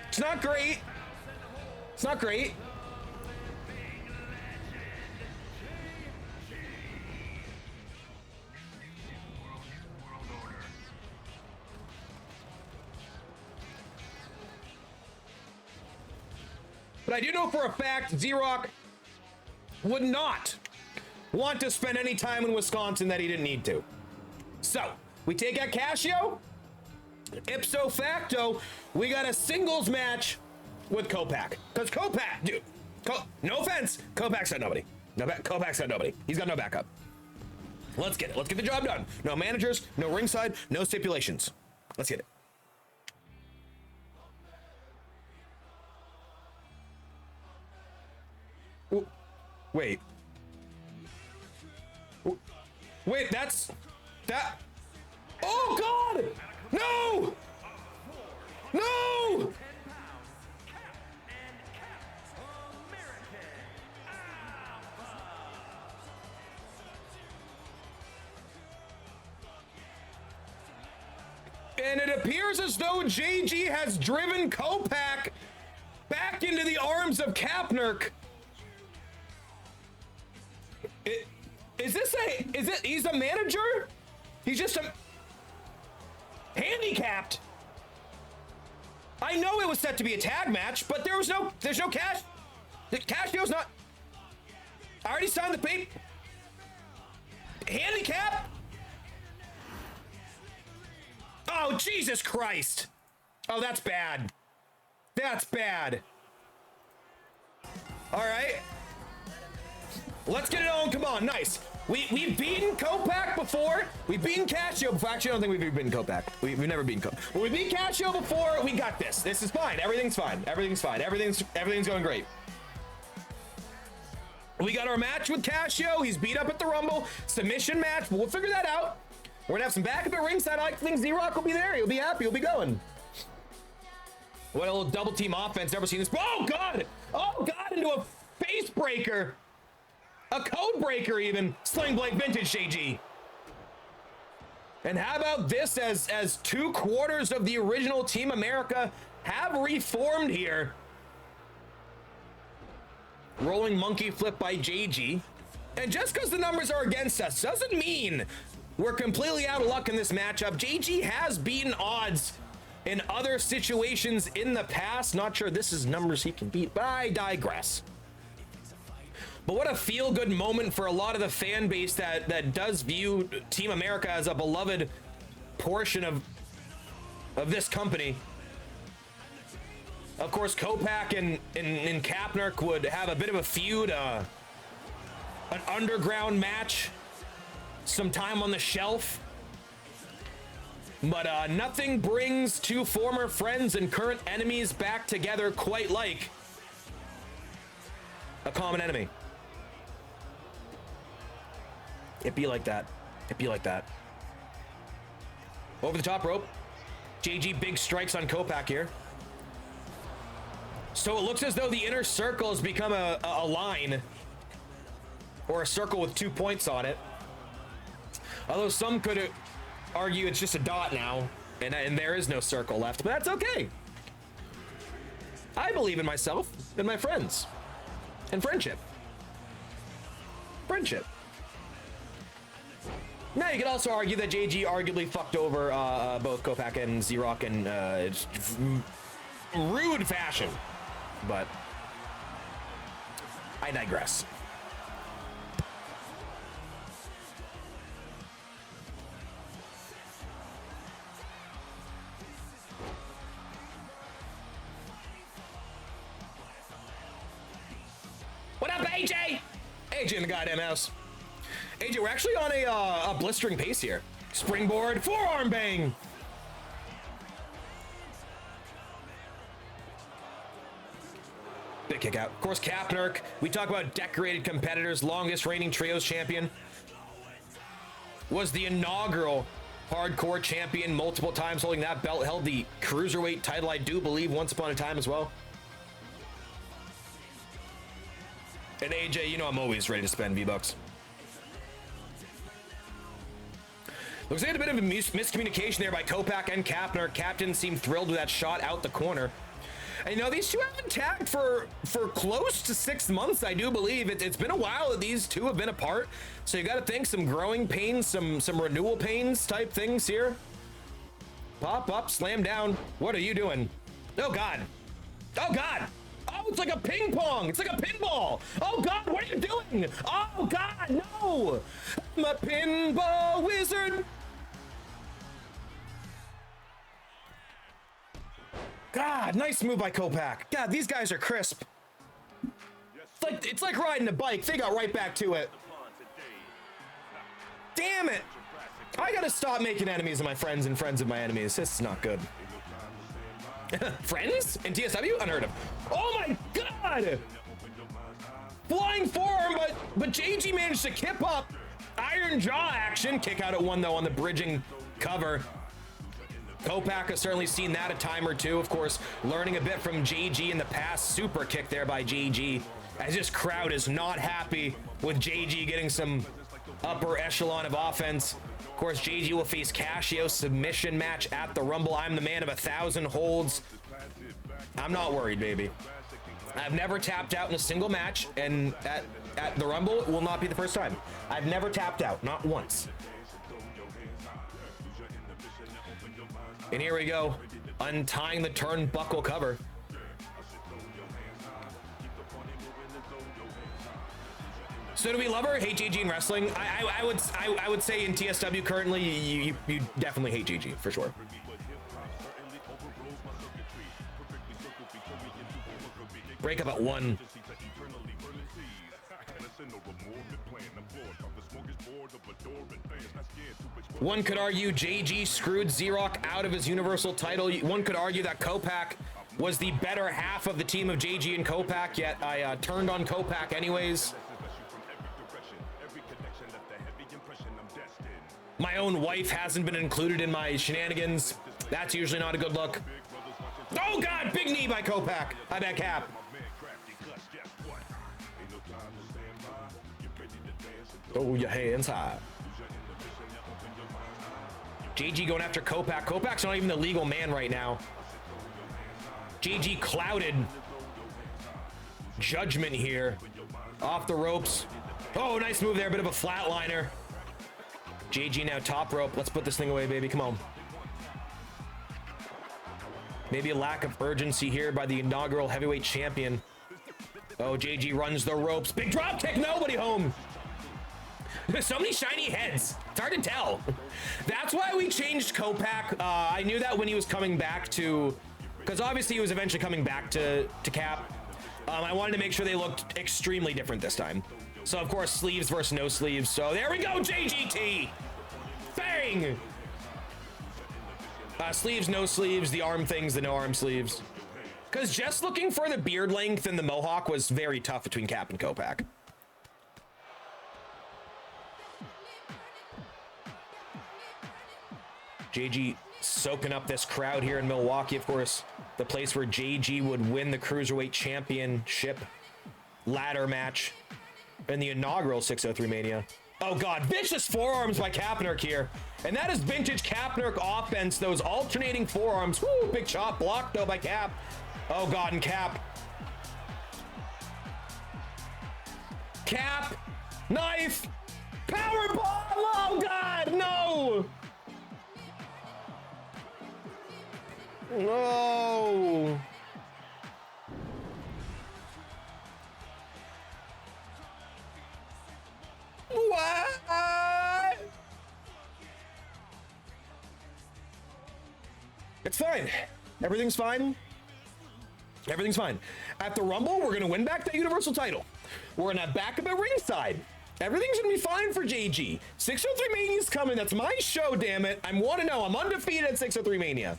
It's not great. It's not great. But I do know for a fact Z-Rock would not want to spend any time in Wisconsin that he didn't need to. So, we take out Casio. Ipso facto, we got a singles match with Kopak. Because Kopak, dude, no offense, Kopak's got nobody. Kopak's got nobody. He's got no backup. Let's get it. Let's get the job done. No managers, no ringside, no stipulations. Let's get it. Wait. Wait, that's... That... Oh, God! No! No! And it appears as though JG has driven Kopak back into the arms of Kapnerk. He's a manager? He's just a... handicapped. I know it was set to be a tag match, but there's no cash. The Casio's not. I already signed the paper. Handicap? Oh, Jesus Christ. Oh, that's bad. That's bad. All right. Let's get it on. Come on. Nice. We've beaten Kopak before. We've beaten Casio before. Actually, I don't think we've beaten Kopak. We've never beaten Kopak. But we beat Casio before. We got this. This is fine. Everything's fine. Everything's fine. Everything's going great. We got our match with Casio. He's beat up at the Rumble. Submission match. We'll figure that out. We're going to have some backup at ringside. I think Z-Rock will be there. He'll be happy. He'll be going. What a little double team offense. Never seen this. Oh, God. Oh, God. Into a face breaker. A code breaker even. Sling Blade vintage JG. And how about this as 2/4 of the original Team America have reformed here. Rolling monkey flip by JG. And just because the numbers are against us doesn't mean we're completely out of luck in this matchup. JG has beaten odds in other situations in the past. Not sure this is numbers he can beat, but I digress. But what a feel-good moment for a lot of the fan base that does view Team America as a beloved portion of this company. Of course, Kopak and Kapnerk would have a bit of a feud, an underground match, some time on the shelf. But nothing brings two former friends and current enemies back together quite like a common enemy. It be like that. It be like that. Over the top rope. JG big strikes on Kopak here. So it looks as though the inner circle has become a line. Or a circle with 2 points on it. Although some could argue it's just a dot now. And there is no circle left. But that's okay. I believe in myself and my friends. And friendship. Friendship. Now, you could also argue that JG arguably fucked over both Kopak and Z-Rock in rude fashion. But I digress. What up, AJ? AJ in the goddamn house. AJ, we're actually on a blistering pace here. Springboard, forearm bang. Big kick out. Of course, Kapnerk. We talk about decorated competitors, longest reigning trios champion. Was the inaugural hardcore champion multiple times, holding that belt. Held the cruiserweight title, I do believe, once upon a time as well. And AJ, you know I'm always ready to spend V-Bucks. Looks like a bit of a miscommunication there by Kopak and Kapner. Captain seemed thrilled with that shot out the corner. And you know, these two haven't tagged for close to 6 months, I do believe. It's been a while that these two have been apart. So you got to think some growing pains, some renewal pains type things here. Pop up, slam down. What are you doing? Oh, God. Oh, God. Oh, it's like a ping pong. It's like a pinball. Oh, God, what are you doing? Oh, God, no. I'm a pinball wizard. God, nice move by Kopak. God, these guys are crisp. It's like riding a bike. They got right back to it. Damn it. I gotta stop making enemies of my friends and friends of my enemies. This is not good. Friends? In TSW? Unheard of. Oh my God! Flying forearm, but JG managed to kip up. Iron jaw action. Kick out at one, though, on the bridging cover. Kopak has certainly seen that a time or two. Of course, learning a bit from JG in the past. Super kick there by JG. As this crowd is not happy with JG getting some upper echelon of offense. Of course, JG will face Casio submission match at the Rumble. I'm the man of 1,000 holds. I'm not worried, baby. I've never tapped out in a single match, and at the Rumble, it will not be the first time. I've never tapped out, not once. And here we go, untying the turnbuckle cover. So do we love her? Hate JG in wrestling? I would say in TSW currently, you definitely hate JG for sure. Break up at one. One could argue JG screwed Z-Rock out of his Universal title. One could argue that Kopak was the better half of the team of JG and Kopak, yet I turned on Kopak anyways. My own wife hasn't been included in my shenanigans. That's usually not a good look. Oh God, big knee by Kopak. I bet Cap. Throw your hands high. JG going after Kopak. Kopak's not even the legal man right now. JG clouded. Judgment here. Off the ropes. Oh, nice move there. Bit of a flatliner. JG now top rope. Let's put this thing away, baby. Come on. Maybe a lack of urgency here by the inaugural heavyweight champion. Oh, JG runs the ropes. Big drop kick, nobody home. So many shiny heads. It's hard to tell. That's why we changed Kopak. I knew that when he was coming back to, because obviously he was eventually coming back to Cap. I wanted to make sure they looked extremely different this time. So of course, sleeves versus no sleeves. So there we go, JGT. Bang. Sleeves, no sleeves, the arm things, the no arm sleeves. Because just looking for the beard length and the mohawk was very tough between Cap and Kopak. JG soaking up this crowd here in Milwaukee, of course, the place where JG would win the Cruiserweight Championship ladder match in the inaugural 603 Mania. Oh God, vicious forearms by Kaepernick here. And that is vintage Kaepernick offense, those alternating forearms. Woo, big chop blocked though by Cap. Oh God, and Cap. Cap, knife, power bomb, oh God, no. No. What? It's fine. Everything's fine. Everything's fine. At the Rumble, we're going to win back that Universal title. We're going to have backup at ringside. Everything's going to be fine for JG. 603 Mania's coming. That's my show, damn it. I'm 1-0. I'm undefeated at 603 Mania.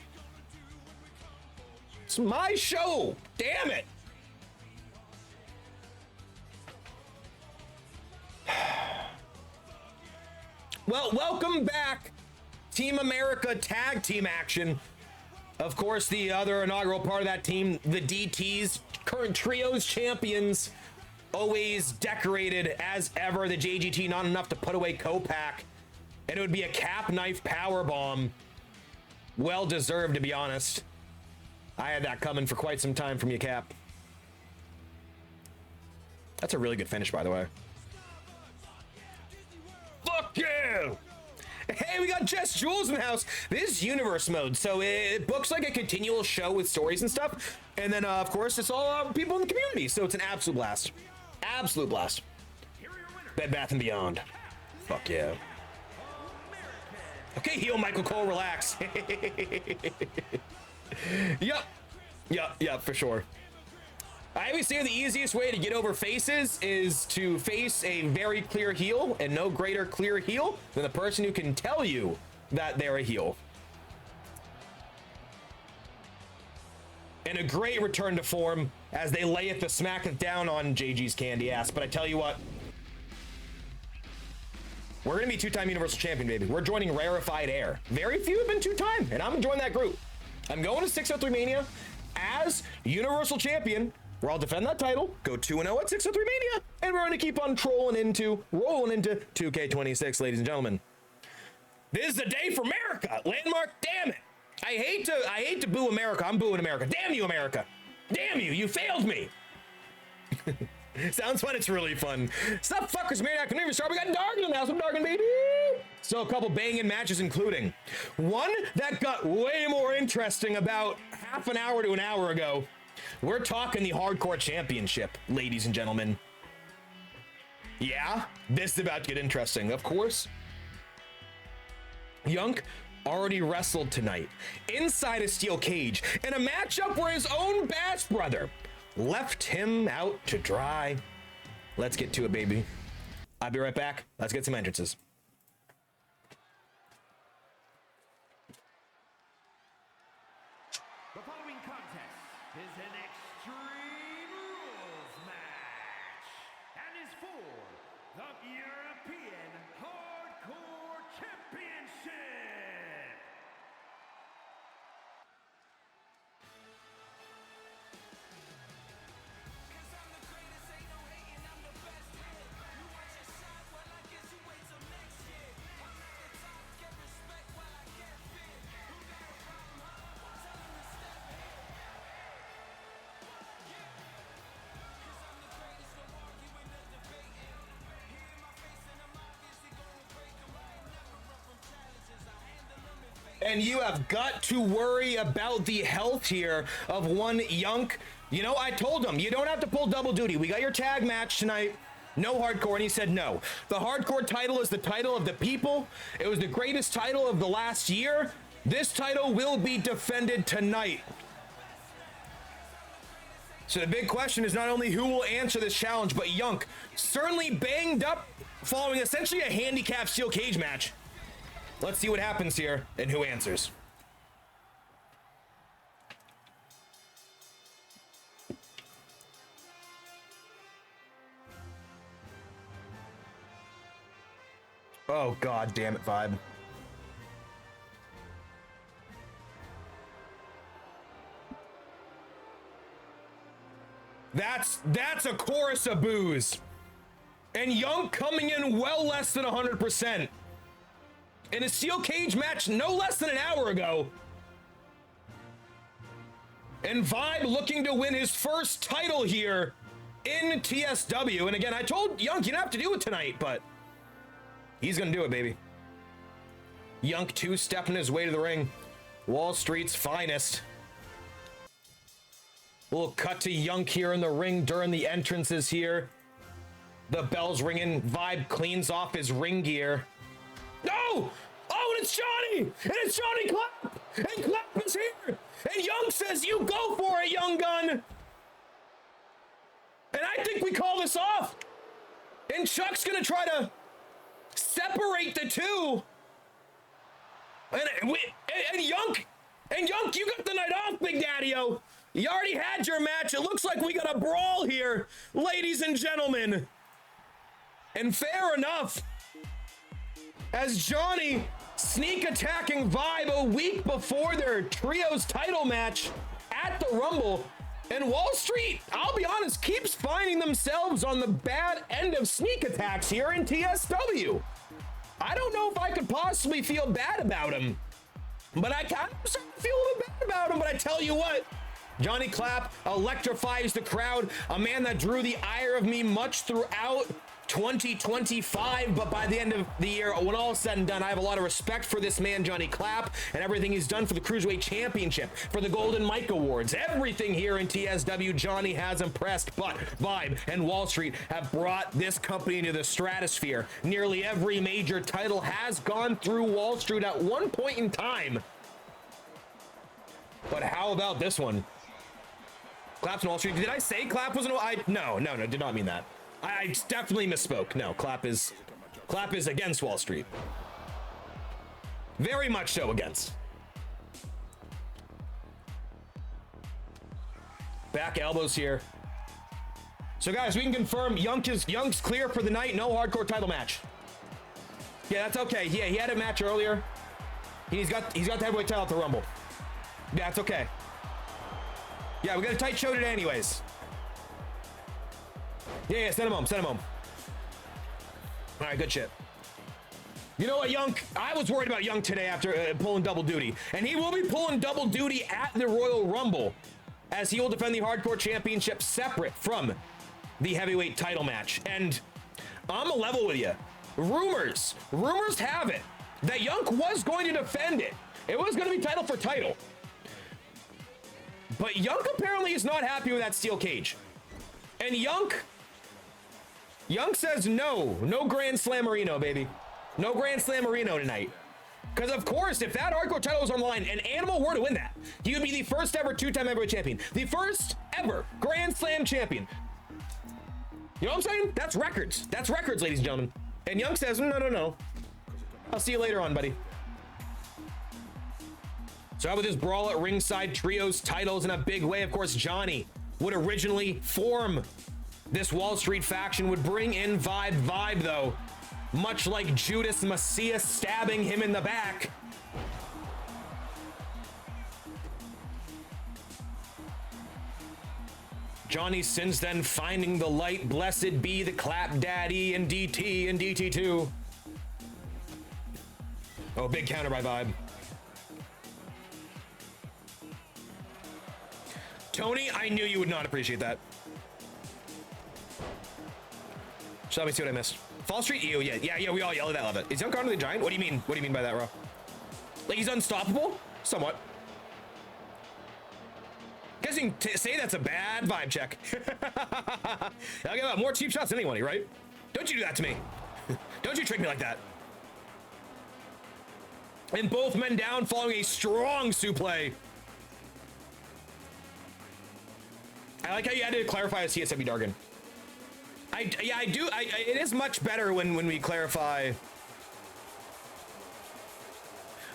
It's my show. Damn it. Well, welcome back. Team America tag team action. Of course, the other inaugural part of that team, the DTs, current trios champions, always decorated as ever. The JGT not enough to put away Kopak, and it would be a Cap knife power bomb. Well deserved, to be honest. I had that coming for quite some time from you, Cap. That's a really good finish, by the way. Fuck you! Hey, we got Jess Jules in the house. This is universe mode, so it books like a continual show with stories and stuff. And then, of course, it's all people in the community, so it's an absolute blast. Absolute blast. Bed Bath & Beyond. Fuck yeah. Okay, heel Michael Cole, relax. Yep, for sure. I always say the easiest way to get over faces is to face a very clear heel, and no greater clear heel than the person who can tell you that they're a heel. And a great return to form as they lay it to smack it down on JG's candy ass. But I tell you what, we're going to be two-time Universal Champion, baby. We're joining Rarefied Air. Very few have been two-time, and I'm going to join that group. I'm going to 603 Mania as Universal Champion, where I'll defend that title, go 2-0 at 603 Mania, and we're going to keep on rolling into 2K26, ladies and gentlemen. This is the day for America. Landmark, damn it. I hate to boo America. I'm booing America. Damn you, America. Damn you. You failed me. Sounds fun. It's really fun. Stop fuckers, man. I can never start. We got Dargan in the house. I'm Dargan, baby. So a couple banging matches, including one that got way more interesting about half an hour to an hour ago. We're talking the Hardcore Championship, ladies and gentlemen. Yeah, this is about to get interesting. Of course, Yunk already wrestled tonight inside a steel cage in a matchup where his own Bash brother left him out to dry. Let's get to it, baby. I'll be right back. Let's get some entrances. The following contest is an Extreme Rules match and is for the European Hardcore Championship. And you have got to worry about the health here of one Yunk You know, I told him, you don't have to pull double duty. We got your tag match tonight. No hardcore. And he said no. The hardcore title is the title of the people. It was the greatest title of the last year. This title will be defended tonight. So the big question is not only who will answer this challenge, but Yunk, certainly banged up following essentially a handicap steel cage match. Let's see what happens here and who answers. Oh, God damn it, Vibe. That's a chorus of boos. And Young coming in well less than 100%. In a steel cage match no less than an hour ago. And Vibe looking to win his first title here in TSW. And again, I told Young you don't have to do it tonight, but he's gonna do it, baby. Yunk two-stepping his way to the ring. Wall Street's finest. We'll cut to Yunk here in the ring during the entrances here. The bell's ringing. Vibe cleans off his ring gear. No! Oh, and it's Johnny! And it's Johnny Clapp! And Clapp is here! And Young says, you go for it, Young Gun! And I think we call this off. And Chuck's gonna try to separate the two. And Yunk, you got the night off, Big Daddy-O. You already had your match. It looks like we got a brawl here, ladies and gentlemen. And fair enough, as Johnny sneak attacking Vibe a week before their trios title match at the Rumble. And Wall Street, I'll be honest, keeps finding themselves on the bad end of sneak attacks here in TSW. I don't know if I could possibly feel bad about him, but I kind of starting to feel a little bad about him. But I tell you what, Johnny Clapp electrifies the crowd, a man that drew the ire of me much throughout 2025, but by the end of the year, when all is said and done, I have a lot of respect for this man, Johnny Clapp, and everything he's done for the Cruiserweight Championship, for the Golden Mike Awards. Everything here in TSW, Johnny has impressed, but Vibe and Wall Street have brought this company into the stratosphere. Nearly every major title has gone through Wall Street at one point in time. But how about this one? Clapp's in Wall Street. Did I say Clapp was in Wall Street? No, did not mean that. I definitely misspoke. No, Clapp is against Wall Street. Very much so against. Back elbows here. So guys, we can confirm Young's clear for the night. No hardcore title match. Yeah, that's okay. Yeah, he had a match earlier. He's got the heavyweight title at the Rumble. Yeah, that's okay. Yeah, we got a tight show today anyways. Yeah, send him home. All right, good shit. You know what, Young? I was worried about Young today after pulling double duty. And he will be pulling double duty at the Royal Rumble, as he will defend the Hardcore Championship separate from the heavyweight title match. And I'm a level with you. Rumors have it that Young was going to defend it. It was going to be title for title. But Young apparently is not happy with that steel cage. And Young says no Grand Slammerino, baby. No Grand Slammerino tonight. Because of course, if that hardcore title was on the line and Animal were to win that, he would be the first ever two-time heavyweight champion. The first ever Grand Slam champion. You know what I'm saying? That's records. That's records, ladies and gentlemen. And Young says, no. I'll see you later on, buddy. So how about this brawl at ringside, trios, titles in a big way? Of course, Johnny would originally form this Wall Street faction, would bring in Vibe, though. Much like Judas Messiah stabbing him in the back. Johnny since then finding the light. Blessed be the Clap Daddy and DT and DT2. Oh, big counter by Vibe. Tony, I knew you would not appreciate that. So let me see what I missed. Fall Street EU, yeah, we all yell at that, love it. Is Young Connor the Giant? What do you mean? What do you mean by that, Raw? Like he's unstoppable? Somewhat. Guess you can say that's a bad vibe check. I'll get more cheap shots than anyone, right? Don't you do that to me. Don't you trick me like that. And both men down following a strong suplex. I like how you had to clarify as TSW Dargan. Yeah, I do. It is much better when we clarify.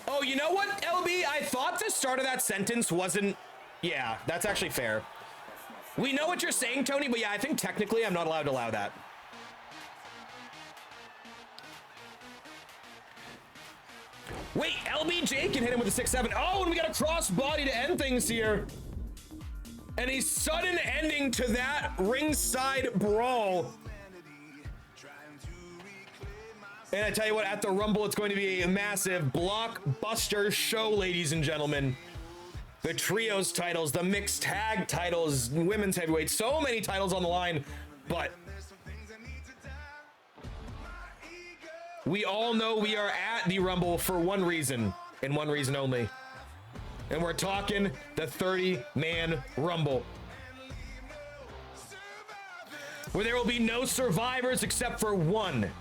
Oh, you know what, LB? I thought the start of that sentence wasn't... Yeah, that's actually fair. We know what you're saying, Tony, but yeah, I think technically I'm not allowed to allow that. Wait, LBJ can hit him with a 6-7. Oh, and we got a crossbody to end things here. And a sudden ending to that ringside brawl. And I tell you what, at the Rumble, it's going to be a massive blockbuster show, ladies and gentlemen. The trios titles, the mixed tag titles, women's heavyweight, so many titles on the line. But we all know we are at the Rumble for one reason, and one reason only. And we're talking the 30-man Rumble, where there will be no survivors except for one.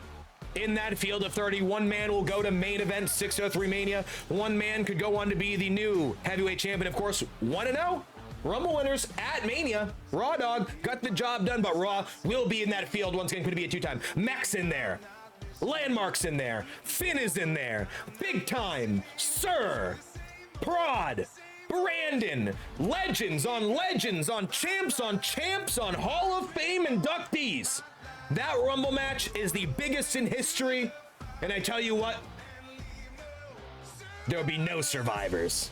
In that field of 30, one man will go to main event 603 Mania. One man could go on to be the new heavyweight champion. Of course, 1-0 Rumble winners at Mania. Raw Dog got the job done, but Raw will be in that field once again. Could be a two-time. Mech's in there. Landmark's in there. Finn is in there. Big Time. Sir. Prod. Brandon. Legends on champs on champs on Hall of Fame inductees. That Rumble match is the biggest in history, and I tell you what, there'll be no survivors.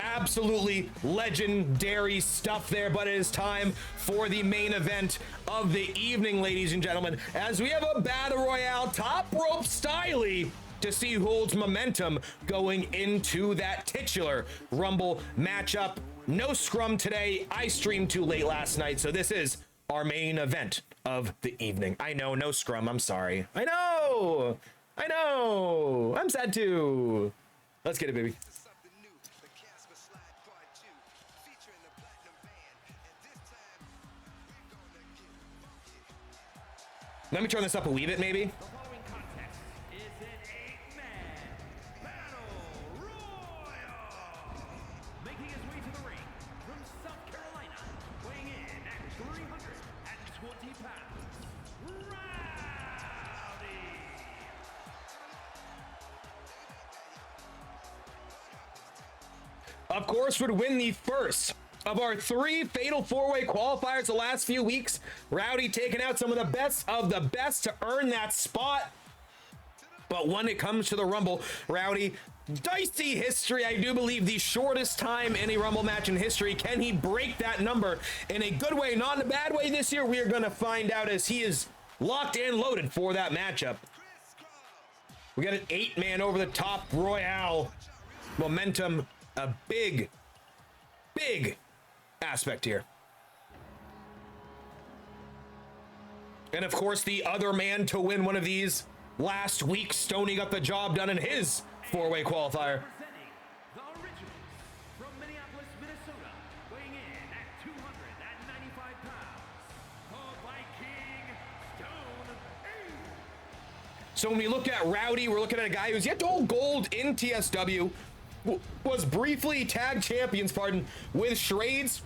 Absolutely legendary stuff there, but it is time for the main event of the evening, ladies and gentlemen, as we have a Battle Royale top rope style to see who holds momentum going into that titular Rumble matchup. No scrum today. I streamed too late last night, so this is our main event of the evening. I know, no scrum. I'm sorry. I know. I'm sad too. Let's get it, baby. Let me turn this up a wee bit, maybe. The following contest is an 8-man battle royal. Making his way to the ring from South Carolina, weighing in at 320 pounds, Rowdy. Of course, would win the first of our 3 fatal 4-way qualifiers the last few weeks. Rowdy taking out some of the best to earn that spot. But when it comes to the Rumble, Rowdy, dicey history. I do believe the shortest time in a Rumble match in history. Can he break that number in a good way, not in a bad way this year? We are going to find out as he is locked and loaded for that matchup. We got an 8-man over the top Royale. Momentum, a big aspect here. And of course, the other man to win one of these last week, Stoney got the job done in his 4-way qualifier. Presenting the originals from Minneapolis, Minnesota, weighing in at 295 pounds, the Viking Stone Age. So when we look at Rowdy, we're looking at a guy who's yet to hold gold in TSW, was briefly tag champions, with Shrades.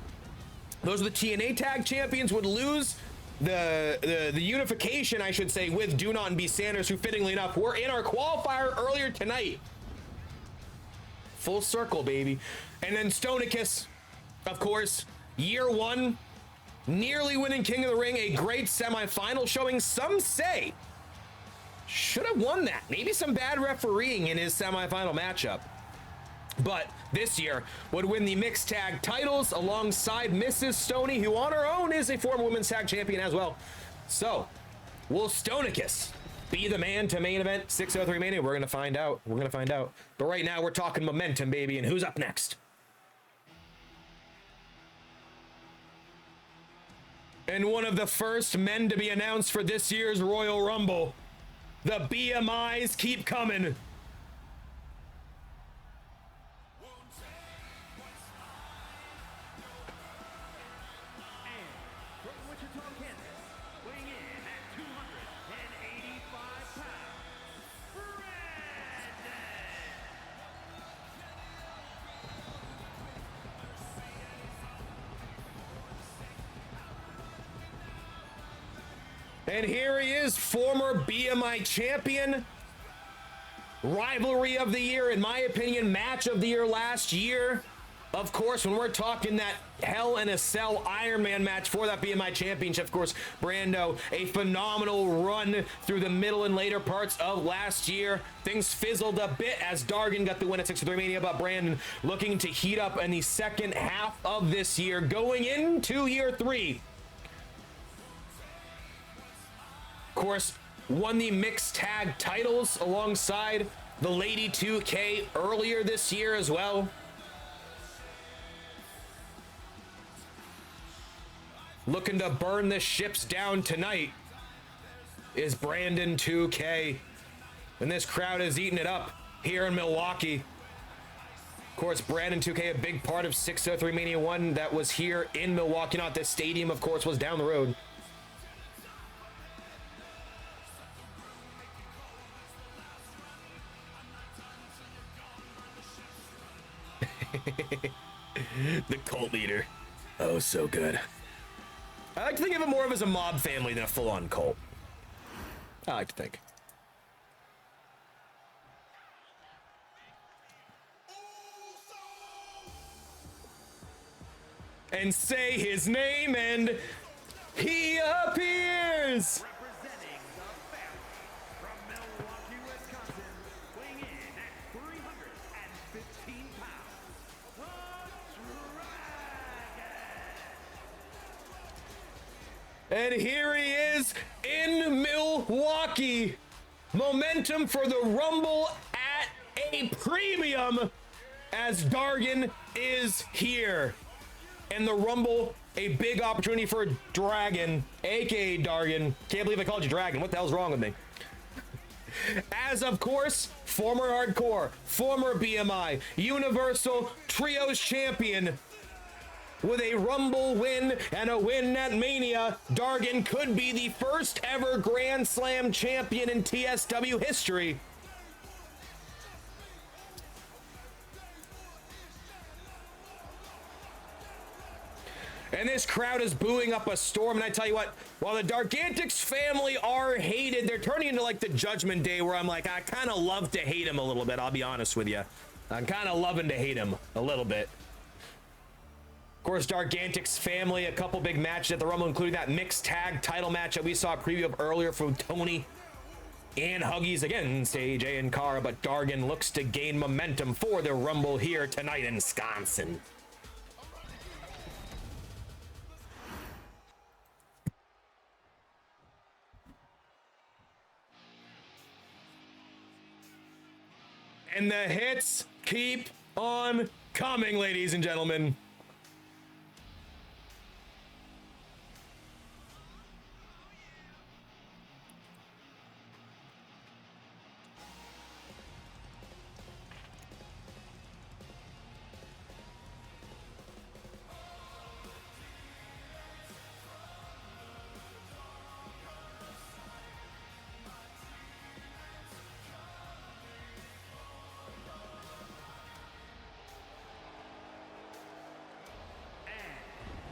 Those are the TNA tag champions, would lose the unification, I should say, with Do Not and B Sanders, who fittingly enough were in our qualifier earlier tonight. Full circle, baby. And then Stonicus, of course, year 1, nearly winning King of the Ring, a great semifinal showing. Some say should have won that. Maybe some bad refereeing in his semifinal matchup. But this year would win the mixed tag titles alongside Mrs. Stoney, who on her own is a former women's tag champion as well. So will Stonicus be the man to main event 603 Mania? We're going to find out. But right now we're talking momentum, baby. And who's up next? And one of the first men to be announced for this year's Royal Rumble. The BMIs keep coming. Wichita, Kansas, weighing in at 285 pounds, Brandon. And here he is, former BMI champion. Rivalry of the year, in my opinion, match of the year last year. Of course, when we're talking that Hell in a Cell Iron Man match for that BMI championship, of course, Brando, a phenomenal run through the middle and later parts of last year. Things fizzled a bit as Dargan got the win at 603 Mania, but Brandon looking to heat up in the second half of this year, going into year 3. Of course, won the mixed tag titles alongside the Lady 2K earlier this year as well. Looking to burn the ships down tonight is Brandon 2K. And this crowd is eating it up here in Milwaukee. Of course, Brandon 2K, a big part of 603 Mania 1 that was here in Milwaukee. Not this stadium, of course, was down the road. The cult leader. Oh, so good. I like to think of it more of as a mob family than a full-on cult. I like to think. And say his name and he appears! Representing the family from Milwaukee, Wisconsin, weighing in at 315 pounds, the Dragon. And here he is in Milwaukee. Momentum for the Rumble at a premium as Dargan is here. And the Rumble, a big opportunity for Dragon, aka Dargan. Can't believe I called you Dragon. What the hell's wrong with me? As of course, former Hardcore, former BMI, Universal Trios Champion. With a Rumble win and a win at Mania, Dargan could be the first ever Grand Slam champion in TSW history. And this crowd is booing up a storm. And I tell you what, while the Dargantics family are hated, they're turning into like the Judgment Day where I'm like, I kind of love to hate him a little bit. I'll be honest with you. I'm kind of loving to hate him a little bit. Of course, Dargantics family, a couple big matches at the Rumble, including that mixed tag title match that we saw a preview of earlier from Tony and Huggies against AJ and Cara. But Dargan looks to gain momentum for the Rumble here tonight in Wisconsin. And the hits keep on coming, ladies and gentlemen.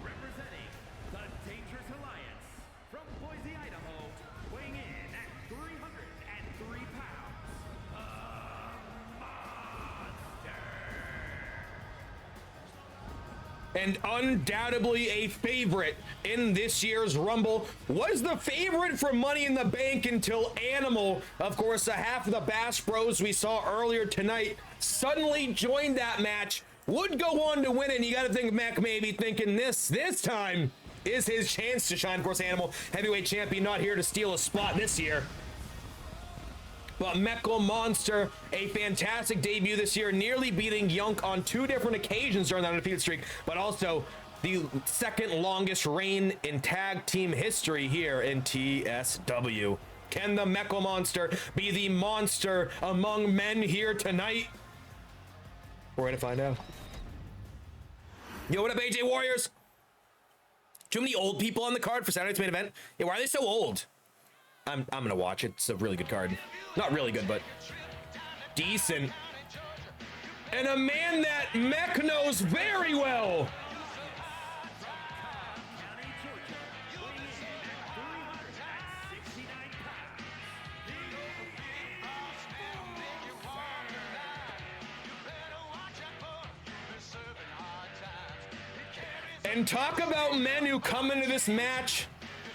Representing the Dangerous Alliance from Boise, Idaho, weighing in at 303 pounds, the Monster. And undoubtedly a favorite in this year's Rumble. Was the favorite for Money in the Bank until Animal, of course, a half of the Bash Bros we saw earlier tonight, suddenly joined that match. Would go on to win it, and you got to think Mac maybe thinking this time is his chance to shine. Of course, Animal, heavyweight champion, not here to steal a spot this year. But Mecha Monster, a fantastic debut this year, nearly beating Yunk on 2 different occasions during that undefeated streak, but also the second longest reign in tag team history here in TSW. Can the Mecha Monster be the monster among men here tonight? We're gonna find out. Yo, what up, AJ Warriors? Too many old people on the card for Saturday's main event. Yeah, why are they so old? I'm gonna watch it. It's a really good card. Not really good, but decent. And a man that Mech knows very well. And talk about men who come into this match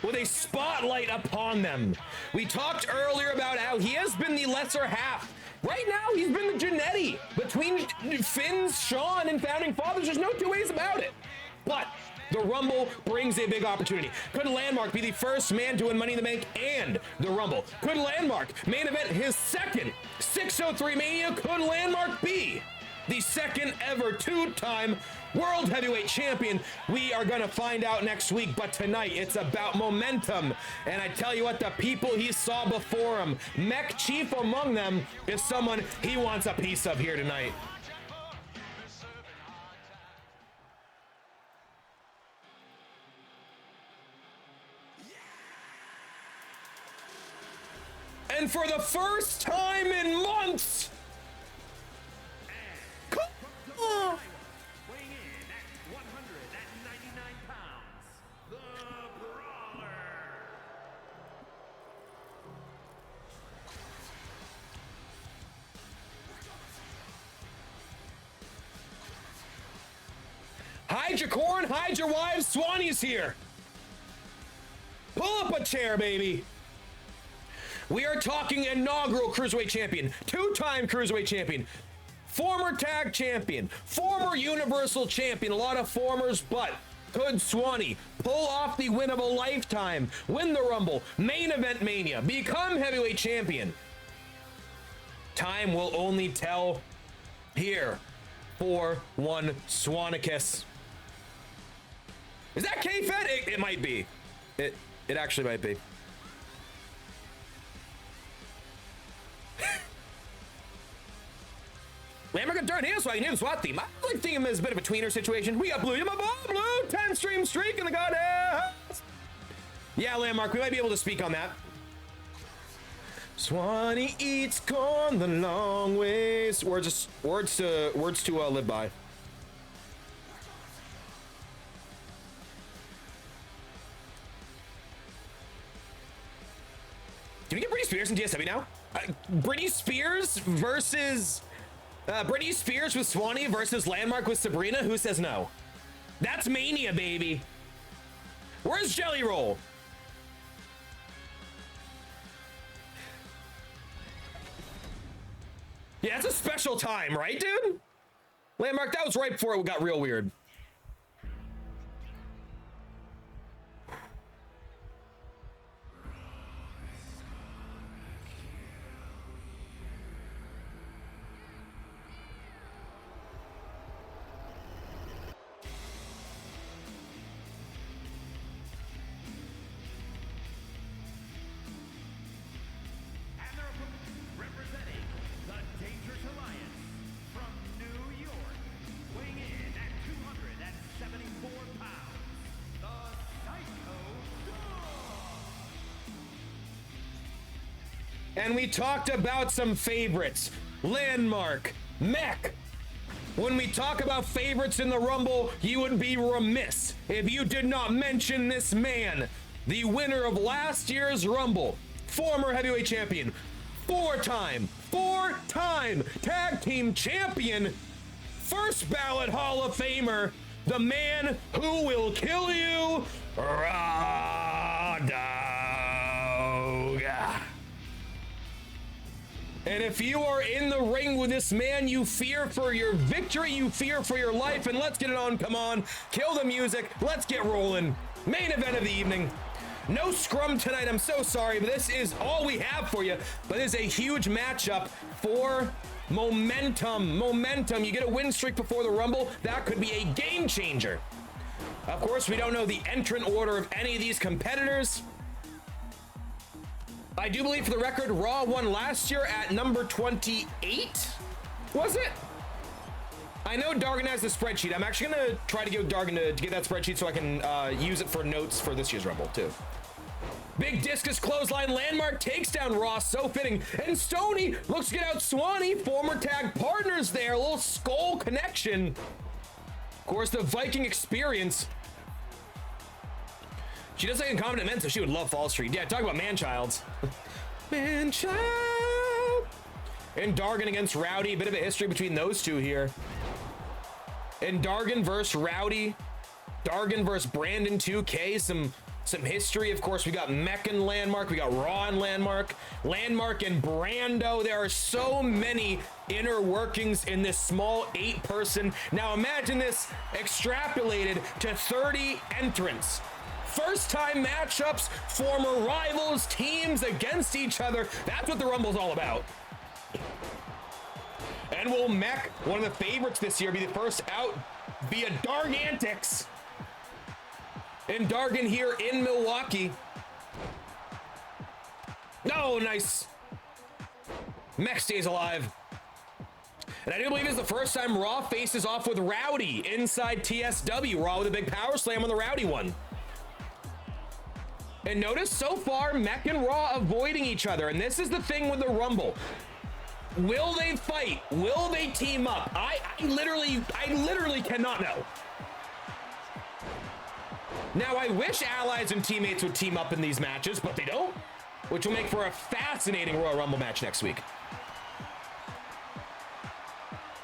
with a spotlight upon them. We talked earlier about how he has been the lesser half. Right now, he's been the Janetti between Finn's, Sean, and Founding Fathers. There's no two ways about it. But the Rumble brings a big opportunity. Could Landmark be the first man to win Money in the Bank and the Rumble? Could Landmark main event his second 603 Mania? Could Landmark be the second ever two-time World Heavyweight Champion? We are going to find out next week, but tonight it's about momentum. And I tell you what, the people he saw before him, Mech chief among them, is someone he wants a piece of here tonight. And for the first time in months, Weighing in at 199 pounds, the Brawler. hide your corn, hide your wives, Swanee's here. Pull up a chair, baby. We are talking inaugural Cruiserweight Champion, two-time Cruiserweight Champion, former Tag Champion, former Universal Champion, a lot of formers, but could Swanee pull off the win of a lifetime, win the Rumble, main event Mania, become Heavyweight Champion? Time will only tell here for one Swanicus. Is that K-Fed? It might be. It actually might be. Landmark got darn hands so I can hear the SWAT theme. I like thinking him as a bit of a tweener situation. We got Blue. You my ball, Blue. 10 stream streak in the goddess. Yeah, Landmark, we might be able to speak on that. Swanee eats corn the long ways. Words to live by. Can we get Britney Spears in TSW now? Britney Spears versus Britney Spears with Swanee versus Landmark with Sabrina. Who says no? That's Mania, baby. Where's Jelly Roll? Yeah, it's a special time, right, dude? Landmark, that was right before it got real weird. And we talked about some favorites. Landmark, Mech. When we talk about favorites in the Rumble, you would be remiss if you did not mention this man, the winner of last year's Rumble, former heavyweight champion, four-time tag team champion, first ballot Hall of Famer, the man who will kill you, Raw Dog. And if you are in the ring with this man, you fear for your victory, you fear for your life, and let's get it on, come on, kill the music, let's get rolling. Main event of the evening. No scrum tonight, I'm so sorry, but this is all we have for you. But it is a huge matchup for momentum. You get a win streak before the Rumble, that could be a game changer. Of course, we don't know the entrant order of any of these competitors. I do believe, for the record, Raw won last year at number 28, was it? I know Dargon has the spreadsheet. I'm actually going to try to give Dargon to get that spreadsheet so I can use it for notes for this year's Rumble, too. Big discus clothesline landmark takes down Ross, so fitting. And Stoney looks to get out Swanee, former tag partners there. A little skull connection. Of course, the Viking experience. She does like incompetent men, so she would love Fall Street. Yeah, talk about man-childs. Man-child. And Dargon against Rowdy. Bit of a history between those two here. And Dargon versus Rowdy. Dargon versus Brandon 2K. Some history. Of course, we got Mech and Landmark. We got Raw and Landmark. Landmark and Brando. There are so many inner workings in this small 8-person. Now imagine this extrapolated to 30 entrants. First time matchups, former rivals, teams against each other. That's what the Rumble's all about. And will Mech, one of the favorites this year, be the first out via Dargantics? And Dargon here in Milwaukee. Oh, nice. Mech stays alive. And I do believe it's the first time Raw faces off with Rowdy inside TSW. Raw with a big power slam on the Rowdy one. And notice so far, Mech and Raw avoiding each other. And this is the thing with the Rumble. Will they fight? Will they team up? I literally cannot know. Now, I wish allies and teammates would team up in these matches, but they don't, which will make for a fascinating Royal Rumble match next week.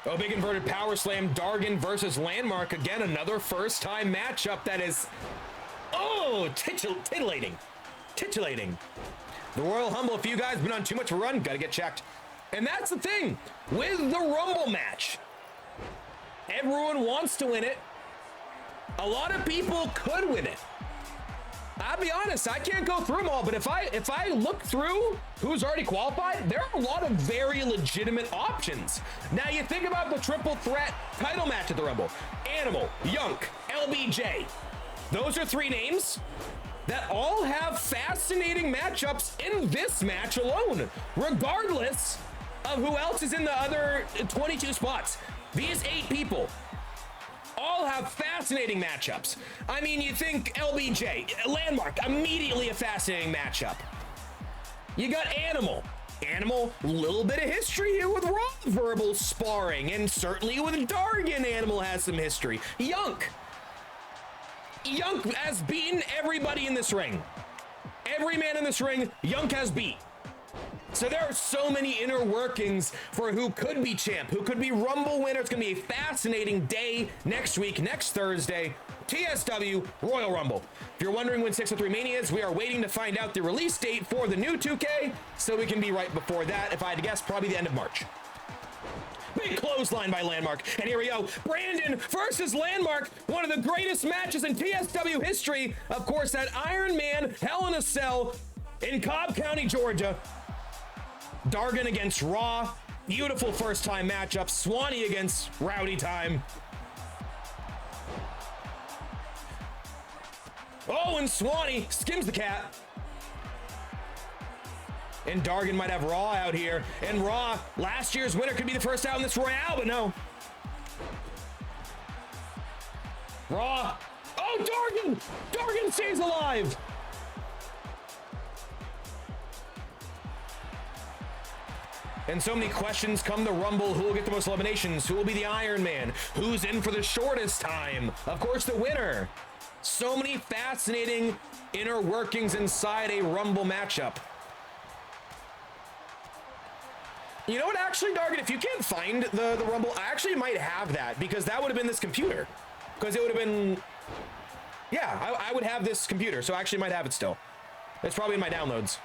Oh, big inverted power slam, Dargon versus Landmark. Again, another first-time matchup that is, oh, titillating. Titillating. The Royal Humble, if you guys been on too much run, gotta get checked. And that's the thing with the Rumble match. Everyone wants to win it. A lot of people could win it. I'll be honest, I can't go through them all, but if I look through who's already qualified, there are a lot of very legitimate options. Now you think about the triple threat title match at the Rumble. Animal, Yunk, LBJ. Those are 3 names that all have fascinating matchups in this match alone, regardless of who else is in the other 22 spots. These 8 people all have fascinating matchups. I mean, you think LBJ, Landmark, immediately a fascinating matchup. You got Animal. Animal, a little bit of history here with Raw verbal sparring, and certainly with Dargon, Animal has some history. Yunk has beaten everybody in this ring. Every man in this ring, Yunk has beat. So there are so many inner workings for who could be champ, who could be Rumble winner. It's going to be a fascinating day next week, next Thursday, TSW Royal Rumble. If you're wondering when 603 Mania is, we are waiting to find out the release date for the new 2K, so we can be right before that. If I had to guess, probably the end of March. Big clothesline by Landmark. And here we go. Brandon versus Landmark. One of the greatest matches in TSW history. Of course, that Iron Man Hell in a Cell in Cobb County, Georgia. Dargon against Raw. Beautiful first time matchup. Swanee against Rowdy time. Oh, and Swanee skims the cat. And Dargon might have Raw out here. And Raw, last year's winner, could be the first out in this Royale, but no. Raw. Oh, Dargon! Dargon stays alive! And so many questions come to Rumble. Who will get the most eliminations? Who will be the Iron Man? Who's in for the shortest time? Of course, the winner. So many fascinating inner workings inside a Rumble matchup. You know what, actually, Dargon, if you can't find the Rumble, I actually might have that, because that would have been this computer. Because it would have been... Yeah, I would have this computer, so I actually might have it still. It's probably in my downloads.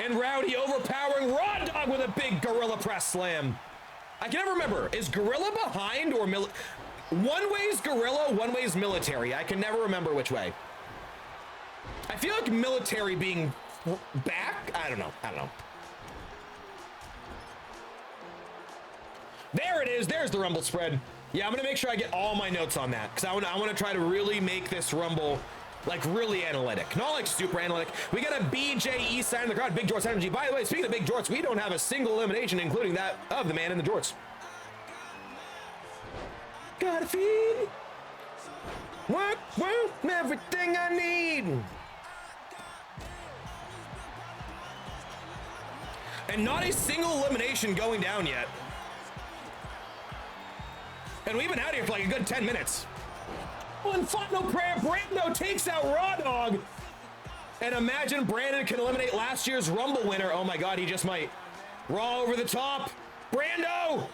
And Rowdy overpowering Raw Dog with a big Gorilla Press Slam. I can never remember, is Gorilla behind or one way's Gorilla, one way's military. I can never remember which way. I feel like military being back? I don't know. There it is. There's the Rumble spread. Yeah, I'm going to make sure I get all my notes on that, because I want to try to really make this Rumble like really analytic, not like super analytic. We got a BJ East side of the crowd, Big Jorts Energy. By the way, speaking of Big Jorts, we don't have a single elimination, including that of the man in the jorts. gotta feed. Work, everything I need. And not a single elimination going down yet. And we've been out here for like a good 10 minutes. One final prayer, Brando takes out Raw Dog. And imagine Brandon can eliminate last year's Rumble winner. Oh my God, he just might. Raw over the top. Brando!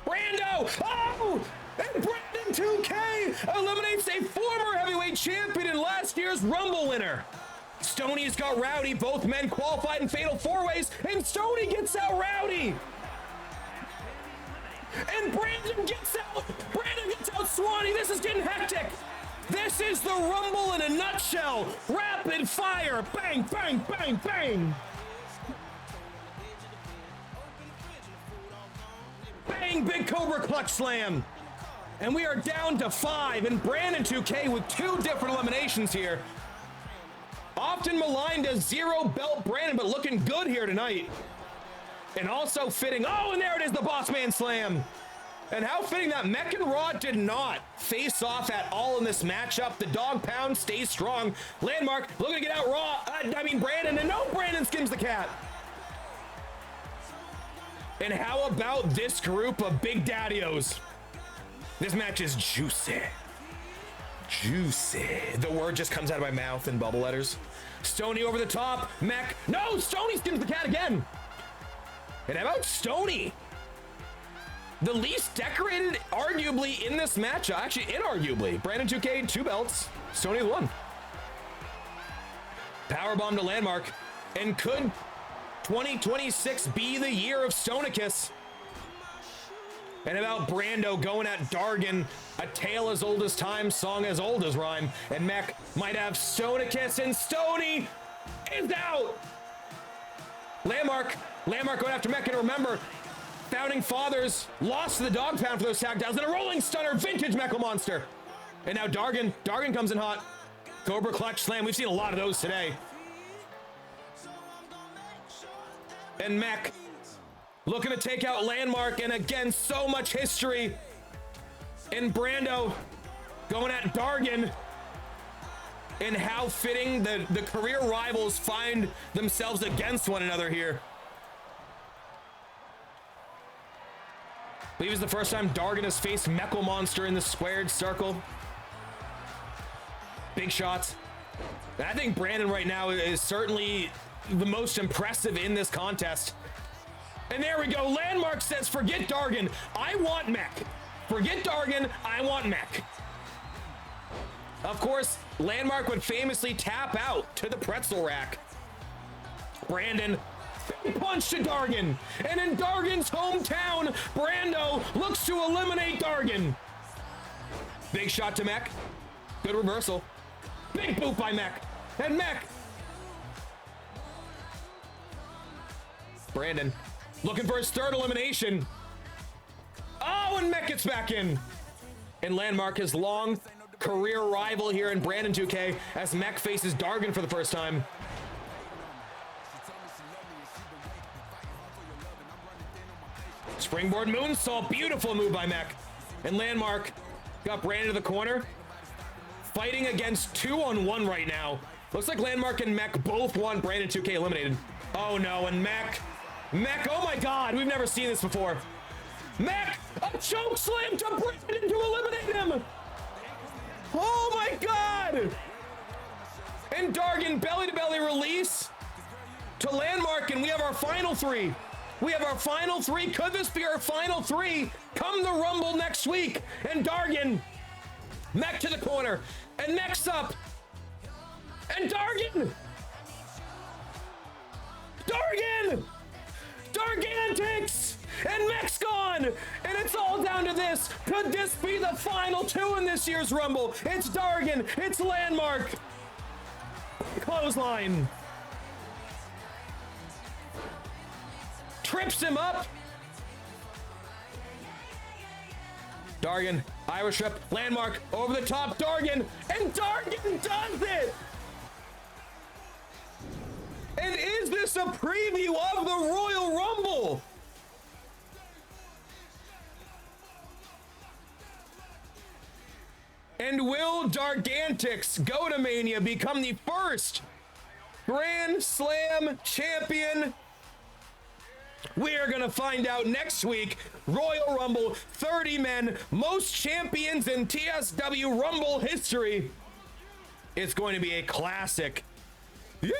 Brando! Oh! And Brandon 2K eliminates a former heavyweight champion and last year's Rumble winner. Stoney's got Rowdy. Both men qualified in fatal four-ways, and Stoney gets out Rowdy. And Brandon gets out Swanee. This is getting hectic. This is the Rumble in a nutshell. Rapid fire. Bang, bang, bang, bang. Bang, big Cobra clutch slam. And we are down to 5, and Brandon 2K with 2 different eliminations here. Often maligned as 0 belt Brandon, but looking good here tonight. And also fitting, oh, and there it is, the boss man slam. And how fitting that Mech and Raw did not face off at all in this matchup. The dog pound stays strong. Landmark looking to get out Brandon, and no, Brandon skims the cat. And how about this group of Big Daddy-Os? This match is juicy. Juicy. The word just comes out of my mouth in bubble letters. Stoney over the top. Mech. No, Stoney skims the cat again. And how about Stoney? The least decorated, arguably, in this match. Actually, inarguably. Brandon 2K, 2 belts. Stoney 1. Powerbomb to Landmark. And could 2026 be the year of Stonicus? And about Brando going at Dargan, a tale as old as time, song as old as rhyme. And Mech might have Stonicus, and Stoney is out. Landmark going after Mech, and remember, Founding Fathers lost to the dog pound for those tag downs, and a rolling stunner, vintage Mecha Monster. And now Dargan comes in hot. Cobra clutch slam, we've seen a lot of those today. And Mech looking to take out Landmark, and again, so much history. And Brando going at Dargan. And how fitting the career rivals find themselves against one another here. I believe it's the first time Dargan has faced Mecha Monster in the squared circle. Big shots. And I think Brandon right now is certainly the most impressive in this contest. And there we go. Landmark says, forget Dargan. I want Mech. Forget Dargan. I want Mech. Of course, Landmark would famously tap out to the pretzel rack. Brandon, big punch to Dargan. And in Dargan's hometown, Brando looks to eliminate Dargan. Big shot to Mech. Good reversal. Big boot by Mech. And Mech. Brandon looking for his 3rd elimination. Oh, and Mech gets back in. And Landmark, his long career rival here in Brandon 2K, as Mech faces Dargan for the first time. Springboard moonsault, beautiful move by Mech. And Landmark got Brandon to the corner. Fighting against 2-on-1 right now. Looks like Landmark and Mech both want Brandon 2K eliminated. Oh no, and Mech, oh my God, we've never seen this before. Mech, a choke slam to Brandon to eliminate him. Oh my God. And Dargan belly to belly release to Landmark, and we have our final 3. We have our final 3. Could this be our final 3? Come the Rumble next week. And Dargan, Mech to the corner, and Mech's up. And Dargan! Dargantics! And Mech's gone! And it's all down to this. Could this be the final 2 in this year's Rumble? It's Dargan. It's Landmark. Clothesline. Trips him up. Dargan, Irish Whip, Landmark, over the top, Dargan, and Dargan does it! And is this a preview of the Royal Rumble? And will Dargantix go to Mania, become the first Grand Slam champion? We are going to find out next week. Royal Rumble, 30 men, most champions in TSW Rumble history. It's going to be a classic. Yay!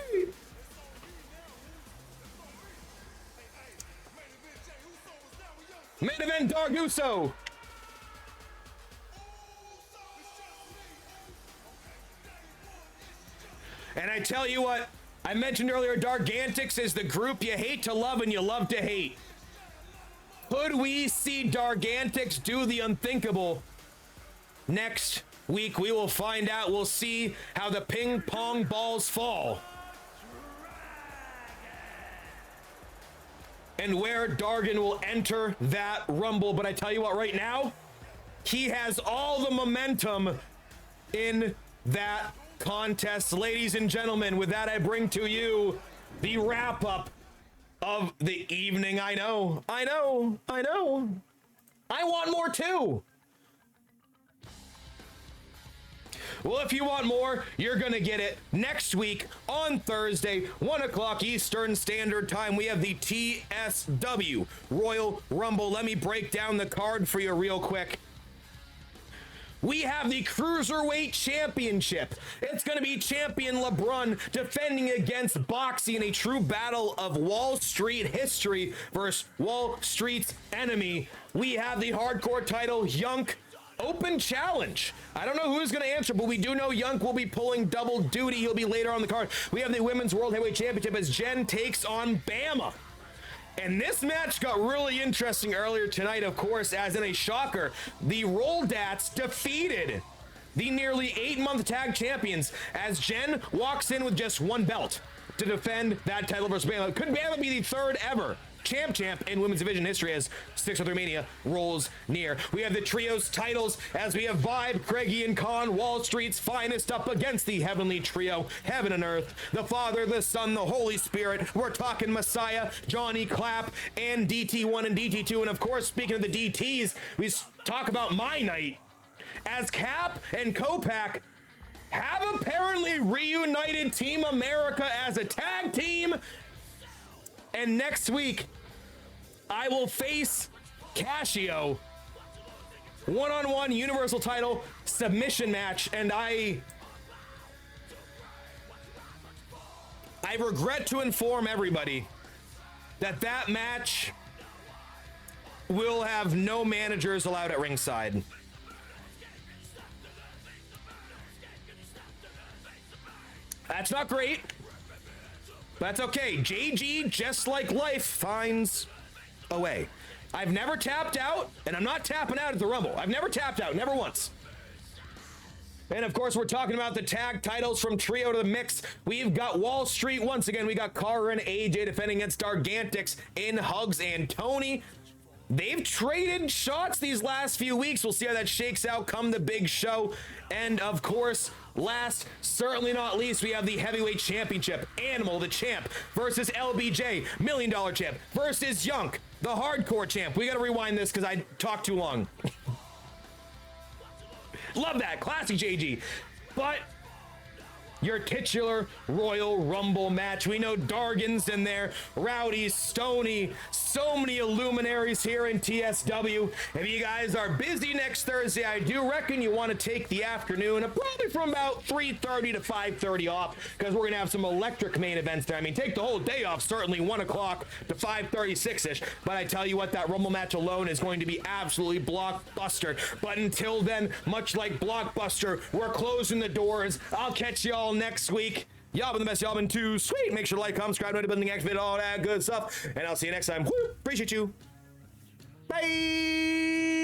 Main event, Darguso. And I tell you what, I mentioned earlier, Dargantix is the group you hate to love and you love to hate. Could we see Dargantix do the unthinkable? Next week, we will find out. We'll see how the ping pong balls fall. And where Dargon will enter that Rumble. But I tell you what, right now, he has all the momentum in that contest. Ladies and gentlemen, with that, I bring to you the wrap-up of the evening. I know. I want more too. Well, if you want more, you're going to get it next week on Thursday, 1 o'clock Eastern Standard Time. We have the TSW Royal Rumble. Let me break down the card for you real quick. We have the Cruiserweight Championship. It's going to be Champion LeBron defending against Boxie in a true battle of Wall Street history versus Wall Street's enemy. We have the Hardcore title, Yunk Open Challenge. I don't know who's going to answer, but we do know Yunk will be pulling double duty. He'll be later on the card. We have the Women's World Heavyweight Championship as Jen takes on Bama. And this match got really interesting earlier tonight, of course, as in a shocker. The Roldats defeated the nearly 8-month tag champions as Jen walks in with just one belt to defend that title versus Bama. Could Bama be the third ever champ in women's division history as 603 Mania rolls near? We have the trios titles as we have Vibe, Craigie, and Khan, Wall Street's finest, up against the heavenly trio, Heaven and Earth, the Father, the Son, the Holy Spirit. We're talking Messiah, Johnny Clapp, and DT1 and DT2. And of course, speaking of the DTs, we talk about my night as Cap and Kopak have apparently reunited Team America as a tag team. And next week, I will face Casio, one-on-one Universal title submission match, and I regret to inform everybody that that match will have no managers allowed at ringside. That's not great. That's okay. JG, just like life, finds a way. I've never tapped out, and I'm not tapping out at the Rumble. I've never tapped out, never once. And of course, we're talking about the tag titles from trio to the mix. We've got Wall Street once again. We got Cara and AJ defending against Dargantix in Hugs and Tony. They've traded shots these last few weeks. We'll see how that shakes out come the big show. And of course, last, certainly not least, we have the Heavyweight Championship. Animal, the champ, versus LBJ, $1 Million champ, versus Yunk, the Hardcore champ. We gotta rewind this because I talked too long. Love that, classic JG. But your titular Royal Rumble match. We know Dargon's in there, Rowdy, Stony, so many luminaries here in TSW. If you guys are busy next Thursday, I do reckon you want to take the afternoon, probably from about 3:30 to 5:30 off, because we're going to have some electric main events there. I mean, take the whole day off, certainly 1 o'clock to 5:36-ish. But I tell you what, that Rumble match alone is going to be absolutely blockbuster. But until then, much like Blockbuster, we're closing the doors. I'll catch you all next week. Y'all been the best. Y'all been too sweet. Make sure to like, comment, subscribe, notification, activate all that good stuff. And I'll see you next time. Woo! Appreciate you. Bye.